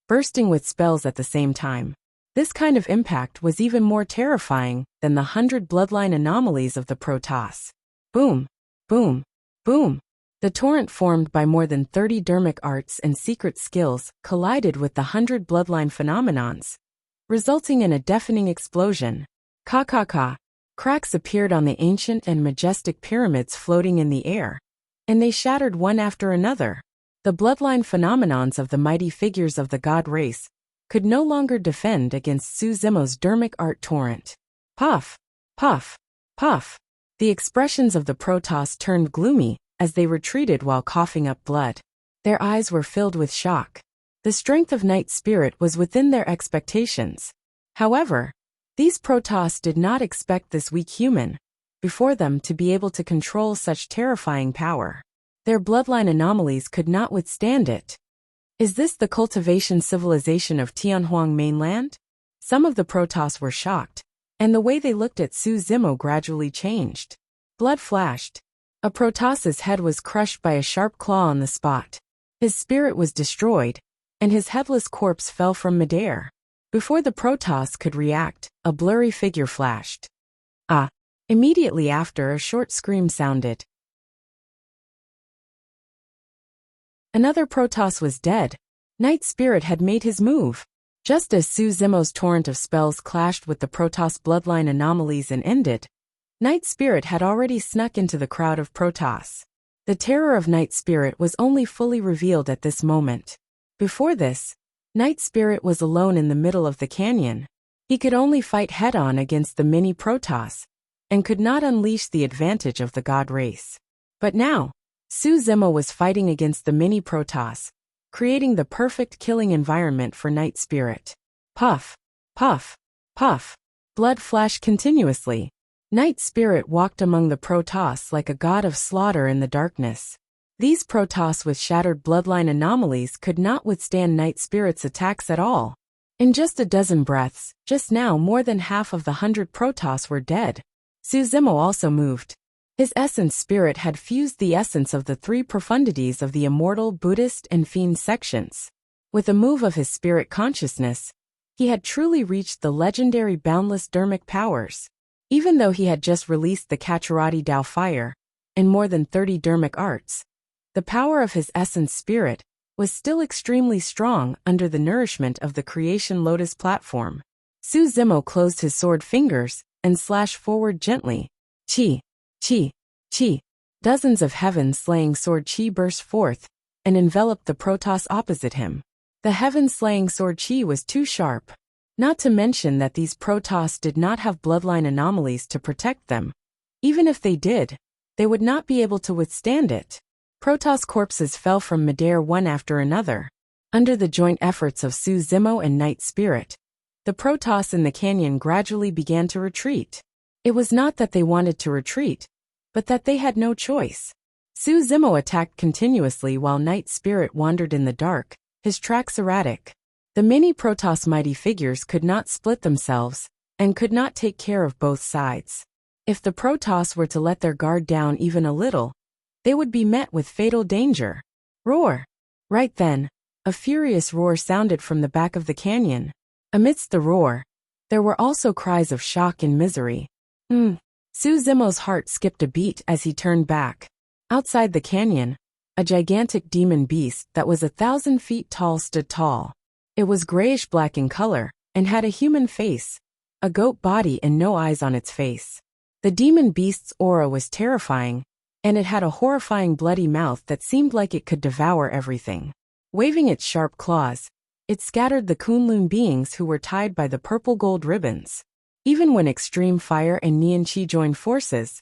bursting with spells at the same time. This kind of impact was even more terrifying than the 100 bloodline anomalies of the Protoss. Boom, boom, boom. The torrent formed by more than 30 dermic arts and secret skills collided with the 100 bloodline phenomenons, resulting in a deafening explosion. Ka. Cracks appeared on the ancient and majestic pyramids floating in the air, and they shattered one after another. The bloodline phenomenons of the mighty figures of the god race could no longer defend against Su Zimo's dermic art torrent. Puff, puff, puff. The expressions of the Protoss turned gloomy as they retreated while coughing up blood. Their eyes were filled with shock. The strength of Night Spirit was within their expectations. However, these Protoss did not expect this weak human before them to be able to control such terrifying power. Their bloodline anomalies could not withstand it. Is this the cultivation civilization of Tianhuang mainland? Some of the Protoss were shocked, and the way they looked at Su Zimo gradually changed. Blood flashed. A Protoss's head was crushed by a sharp claw on the spot. His spirit was destroyed, and his headless corpse fell from midair. Before the Protoss could react, a blurry figure flashed. Immediately after, a short scream sounded. Another Protoss was dead. Night Spirit had made his move. Just as Su Zimo's torrent of spells clashed with the Protoss bloodline anomalies and ended, Night Spirit had already snuck into the crowd of Protoss. The terror of Night Spirit was only fully revealed at this moment. Before this, Night Spirit was alone in the middle of the canyon. He could only fight head-on against the mini Protoss, and could not unleash the advantage of the god race. But now, Su Zimo was fighting against the mini Protoss, creating the perfect killing environment for Night Spirit. Puff, puff, puff. Blood flashed continuously. Night Spirit walked among the Protoss like a god of slaughter in the darkness. These Protoss with shattered bloodline anomalies could not withstand Night Spirit's attacks at all. In just a dozen breaths, just now more than half of the 100 Protoss were dead. Su Zimo also moved. His essence spirit had fused the essence of the three profundities of the immortal Buddhist and fiend sections. With a move of his spirit consciousness, he had truly reached the legendary boundless dharmic powers. Even though he had just released the Kacharati Tao fire and more than 30 dharmic arts, the power of his essence spirit was still extremely strong under the nourishment of the creation lotus platform. Su Zimo closed his sword fingers and slashed forward gently. Chi, chi, chi. Dozens of heaven-slaying sword chi burst forth and enveloped the Protoss opposite him. The heaven-slaying sword chi was too sharp. Not to mention that these Protoss did not have bloodline anomalies to protect them. Even if they did, they would not be able to withstand it. Protoss corpses fell from midair one after another. Under the joint efforts of Su Zimo and Night Spirit, the Protoss in the canyon gradually began to retreat. It was not that they wanted to retreat, but that they had no choice. Su Zimo attacked continuously while Night Spirit wandered in the dark, his tracks erratic. The many Protoss mighty figures could not split themselves, and could not take care of both sides. If the Protoss were to let their guard down even a little, they would be met with fatal danger. Roar! Right then, a furious roar sounded from the back of the canyon. Amidst the roar, there were also cries of shock and misery. Su Zimo's heart skipped a beat as he turned back. Outside the canyon, a gigantic demon beast that was 1,000 feet tall stood tall. It was grayish-black in color, and had a human face, a goat body and no eyes on its face. The demon beast's aura was terrifying, and it had a horrifying bloody mouth that seemed like it could devour everything. Waving its sharp claws, it scattered the Kunlun beings who were tied by the purple-gold ribbons. Even when extreme fire and Nian Qi joined forces,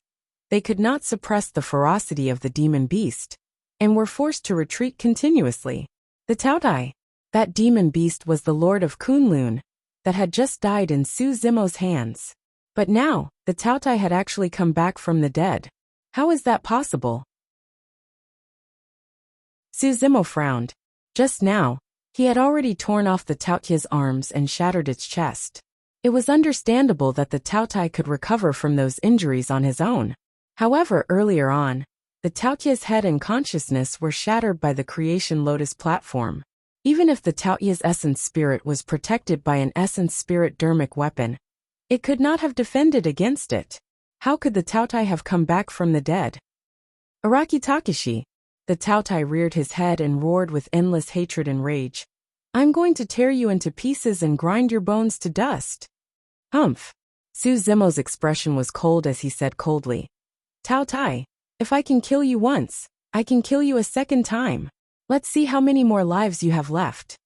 they could not suppress the ferocity of the demon beast, and were forced to retreat continuously. The Taotai, that demon beast, was the lord of Kunlun, that had just died in Su Zimo's hands. But now, the Taotai had actually come back from the dead. How is that possible? Su Zimo frowned. Just now, he had already torn off the Taotia's arms and shattered its chest. It was understandable that the Taotai could recover from those injuries on his own. However, earlier on, the Taotia's head and consciousness were shattered by the creation lotus platform. Even if the Taotia's essence spirit was protected by an essence spirit dharmic weapon, it could not have defended against it. How could the Taotai have come back from the dead? Araki Takashi. The Taotai reared his head and roared with endless hatred and rage. I'm going to tear you into pieces and grind your bones to dust. Humph. Su Zimo's expression was cold as he said coldly. Taotai, if I can kill you once, I can kill you a second time. Let's see how many more lives you have left.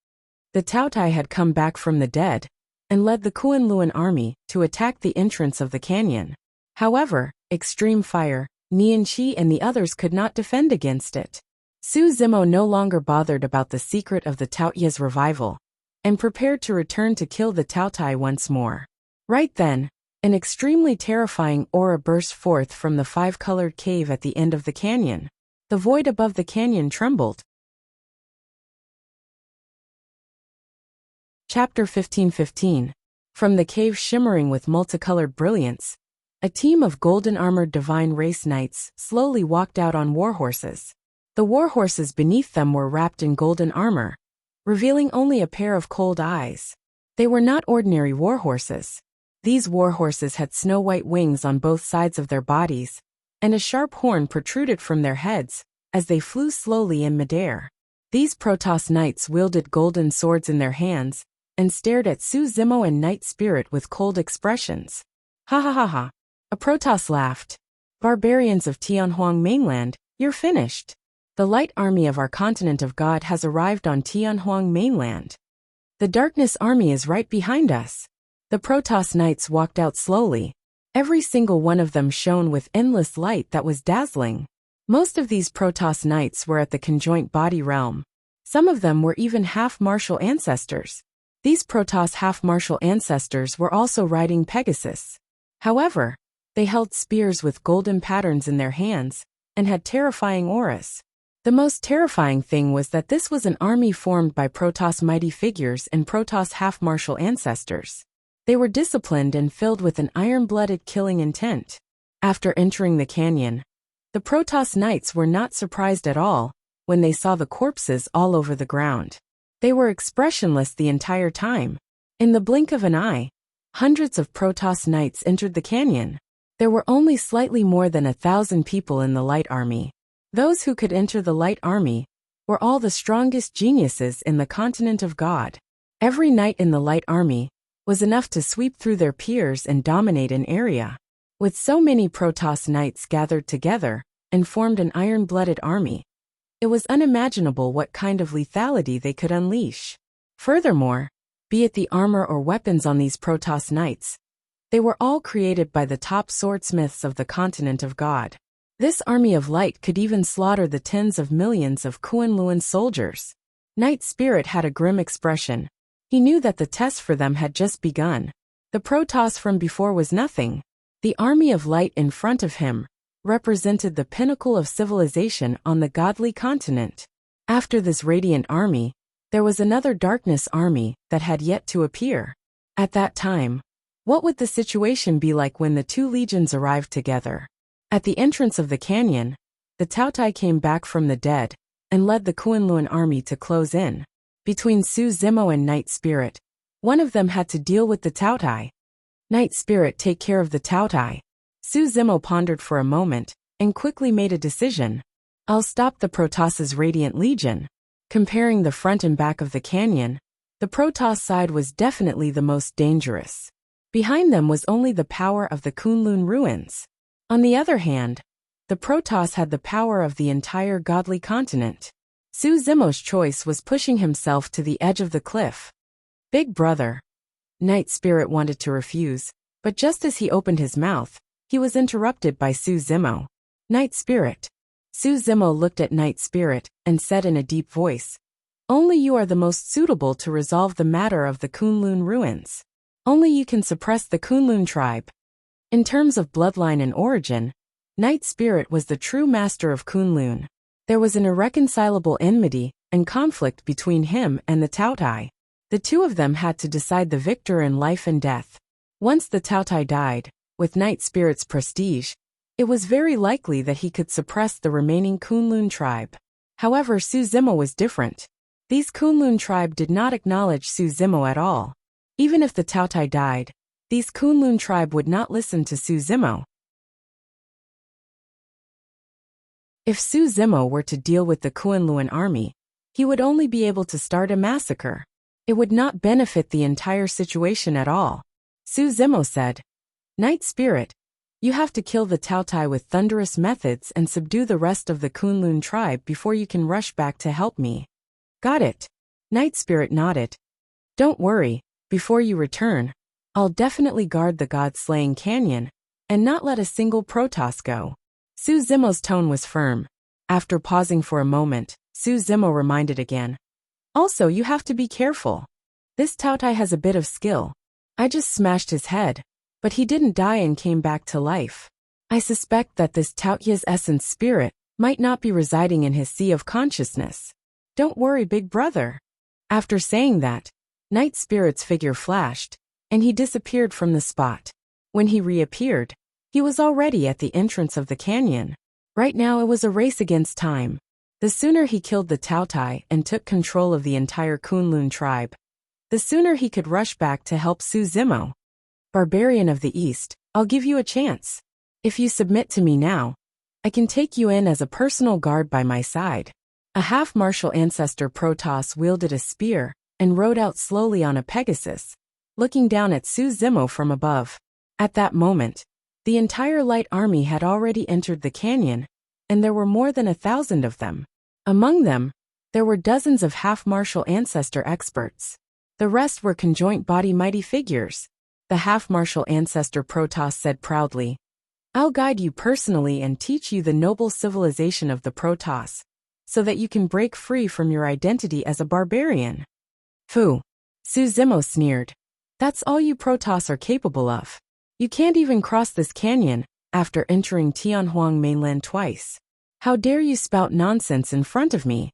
The Taotai had come back from the dead, and led the Kunlun army to attack the entrance of the canyon. However, extreme fire, Nian Qi and the others could not defend against it. Su Zimo no longer bothered about the secret of the Taotia's revival, and prepared to return to kill the Taotai once more. Right then, an extremely terrifying aura burst forth from the five-colored cave at the end of the canyon. The void above the canyon trembled. Chapter 15:15. From the cave shimmering with multicolored brilliance, a team of golden-armored divine race knights slowly walked out on warhorses. The warhorses beneath them were wrapped in golden armor, revealing only a pair of cold eyes. They were not ordinary warhorses. These warhorses had snow-white wings on both sides of their bodies, and a sharp horn protruded from their heads as they flew slowly in midair. These Protoss knights wielded golden swords in their hands and stared at Su Zimo and Night Spirit with cold expressions. Ha ha ha ha. A Protoss laughed. Barbarians of Tianhuang mainland, you're finished. The light army of our continent of God has arrived on Tianhuang mainland. The darkness army is right behind us. The Protoss knights walked out slowly. Every single one of them shone with endless light that was dazzling. Most of these Protoss knights were at the conjoint body realm. Some of them were even half-martial ancestors. These Protoss half-martial ancestors were also riding Pegasus. However, they held spears with golden patterns in their hands, and had terrifying auras. The most terrifying thing was that this was an army formed by Protoss mighty figures and Protoss half-martial ancestors. They were disciplined and filled with an iron-blooded killing intent. After entering the canyon, the Protoss knights were not surprised at all when they saw the corpses all over the ground. They were expressionless the entire time. In the blink of an eye, hundreds of Protoss knights entered the canyon. There were only slightly more than 1,000 people in the Light Army. Those who could enter the Light Army were all the strongest geniuses in the continent of God. Every knight in the Light Army was enough to sweep through their peers and dominate an area. With so many Protoss knights gathered together and formed an iron-blooded army, it was unimaginable what kind of lethality they could unleash. Furthermore, be it the armor or weapons on these Protoss knights, they were all created by the top swordsmiths of the continent of God. This army of light could even slaughter the tens of millions of Kunlun soldiers. Knight Spirit had a grim expression. He knew that the test for them had just begun. The Protoss from before was nothing. The army of light in front of him represented the pinnacle of civilization on the godly continent. After this radiant army, there was another darkness army that had yet to appear. At that time, what would the situation be like when the two legions arrived together? At the entrance of the canyon, the Taotai came back from the dead and led the Kunlun army to close in. Between Su Zimo and Night Spirit, one of them had to deal with the Taotai. Night Spirit, take care of the Taotai. Su Zimo pondered for a moment and quickly made a decision. I'll stop the Protoss's Radiant Legion. Comparing the front and back of the canyon, the Protoss side was definitely the most dangerous. Behind them was only the power of the Kunlun ruins. On the other hand, the Protoss had the power of the entire godly continent. Su Zimo's choice was pushing himself to the edge of the cliff. Big brother. Night Spirit wanted to refuse, but just as he opened his mouth, he was interrupted by Su Zimo. Night Spirit. Su Zimo looked at Night Spirit and said in a deep voice, only you are the most suitable to resolve the matter of the Kunlun ruins. Only you can suppress the Kunlun tribe. In terms of bloodline and origin, Night Spirit was the true master of Kunlun. There was an irreconcilable enmity and conflict between him and the Taotai. The two of them had to decide the victor in life and death. Once the Taotai died, with Night Spirit's prestige, it was very likely that he could suppress the remaining Kunlun tribe. However, Su Zimo was different. These Kunlun tribe did not acknowledge Su Zimo at all. Even if the Taotai died, these Kunlun tribe would not listen to Su Zimo. If Su Zimo were to deal with the Kunlun army, he would only be able to start a massacre. It would not benefit the entire situation at all. Su Zimo said, Night Spirit, you have to kill the Taotai with thunderous methods and subdue the rest of the Kunlun tribe before you can rush back to help me. Got it. Night Spirit nodded. Don't worry, before you return, I'll definitely guard the God-slaying canyon and not let a single Protoss go. Su Zimo's tone was firm. After pausing for a moment, Su Zimo reminded again. Also, you have to be careful. This Taotai has a bit of skill. I just smashed his head, but he didn't die and came back to life. I suspect that this Taoyu's essence spirit might not be residing in his sea of consciousness. Don't worry, big brother. After saying that, Night Spirit's figure flashed, and he disappeared from the spot. When he reappeared, he was already at the entrance of the canyon. Right now it was a race against time. The sooner he killed the Taotai and took control of the entire Kunlun tribe, the sooner he could rush back to help Su Zimo. Barbarian of the East, I'll give you a chance. If you submit to me now, I can take you in as a personal guard by my side. A half-martial ancestor Protoss wielded a spear and rode out slowly on a Pegasus, looking down at Su Zimo from above. At that moment, the entire light army had already entered the canyon, and there were more than 1,000 of them. Among them, there were dozens of half-martial ancestor experts. The rest were conjoint body mighty figures. The half-martial ancestor Protoss said proudly, I'll guide you personally and teach you the noble civilization of the Protoss, so that you can break free from your identity as a barbarian. Phew. Su Zimo sneered. That's all you Protoss are capable of. You can't even cross this canyon after entering Tianhuang mainland twice. How dare you spout nonsense in front of me?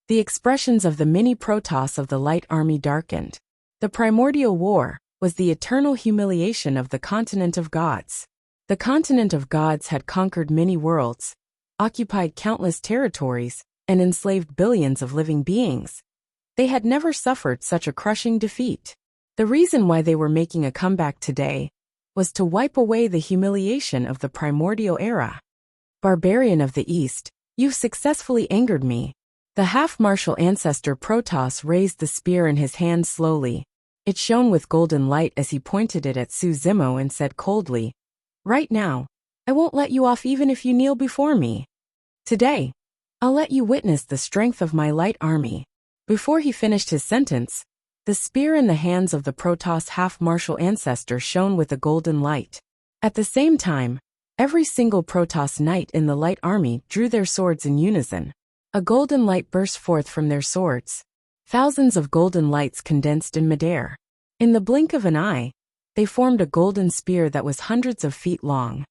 The expressions of the mini Protoss of the Light Army darkened. The primordial war was the eternal humiliation of the continent of gods. The continent of gods had conquered many worlds, occupied countless territories, and enslaved billions of living beings. They had never suffered such a crushing defeat. The reason why they were making a comeback today was to wipe away the humiliation of the primordial era. Barbarian of the East, you've successfully angered me. The half-martial ancestor Protoss raised the spear in his hand slowly. It shone with golden light as he pointed it at Su Zimo and said coldly, "Right now, I won't let you off even if you kneel before me. Today, I'll let you witness the strength of my light army." Before he finished his sentence, the spear in the hands of the Protoss half-martial ancestor shone with a golden light. At the same time, every single Protoss knight in the light army drew their swords in unison. A golden light burst forth from their swords. Thousands of golden lights condensed in midair. In the blink of an eye, they formed a golden spear that was hundreds of feet long.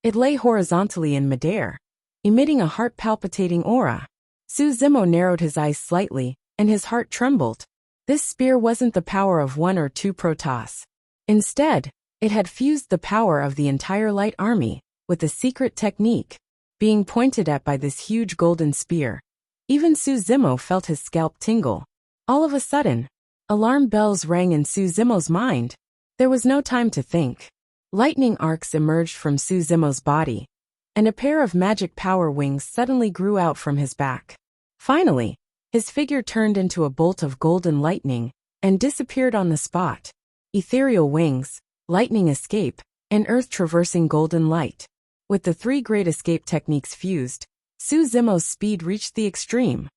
It lay horizontally in midair, emitting a heart-palpitating aura. Su Zimo narrowed his eyes slightly, and his heart trembled. This spear wasn't the power of one or two Protoss. Instead, it had fused the power of the entire light army with a secret technique. Being pointed at by this huge golden spear, even Su Zimo felt his scalp tingle. All of a sudden, alarm bells rang in Su Zimo's mind. There was no time to think. Lightning arcs emerged from Su Zimo's body, and a pair of magic power wings suddenly grew out from his back. Finally, his figure turned into a bolt of golden lightning and disappeared on the spot. Ethereal wings, lightning escape, and earth-traversing golden light. With the three great escape techniques fused, Su Zimo's speed reached the extreme.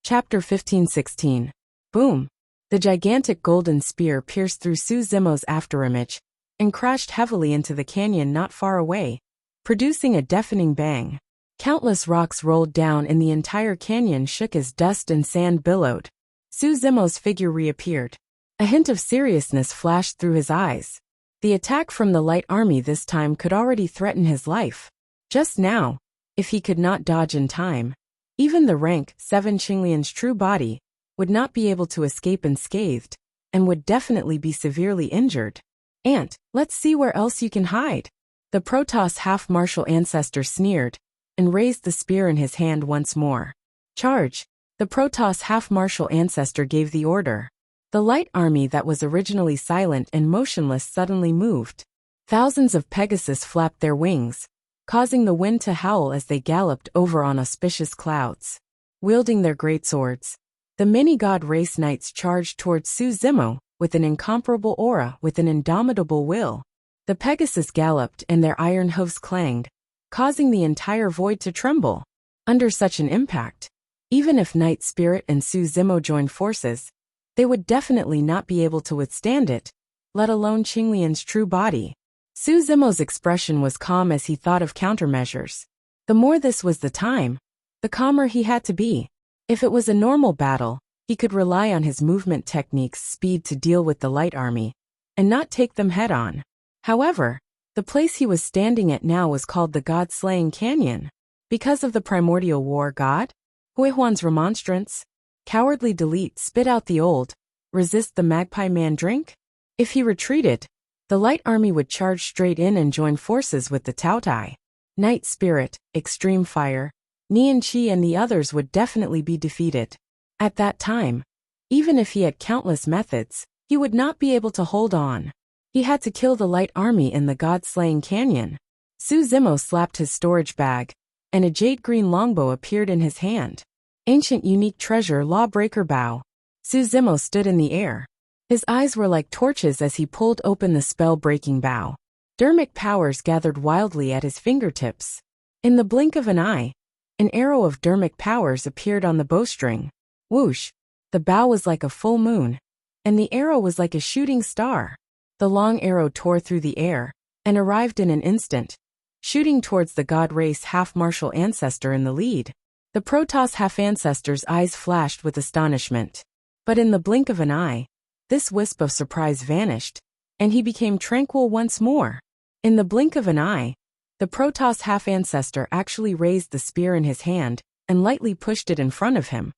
Chapter 15-16. Boom! The gigantic golden spear pierced through Su Zimo's afterimage and crashed heavily into the canyon not far away, producing a deafening bang. Countless rocks rolled down and the entire canyon shook as dust and sand billowed. Su Zimo's figure reappeared. A hint of seriousness flashed through his eyes. The attack from the light army this time could already threaten his life. Just now, if he could not dodge in time, even the rank 7 Qinglian's true body would not be able to escape unscathed, and would definitely be severely injured. "Ant, let's see where else you can hide." The Protoss half-martial ancestor sneered, and raised the spear in his hand once more. "Charge!" The Protoss half-martial ancestor gave the order. The light army that was originally silent and motionless suddenly moved. Thousands of Pegasus flapped their wings, causing the wind to howl as they galloped over on auspicious clouds. Wielding their greatswords, the mini-god race knights charged towards Su Zimo with an incomparable aura with an indomitable will. The Pegasus galloped and their iron hooves clanged, causing the entire void to tremble. Under such an impact, even if Night Spirit and Su Zimo joined forces, they would definitely not be able to withstand it, let alone Qinglian's true body. Su Zimo's expression was calm as he thought of countermeasures. The more this was the time, the calmer he had to be. If it was a normal battle, he could rely on his movement techniques' speed to deal with the light army, and not take them head-on. However, the place he was standing at now was called the God-slaying Canyon. Because of the primordial war god? Huihuan's remonstrance? Cowardly delete spit out the old, resist the magpie man drink? If he retreated, the light army would charge straight in and join forces with the Taotai. Night Spirit, Extreme Fire, Nian Qi and the others would definitely be defeated. At that time, even if he had countless methods, he would not be able to hold on. He had to kill the light army in the God-slaying canyon. Su Zimo slapped his storage bag, and a jade-green longbow appeared in his hand. Ancient unique treasure lawbreaker bow. Su Zimo stood in the air. His eyes were like torches as he pulled open the spell-breaking bow. Dermic powers gathered wildly at his fingertips. In the blink of an eye, an arrow of dermic powers appeared on the bowstring. Whoosh! The bow was like a full moon, and the arrow was like a shooting star. The long arrow tore through the air, and arrived in an instant, shooting towards the god race half-martial ancestor in the lead. The Protoss half-ancestor's eyes flashed with astonishment. But in the blink of an eye, this wisp of surprise vanished, and he became tranquil once more. In the blink of an eye, the Protoss half-ancestor actually raised the spear in his hand and lightly pushed it in front of him.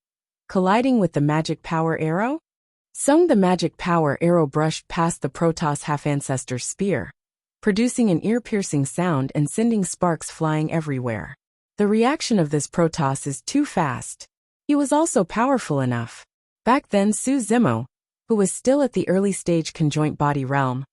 Colliding with the magic power arrow? Sung, the magic power arrow brushed past the Protoss half-ancestor's spear, producing an ear-piercing sound and sending sparks flying everywhere. The reaction of this Protoss is too fast. He was also powerful enough. Back then Su Zimo, who was still at the early stage conjoint body realm,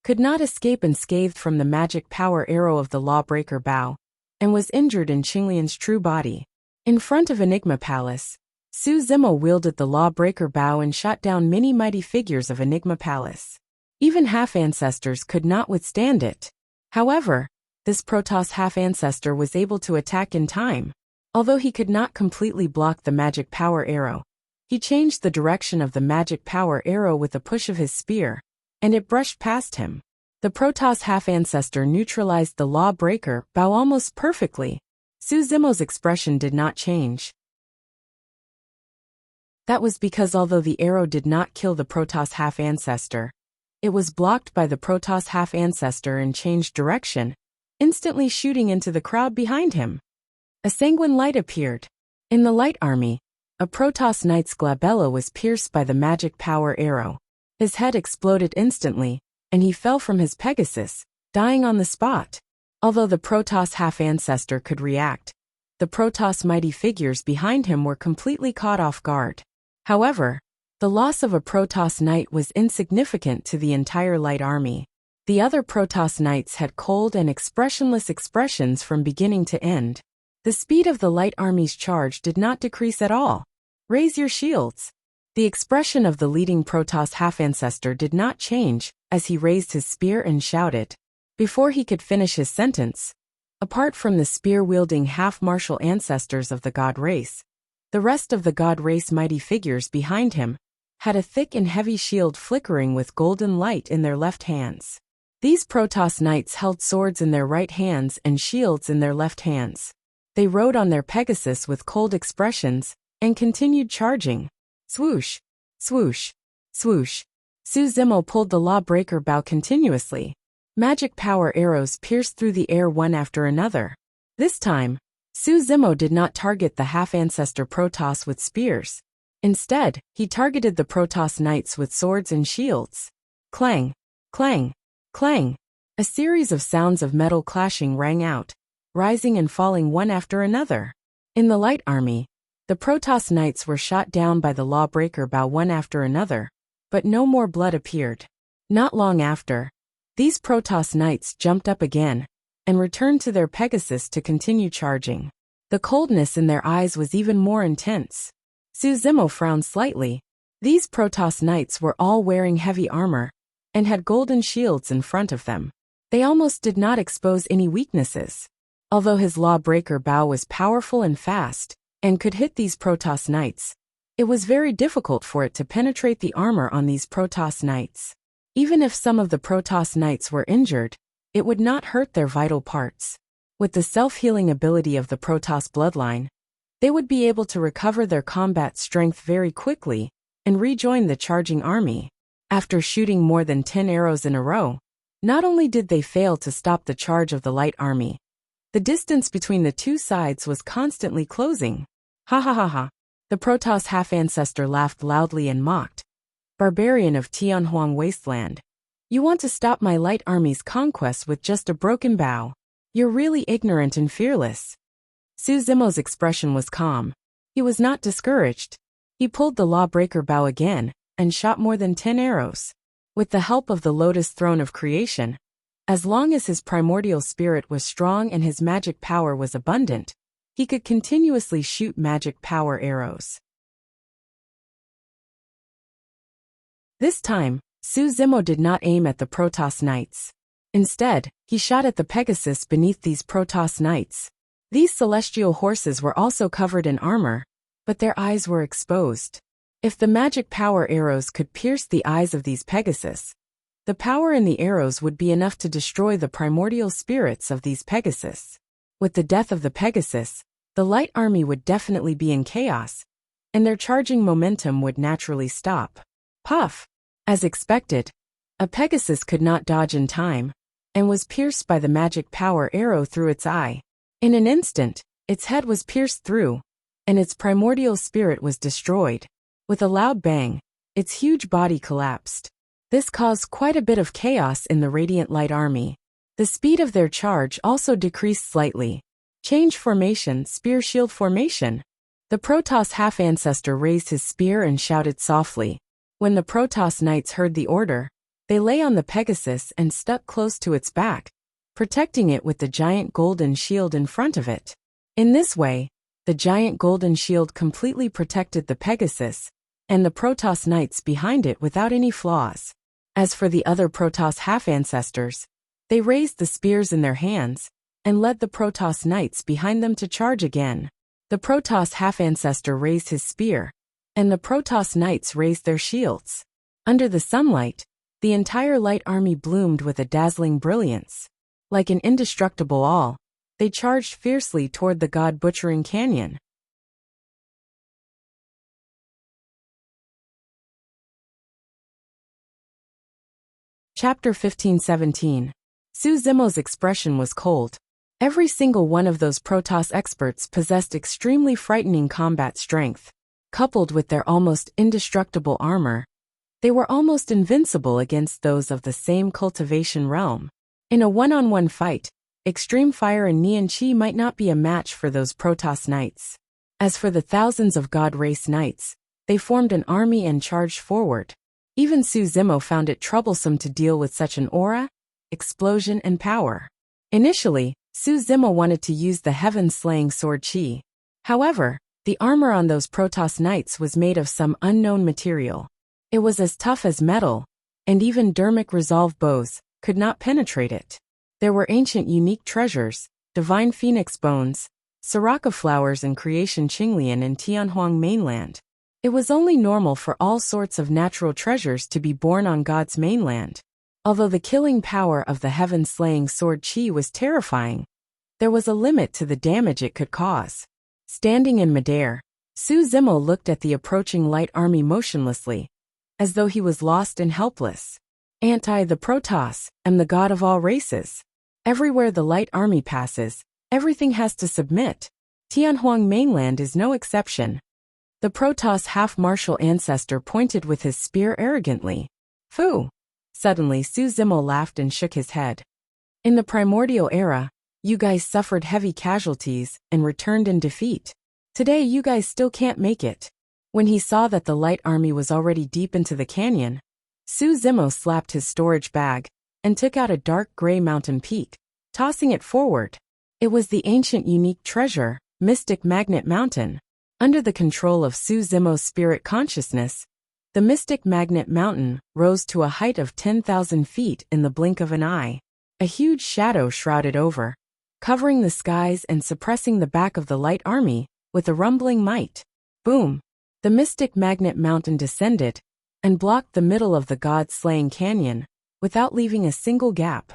could not escape unscathed from the magic power arrow of the Lawbreaker Bow, and was injured in Qinglian's true body. In front of Enigma Palace, Su Zimo wielded the Lawbreaker Bow and shot down many mighty figures of Enigma Palace. Even half-ancestors could not withstand it. However, this Protoss half-ancestor was able to attack in time. Although he could not completely block the magic power arrow, he changed the direction of the magic power arrow with a push of his spear, and it brushed past him. The Protoss half-ancestor neutralized the Lawbreaker Bow almost perfectly. Su Zimo's expression did not change. That was because although the arrow did not kill the Protoss half-ancestor, it was blocked by the Protoss half-ancestor and changed direction, instantly shooting into the crowd behind him. A sanguine light appeared. In the Light Army, a Protoss knight's glabella was pierced by the magic power arrow. His head exploded instantly, and he fell from his Pegasus, dying on the spot. Although the Protoss half-ancestor could react, the Protoss mighty figures behind him were completely caught off guard. However, the loss of a Protoss knight was insignificant to the entire Light Army. The other Protoss knights had cold and expressionless expressions from beginning to end. The speed of the Light Army's charge did not decrease at all. Raise your shields. The expression of the leading Protoss half-ancestor did not change as he raised his spear and shouted. Before he could finish his sentence, apart from the spear-wielding half-martial ancestors of the god race, the rest of the god race mighty figures behind him had a thick and heavy shield flickering with golden light in their left hands. These Protoss knights held swords in their right hands and shields in their left hands. They rode on their Pegasus with cold expressions and continued charging. Swoosh, swoosh, swoosh. Su Zimo pulled the Lawbreaker Bow continuously. Magic power arrows pierced through the air one after another. This time, Su Zimo did not target the half-ancestor Protoss with spears. Instead, he targeted the Protoss knights with swords and shields. Clang, clang, clang. A series of sounds of metal clashing rang out, rising and falling one after another. In the Light Army, the Protoss knights were shot down by the Lawbreaker Bow one after another, but no more blood appeared. Not long after, these Protoss knights jumped up again and returned to their Pegasus to continue charging. The coldness in their eyes was even more intense. Su Zimo frowned slightly. These Protoss knights were all wearing heavy armor and had golden shields in front of them. They almost did not expose any weaknesses. Although his Lawbreaker Bow was powerful and fast and could hit these Protoss knights, it was very difficult for it to penetrate the armor on these Protoss knights. Even if some of the Protoss knights were injured, it would not hurt their vital parts. With the self-healing ability of the Protoss bloodline, they would be able to recover their combat strength very quickly and rejoin the charging army. After shooting more than 10 arrows in a row, not only did they fail to stop the charge of the Light Army, the distance between the two sides was constantly closing. Ha ha ha ha. The Protoss half-ancestor laughed loudly and mocked. Barbarian of Tianhuang Wasteland, you want to stop my Light Army's conquest with just a broken bow. You're really ignorant and fearless. Su Zimo's expression was calm. He was not discouraged. He pulled the Lawbreaker Bow again and shot more than 10 arrows. With the help of the Lotus Throne of Creation, as long as his primordial spirit was strong and his magic power was abundant, he could continuously shoot magic power arrows. This time, Su Zimo did not aim at the Protoss knights. Instead, he shot at the Pegasus beneath these Protoss knights. These celestial horses were also covered in armor, but their eyes were exposed. If the magic power arrows could pierce the eyes of these Pegasus, the power in the arrows would be enough to destroy the primordial spirits of these Pegasus. With the death of the Pegasus, the Light Army would definitely be in chaos, and their charging momentum would naturally stop. Puff! As expected, a Pegasus could not dodge in time, and was pierced by the magic power arrow through its eye. In an instant, its head was pierced through, and its primordial spirit was destroyed. With a loud bang, its huge body collapsed. This caused quite a bit of chaos in the Radiant Light Army. The speed of their charge also decreased slightly. Change formation, spear shield formation. The Protoss half-ancestor raised his spear and shouted softly. When the Protoss knights heard the order, they lay on the Pegasus and stuck close to its back, protecting it with the giant golden shield in front of it. In this way, the giant golden shield completely protected the Pegasus and the Protoss knights behind it without any flaws. As for the other Protoss half-ancestors, they raised the spears in their hands and led the Protoss knights behind them to charge again. The Protoss half-ancestor raised his spear, and the Protoss knights raised their shields. Under the sunlight, the entire light army bloomed with a dazzling brilliance. Like an indestructible all, they charged fiercely toward the god-butchering canyon. Chapter 15-17. Su Zimo's expression was cold. Every single one of those Protoss experts possessed extremely frightening combat strength. Coupled with their almost indestructible armor, they were almost invincible against those of the same cultivation realm. In a one-on-one fight, extreme fire and neon chi might not be a match for those Protoss knights. As for the thousands of God Race knights, they formed an army and charged forward. Even Su Zimo found it troublesome to deal with such an aura, explosion, and power. Initially, Su Zimo wanted to use the heaven-slaying sword chi. However, the armor on those Protoss knights was made of some unknown material. It was as tough as metal, and even dermic resolve bows could not penetrate it. There were ancient unique treasures, divine phoenix bones, Siraka flowers and creation Qinglian in Tianhuang mainland. It was only normal for all sorts of natural treasures to be born on God's mainland. Although the killing power of the heaven-slaying sword chi was terrifying, there was a limit to the damage it could cause. Standing in midair, Su Zimo looked at the approaching light army motionlessly, as though he was lost and helpless. The Protoss, am the god of all races. Everywhere the light army passes, everything has to submit. Tianhuang mainland is no exception. The Protoss half-martial ancestor pointed with his spear arrogantly. Phew! Suddenly Su Zimo laughed and shook his head. In the primordial era, you guys suffered heavy casualties and returned in defeat. Today you guys still can't make it. When he saw that the light army was already deep into the canyon, Su Zimo slapped his storage bag and took out a dark gray mountain peak, tossing it forward. It was the ancient unique treasure, Mystic Magnet Mountain. Under the control of Su Zimo's spirit consciousness, the Mystic Magnet Mountain rose to a height of 10,000 feet in the blink of an eye. A huge shadow shrouded over, covering the skies and suppressing the back of the light army with a rumbling might. Boom! The Mystic Magnet Mountain descended and blocked the middle of the god-slaying canyon without leaving a single gap.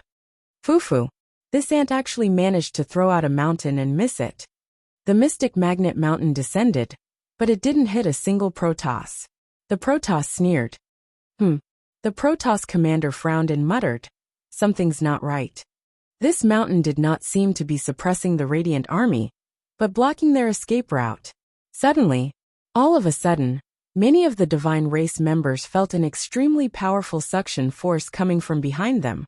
Fufu! This ant actually managed to throw out a mountain and miss it. The Mystic Magnet Mountain descended, but it didn't hit a single Protoss. The Protoss sneered. The Protoss commander frowned and muttered, "Something's not right." This mountain did not seem to be suppressing the Radiant Army, but blocking their escape route. Suddenly, all of a sudden, many of the Divine Race members felt an extremely powerful suction force coming from behind them,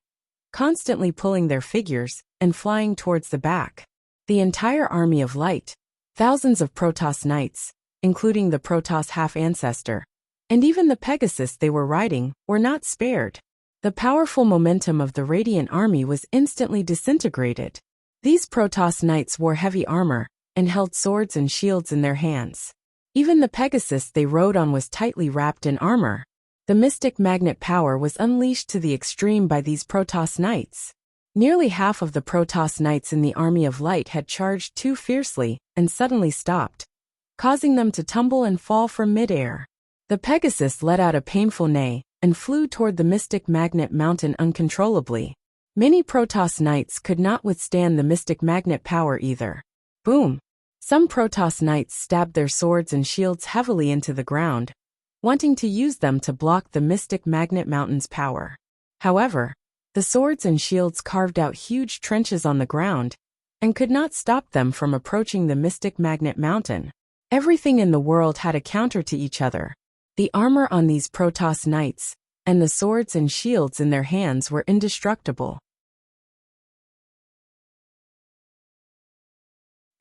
constantly pulling their figures and flying towards the back. The entire army of light, thousands of Protoss knights, including the Protoss half-ancestor, and even the Pegasus they were riding, were not spared. The powerful momentum of the Radiant Army was instantly disintegrated. These Protoss knights wore heavy armor and held swords and shields in their hands. Even the Pegasus they rode on was tightly wrapped in armor. The Mystic Magnet power was unleashed to the extreme by these Protoss knights. Nearly half of the Protoss knights in the Army of Light had charged too fiercely and suddenly stopped, causing them to tumble and fall from midair. The Pegasus let out a painful neigh and flew toward the Mystic Magnet Mountain uncontrollably. Many Protoss knights could not withstand the Mystic Magnet power either. Boom! Some Protoss knights stabbed their swords and shields heavily into the ground, wanting to use them to block the Mystic Magnet Mountain's power. However, the swords and shields carved out huge trenches on the ground and could not stop them from approaching the Mystic Magnet Mountain. Everything in the world had a counter to each other. The armor on these Protoss knights, and the swords and shields in their hands were indestructible.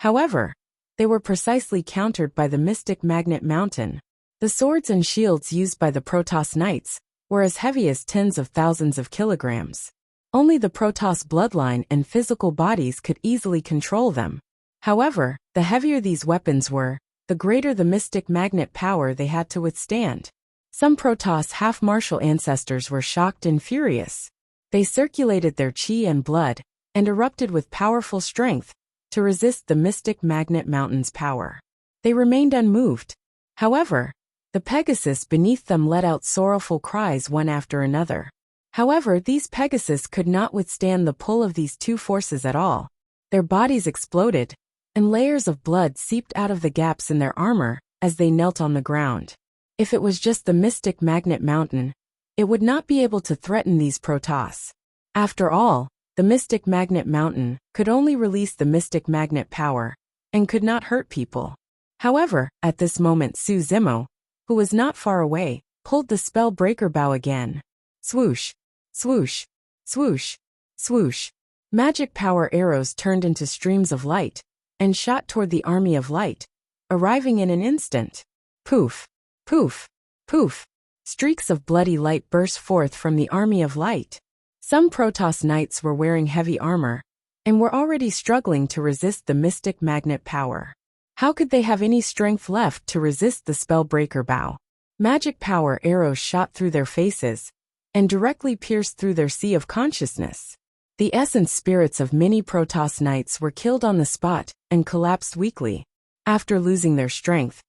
However, they were precisely countered by the mystic magnet mountain. The swords and shields used by the Protoss knights were as heavy as tens of thousands of kilograms. Only the Protoss bloodline and physical bodies could easily control them. However, the heavier these weapons were, the greater the mystic magnet power they had to withstand. Some Protoss half-martial ancestors were shocked and furious. They circulated their chi and blood, and erupted with powerful strength, to resist the mystic magnet mountain's power. They remained unmoved. However, the Pegasus beneath them let out sorrowful cries one after another. However, these Pegasus could not withstand the pull of these two forces at all. Their bodies exploded, and layers of blood seeped out of the gaps in their armor as they knelt on the ground. If it was just the mystic magnet mountain, it would not be able to threaten these Protoss. After all, the mystic magnet mountain could only release the mystic magnet power, and could not hurt people. However, at this moment Su Zimo, who was not far away, pulled the spell breaker bow again. Swoosh, swoosh, swoosh, swoosh. Magic power arrows turned into streams of light, and shot toward the army of light, arriving in an instant. Poof, poof, poof. Streaks of bloody light burst forth from the army of light. Some Protoss knights were wearing heavy armor, and were already struggling to resist the mystic magnet power. How could they have any strength left to resist the spellbreaker bow? Magic power arrows shot through their faces, and directly pierced through their sea of consciousness. The essence spirits of many Protoss knights were killed on the spot, and collapsed weakly. After losing their strength,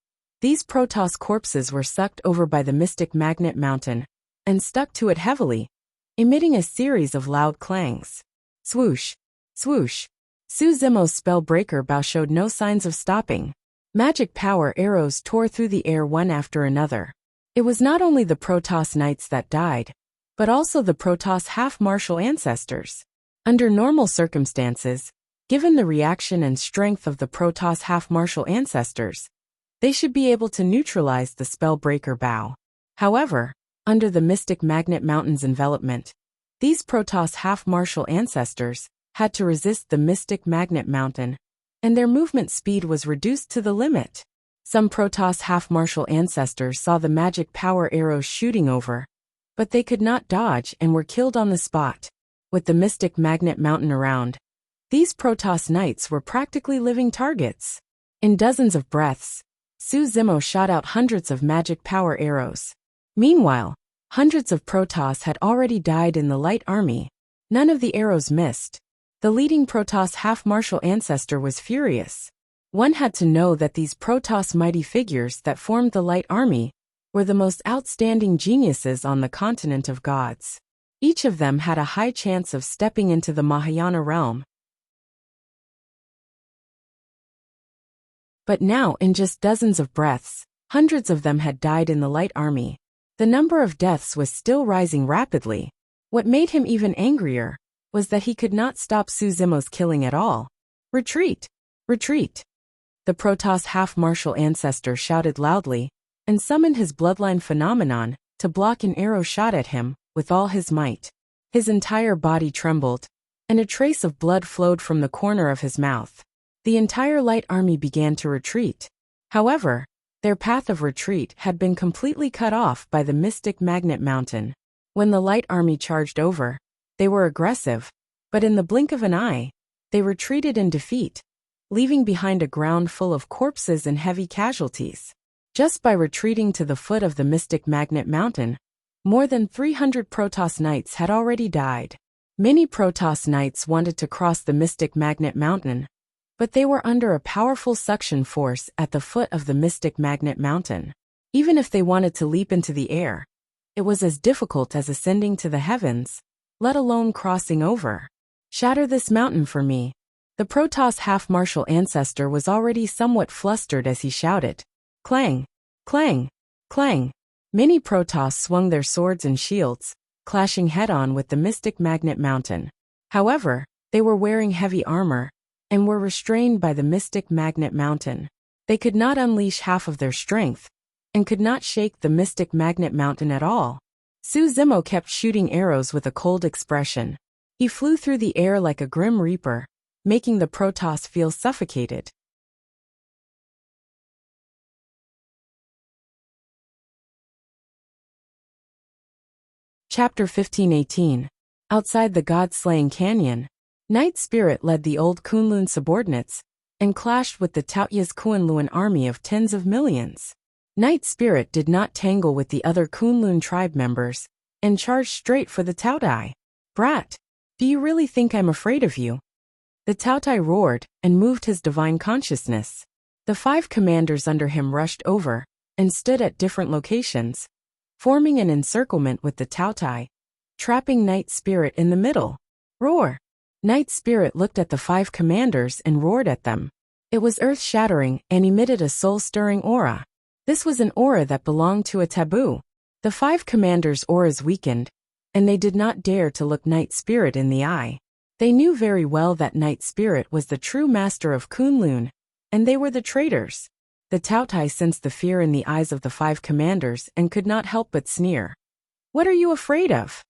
these Protoss corpses were sucked over by the mystic magnet mountain, and stuck to it heavily, emitting a series of loud clangs. Swoosh, swoosh. Su Zimo's spellbreaker bow showed no signs of stopping. Magic power arrows tore through the air one after another. It was not only the Protoss knights that died, but also the Protoss half-martial ancestors. Under normal circumstances, given the reaction and strength of the Protoss half-martial ancestors, they should be able to neutralize the spellbreaker bow. However, under the mystic magnet mountain's envelopment, these Protoss half-martial ancestors had to resist the mystic magnet mountain, and their movement speed was reduced to the limit. Some Protoss half-martial ancestors saw the magic power arrows shooting over, but they could not dodge and were killed on the spot. With the mystic magnet mountain around, these Protoss knights were practically living targets. In dozens of breaths, Su Zimo shot out hundreds of magic power arrows. Meanwhile, hundreds of Protoss had already died in the light army. None of the arrows missed. The leading Protoss half-martial ancestor was furious. One had to know that these Protoss mighty figures that formed the light army were the most outstanding geniuses on the continent of gods. Each of them had a high chance of stepping into the Mahayana realm. But now, in just dozens of breaths, hundreds of them had died in the light army. The number of deaths was still rising rapidly. What made him even angrier was that he could not stop Su Zimo's killing at all. Retreat! Retreat! The Protoss half-martial ancestor shouted loudly, and summoned his bloodline phenomenon to block an arrow shot at him with all his might. His entire body trembled, and a trace of blood flowed from the corner of his mouth. The entire light army began to retreat. However, their path of retreat had been completely cut off by the mystic magnet mountain. When the light army charged over, they were aggressive, but in the blink of an eye, they retreated in defeat, leaving behind a ground full of corpses and heavy casualties. Just by retreating to the foot of the mystic magnet mountain, more than 300 Protoss knights had already died. Many Protoss knights wanted to cross the mystic magnet mountain, but they were under a powerful suction force at the foot of the mystic magnet mountain. Even if they wanted to leap into the air, it was as difficult as ascending to the heavens, let alone crossing over. Shatter this mountain for me. The Protoss half-martial ancestor was already somewhat flustered as he shouted. Clang! Clang! Clang! Many Protoss swung their swords and shields, clashing head-on with the mystic magnet mountain. However, they were wearing heavy armor, and were restrained by the mystic magnet mountain. They could not unleash half of their strength, and could not shake the mystic magnet mountain at all. Su Zimo kept shooting arrows with a cold expression. He flew through the air like a grim reaper, making the Protoss feel suffocated. Chapter 1518. Outside the God-slaying canyon, Night Spirit led the old Kunlun subordinates and clashed with the Taotia's Kunlun army of tens of millions. Night Spirit did not tangle with the other Kunlun tribe members and charged straight for the Taotai. "Brat, do you really think I'm afraid of you?" The Taotai roared and moved his divine consciousness. The 5 commanders under him rushed over and stood at different locations, forming an encirclement with the Taotai, trapping Night Spirit in the middle. Roar! Night Spirit looked at the 5 commanders and roared at them. It was earth-shattering and emitted a soul-stirring aura. This was an aura that belonged to a taboo. The 5 commanders' auras weakened, and they did not dare to look Night Spirit in the eye. They knew very well that Night Spirit was the true master of Kunlun, and they were the traitors. The Taotai sensed the fear in the eyes of the 5 commanders and could not help but sneer. "What are you afraid of?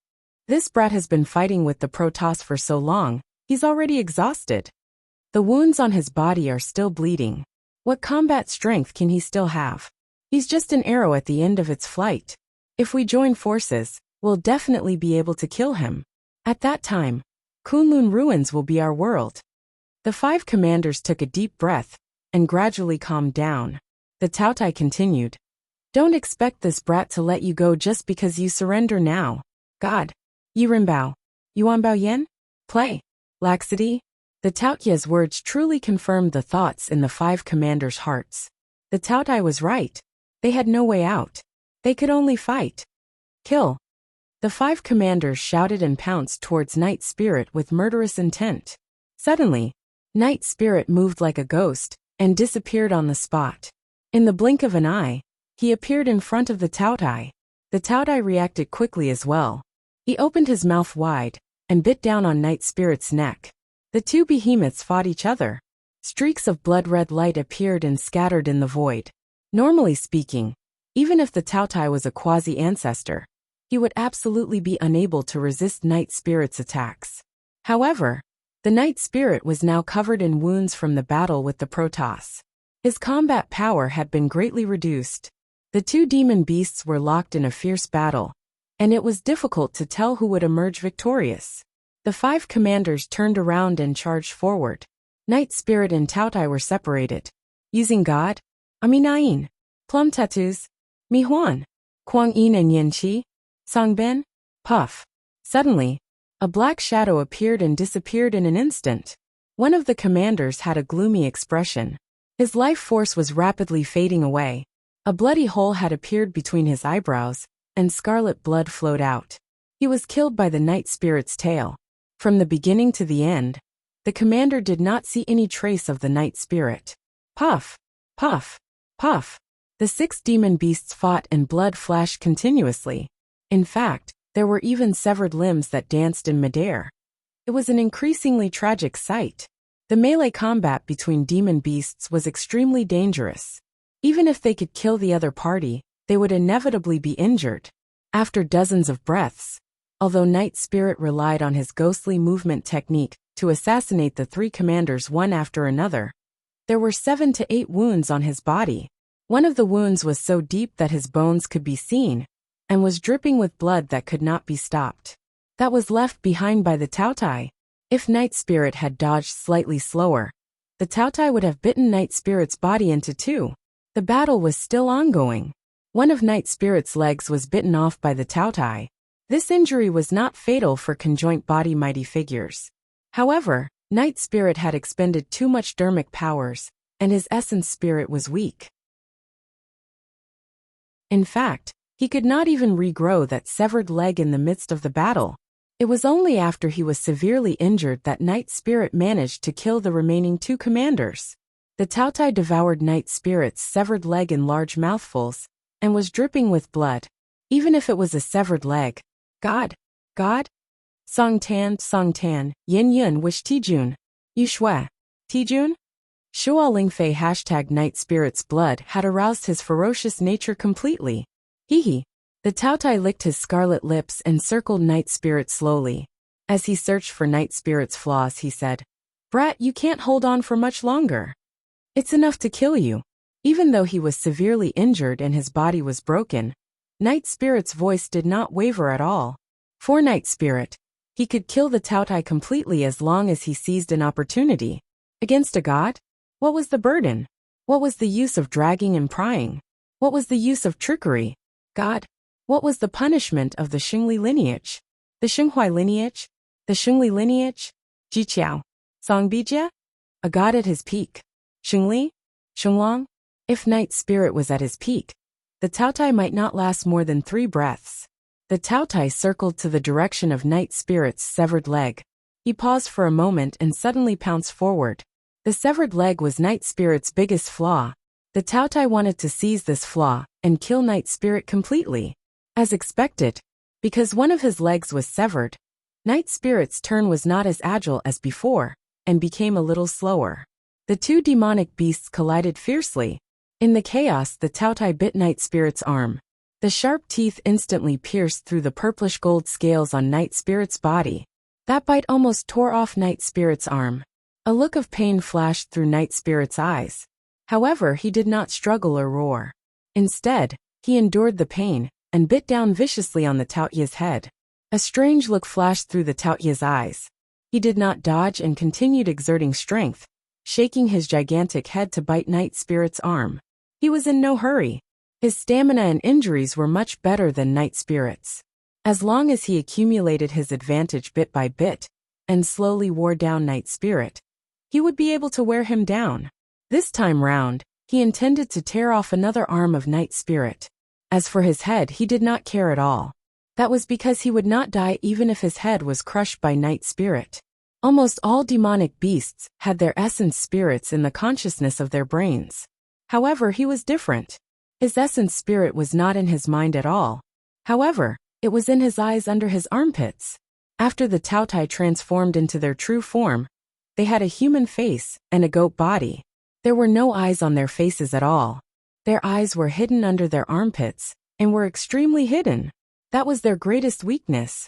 This brat has been fighting with the Protoss for so long, he's already exhausted. The wounds on his body are still bleeding. What combat strength can he still have? He's just an arrow at the end of its flight. If we join forces, we'll definitely be able to kill him. At that time, Kunlun ruins will be our world." The 5 commanders took a deep breath and gradually calmed down. The Taotai continued. "Don't expect this brat to let you go just because you surrender now. God. Yirinbao. Yuanbao Yen? Play. Laxity?" The Taotia's words truly confirmed the thoughts in the 5 commanders' hearts. The Taotai was right. They had no way out. They could only fight. Kill. The 5 commanders shouted and pounced towards Night Spirit with murderous intent. Suddenly, Night Spirit moved like a ghost and disappeared on the spot. In the blink of an eye, he appeared in front of the Taotai. The Taotai reacted quickly as well. He opened his mouth wide and bit down on Night Spirit's neck. The 2 behemoths fought each other. Streaks of blood-red light appeared and scattered in the void. Normally speaking, even if the Taotai was a quasi-ancestor, he would absolutely be unable to resist Night Spirit's attacks. However, the Night Spirit was now covered in wounds from the battle with the Protoss. His combat power had been greatly reduced. The 2 demon beasts were locked in a fierce battle, and it was difficult to tell who would emerge victorious. The 5 commanders turned around and charged forward. Night Spirit and Taotai were separated. Using God, Aminain, Plum Tattoos, Mi Huan, Kuang Yin and Yin Qi, Songbin, Puff. Suddenly, a black shadow appeared and disappeared in an instant. One of the commanders had a gloomy expression. His life force was rapidly fading away. A bloody hole had appeared between his eyebrows, and scarlet blood flowed out. He was killed by the Night Spirit's tail. From the beginning to the end, the commander did not see any trace of the Night Spirit. Puff! Puff! Puff! The 6 demon beasts fought and blood flashed continuously. In fact, there were even severed limbs that danced in midair. It was an increasingly tragic sight. The melee combat between demon beasts was extremely dangerous. Even if they could kill the other party, they would inevitably be injured. After dozens of breaths, although Night Spirit relied on his ghostly movement technique to assassinate the 3 commanders one after another, there were 7 to 8 wounds on his body. One of the wounds was so deep that his bones could be seen, and was dripping with blood that could not be stopped. That was left behind by the Taotai. If Night Spirit had dodged slightly slower, the Taotai would have bitten Night Spirit's body into 2. The battle was still ongoing. One of Night Spirit's legs was bitten off by the Taotai. This injury was not fatal for conjoint body mighty figures. However, Night Spirit had expended too much dermic powers, and his essence spirit was weak. In fact, he could not even regrow that severed leg in the midst of the battle. It was only after he was severely injured that Night Spirit managed to kill the remaining 2 commanders. The Taotai devoured Night Spirit's severed leg in large mouthfuls, and was dripping with blood. Even if it was a severed leg. God. God? Song Tan, Yin Yun Wish Tijun. Yu Shui. Tijun? Shuo Lingfei hashtag Night Spirit's blood had aroused his ferocious nature completely. Hee. The Taotai licked his scarlet lips and circled Night Spirit slowly. As he searched for Night Spirit's flaws, he said, "Brat, you can't hold on for much longer. It's enough to kill you." Even though he was severely injured and his body was broken, Night Spirit's voice did not waver at all. For Night Spirit, he could kill the Taotai completely as long as he seized an opportunity. Against a god? What was the burden? What was the use of dragging and prying? What was the use of trickery? God? What was the punishment of the Xingli lineage? The Xinghuai lineage? The Xingli lineage? Jiqiao. Songbijia? A god at his peak. Xingli? Xinglong? If Night Spirit was at his peak, the Taotai might not last more than 3 breaths. The Taotai circled to the direction of Night Spirit's severed leg. He paused for a moment and suddenly pounced forward. The severed leg was Night Spirit's biggest flaw. The Taotai wanted to seize this flaw and kill Night Spirit completely. As expected, because one of his legs was severed, Night Spirit's turn was not as agile as before, and became a little slower. The two demonic beasts collided fiercely. In the chaos, the Taotai bit Night Spirit's arm. The sharp teeth instantly pierced through the purplish gold scales on Night Spirit's body. That bite almost tore off Night Spirit's arm. A look of pain flashed through Night Spirit's eyes. However, he did not struggle or roar. Instead, he endured the pain and bit down viciously on the Taoyu's head. A strange look flashed through the Taoyu's eyes. He did not dodge and continued exerting strength, shaking his gigantic head to bite Night Spirit's arm. He was in no hurry. His stamina and injuries were much better than Night Spirit's. As long as he accumulated his advantage bit by bit, and slowly wore down Night Spirit, he would be able to wear him down. This time round, he intended to tear off another arm of Night Spirit. As for his head, he did not care at all. That was because he would not die even if his head was crushed by Night Spirit. Almost all demonic beasts had their essence spirits in the consciousness of their brains. However, he was different. His essence spirit was not in his mind at all. However, it was in his eyes under his armpits. After the Taotai transformed into their true form, they had a human face and a goat body. There were no eyes on their faces at all. Their eyes were hidden under their armpits, and were extremely hidden. That was their greatest weakness.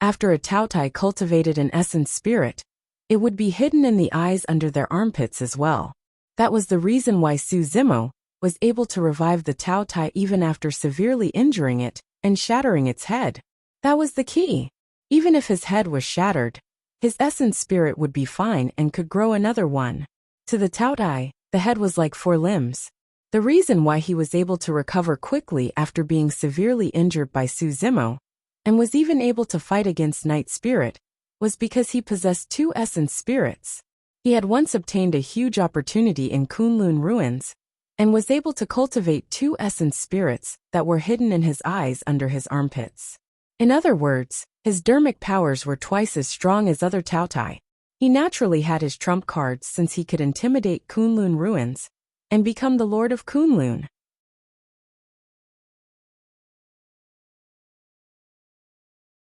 After a Taotai cultivated an essence spirit, it would be hidden in the eyes under their armpits as well. That was the reason why Su Zimo was able to revive the Taotai even after severely injuring it and shattering its head. That was the key. Even if his head was shattered, his essence spirit would be fine and could grow another one. To the Taotai, the head was like 4 limbs. The reason why he was able to recover quickly after being severely injured by Su Zimo, and was even able to fight against Night Spirit, was because he possessed 2 essence spirits. He had once obtained a huge opportunity in Kunlun ruins, and was able to cultivate 2 essence spirits that were hidden in his eyes under his armpits. In other words, his dermic powers were twice as strong as other Taotai. He naturally had his trump cards since he could intimidate Kunlun ruins and become the Lord of Kunlun.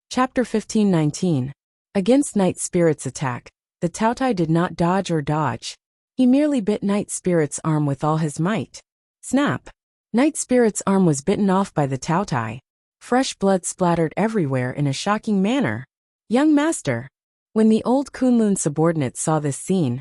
Chapter 15:19. Against Night Spirit's attack, the Taotai did not dodge or dodge. He merely bit Night Spirit's arm with all his might. Snap! Night Spirit's arm was bitten off by the Taotai. Fresh blood splattered everywhere in a shocking manner. Young master! When the old Kunlun subordinates saw this scene,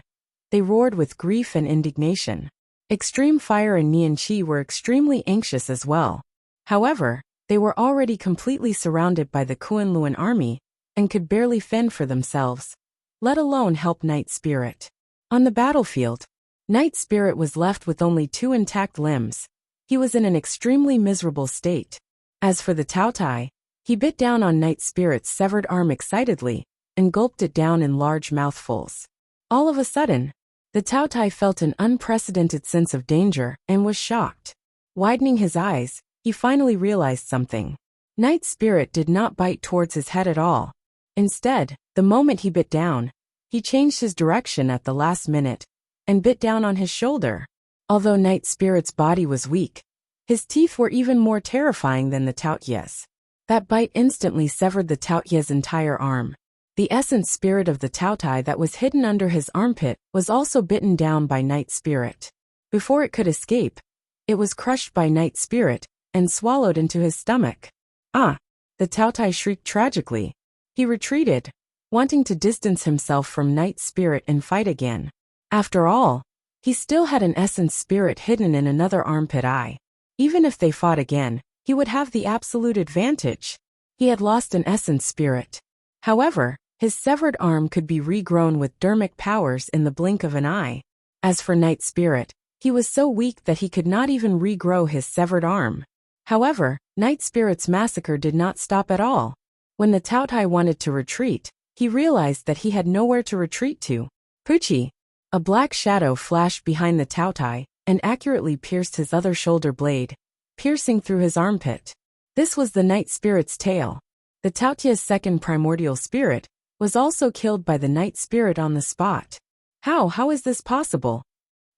they roared with grief and indignation. Extreme Fire and Nian Qi were extremely anxious as well. However, they were already completely surrounded by the Kunlun army, and could barely fend for themselves, let alone help Night Spirit. On the battlefield, Night Spirit was left with only 2 intact limbs. He was in an extremely miserable state. As for the Taotai, he bit down on Night Spirit's severed arm excitedly, and gulped it down in large mouthfuls. All of a sudden, the Taotai felt an unprecedented sense of danger and was shocked. Widening his eyes, he finally realized something. Night Spirit did not bite towards his head at all. Instead, the moment he bit down, he changed his direction at the last minute and bit down on his shoulder. Although Night Spirit's body was weak, his teeth were even more terrifying than the Taoyu's. That bite instantly severed the Taoyu's entire arm. The essence spirit of the Taotai that was hidden under his armpit was also bitten down by Night Spirit. Before it could escape, it was crushed by Night Spirit and swallowed into his stomach. Ah! The Taotai shrieked tragically. He retreated, wanting to distance himself from Night Spirit and fight again. After all, he still had an essence spirit hidden in another armpit eye. Even if they fought again, he would have the absolute advantage. He had lost an essence spirit. However, his severed arm could be regrown with dermic powers in the blink of an eye. As for Night Spirit, he was so weak that he could not even regrow his severed arm. However, Night Spirit's massacre did not stop at all. When the Taotai wanted to retreat, he realized that he had nowhere to retreat to. Puchi! A black shadow flashed behind the Taotai and accurately pierced his other shoulder blade, piercing through his armpit. This was the Night Spirit's tail. The Taotia's second primordial spirit was also killed by the Night Spirit on the spot. How is this possible?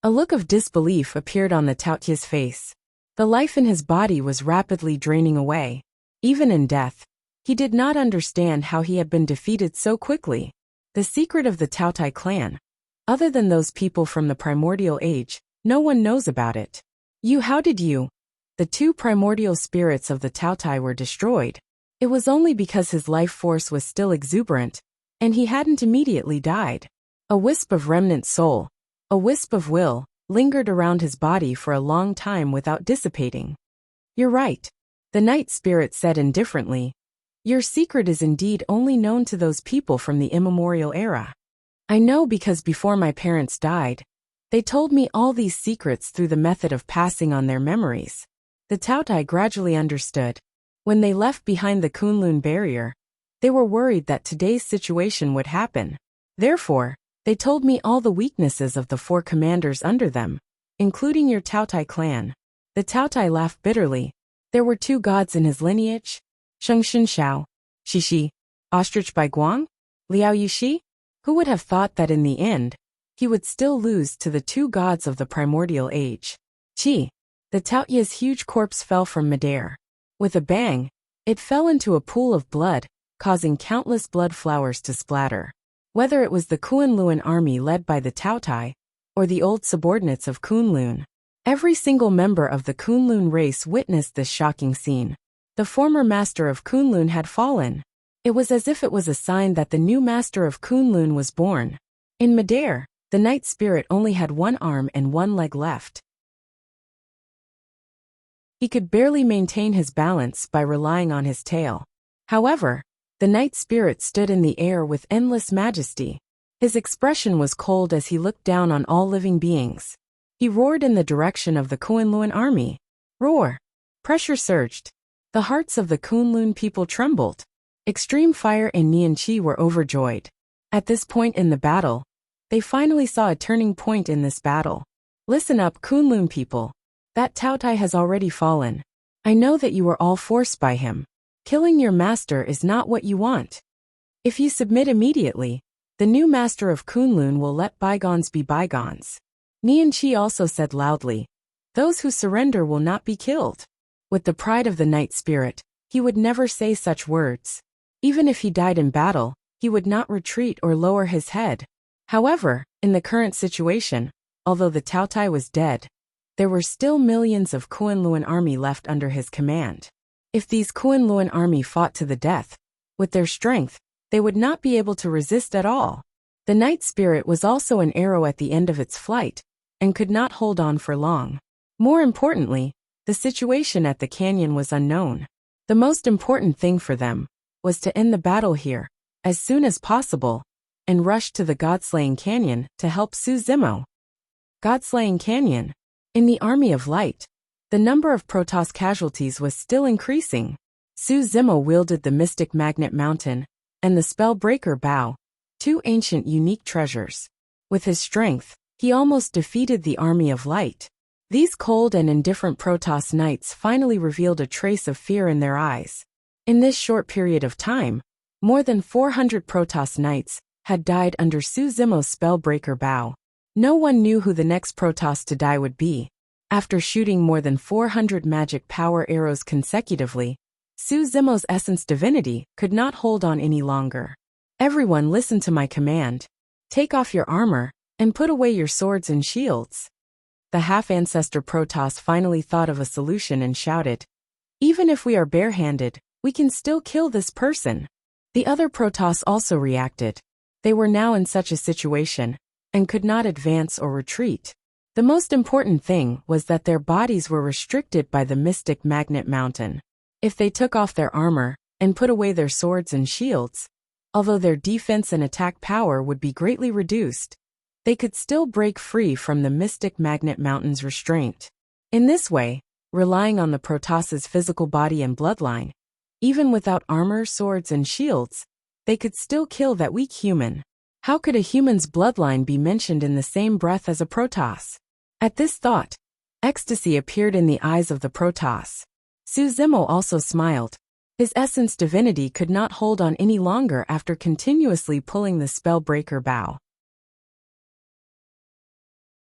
A look of disbelief appeared on the Taotia's face. The life in his body was rapidly draining away. Even in death, he did not understand how he had been defeated so quickly. The secret of the Taotai clan. Other than those people from the primordial age, no one knows about it. How did you? The two primordial spirits of the Taotai were destroyed. It was only because his life force was still exuberant, and he hadn't immediately died. A wisp of remnant soul, a wisp of will, lingered around his body for a long time without dissipating. You're right, the Night Spirit said indifferently. Your secret is indeed only known to those people from the immemorial era. I know because before my parents died, they told me all these secrets through the method of passing on their memories. The Taotai gradually understood. When they left behind the Kunlun barrier, they were worried that today's situation would happen. Therefore, they told me all the weaknesses of the four commanders under them, including your Taotai clan. The Taotai laughed bitterly. There were two gods in his lineage, Shengshin Shao, Shishi, Ostrich by Guang, Liao Yushi. Who would have thought that in the end, he would still lose to the two gods of the primordial age? Qi. The Taotia's huge corpse fell from midair. With a bang, it fell into a pool of blood, causing countless blood flowers to splatter. Whether it was the Kunlun army led by the Taotai, or the old subordinates of Kunlun, every single member of the Kunlun race witnessed this shocking scene. The former master of Kunlun had fallen. It was as if it was a sign that the new master of Kunlun was born. In midair, the Night Spirit only had one arm and one leg left. He could barely maintain his balance by relying on his tail. However, the Night Spirit stood in the air with endless majesty. His expression was cold as he looked down on all living beings. He roared in the direction of the Kunlun army. Roar! Pressure surged. The hearts of the Kunlun people trembled. Extreme Fire and Nian Qi were overjoyed. At this point in the battle, they finally saw a turning point in this battle. Listen up, Kunlun people. That Taotai has already fallen. I know that you were all forced by him. Killing your master is not what you want. If you submit immediately, the new master of Kunlun will let bygones be bygones. Nian Qi also said loudly, those who surrender will not be killed. With the pride of the Night Spirit, he would never say such words. Even if he died in battle, he would not retreat or lower his head. However, in the current situation, although the Taotai was dead, there were still millions of Kunlun army left under his command. If these Kunlun army fought to the death, with their strength, they would not be able to resist at all. The Night Spirit was also an arrow at the end of its flight, and could not hold on for long. More importantly, the situation at the canyon was unknown. The most important thing for them was to end the battle here, as soon as possible, and rush to the God-slaying canyon to help Su Zimo. God-slaying canyon. In the Army of Light, the number of Protoss casualties was still increasing. Su Zimo wielded the Mystic Magnet Mountain and the Spellbreaker Bow, two ancient unique treasures. With his strength, he almost defeated the Army of Light. These cold and indifferent Protoss knights finally revealed a trace of fear in their eyes. In this short period of time, more than 400 Protoss knights had died under Su Zimo's Spellbreaker Bow. No one knew who the next Protoss to die would be. After shooting more than 400 magic power arrows consecutively, Su Zimo's essence divinity could not hold on any longer. Everyone listen to my command. Take off your armor, and put away your swords and shields. The half-ancestor Protoss finally thought of a solution and shouted, "Even if we are barehanded, we can still kill this person." The other Protoss also reacted. They were now in such a situation, and could not advance or retreat. The most important thing was that their bodies were restricted by the mystic magnet mountain. If they took off their armor, and put away their swords and shields, although their defense and attack power would be greatly reduced, they could still break free from the mystic magnet mountain's restraint. In this way, relying on the Protoss's physical body and bloodline, even without armor, swords, and shields, they could still kill that weak human. How could a human's bloodline be mentioned in the same breath as a Protoss? At this thought, ecstasy appeared in the eyes of the Protoss. Suzimo also smiled. His essence divinity could not hold on any longer after continuously pulling the spellbreaker bow.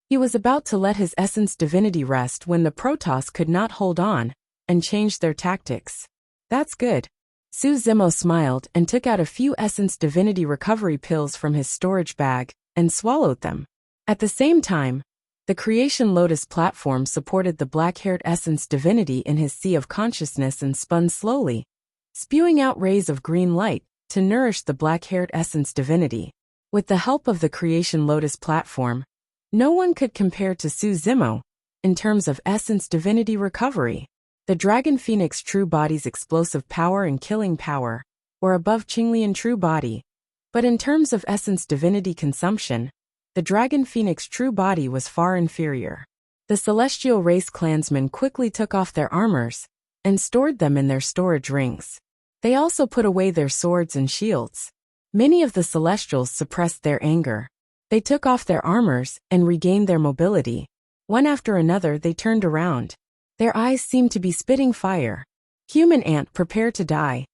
He was about to let his essence divinity rest when the Protoss could not hold on, and changed their tactics. "That's good." Suzimo smiled and took out a few essence divinity recovery pills from his storage bag, and swallowed them. At the same time, the Creation Lotus platform supported the black-haired essence divinity in his sea of consciousness and spun slowly, spewing out rays of green light to nourish the black-haired essence divinity. With the help of the Creation Lotus platform, no one could compare to Suzimo in terms of essence divinity recovery. The Dragon Phoenix True Body's explosive power and killing power were above Qinglian True Body, but in terms of essence divinity consumption, the Dragon Phoenix True Body was far inferior. The Celestial Race clansmen quickly took off their armors and stored them in their storage rings. They also put away their swords and shields. Many of the Celestials suppressed their anger. They took off their armors and regained their mobility. One after another they turned around. Their eyes seemed to be spitting fire. "Human ant, prepare to die.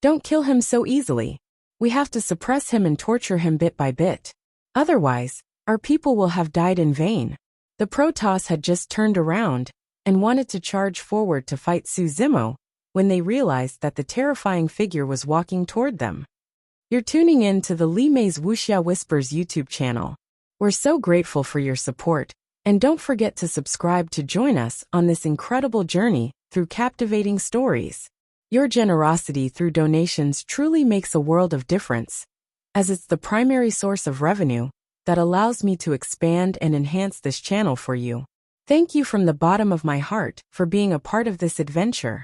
Don't kill him so easily. We have to suppress him and torture him bit by bit. Otherwise, our people will have died in vain." The Protoss had just turned around and wanted to charge forward to fight Suzimo when they realized that the terrifying figure was walking toward them. You're tuning in to the Li Mei's Wuxia Whispers YouTube channel. We're so grateful for your support, and don't forget to subscribe to join us on this incredible journey through captivating stories. Your generosity through donations truly makes a world of difference, as it's the primary source of revenue that allows me to expand and enhance this channel for you. Thank you from the bottom of my heart for being a part of this adventure.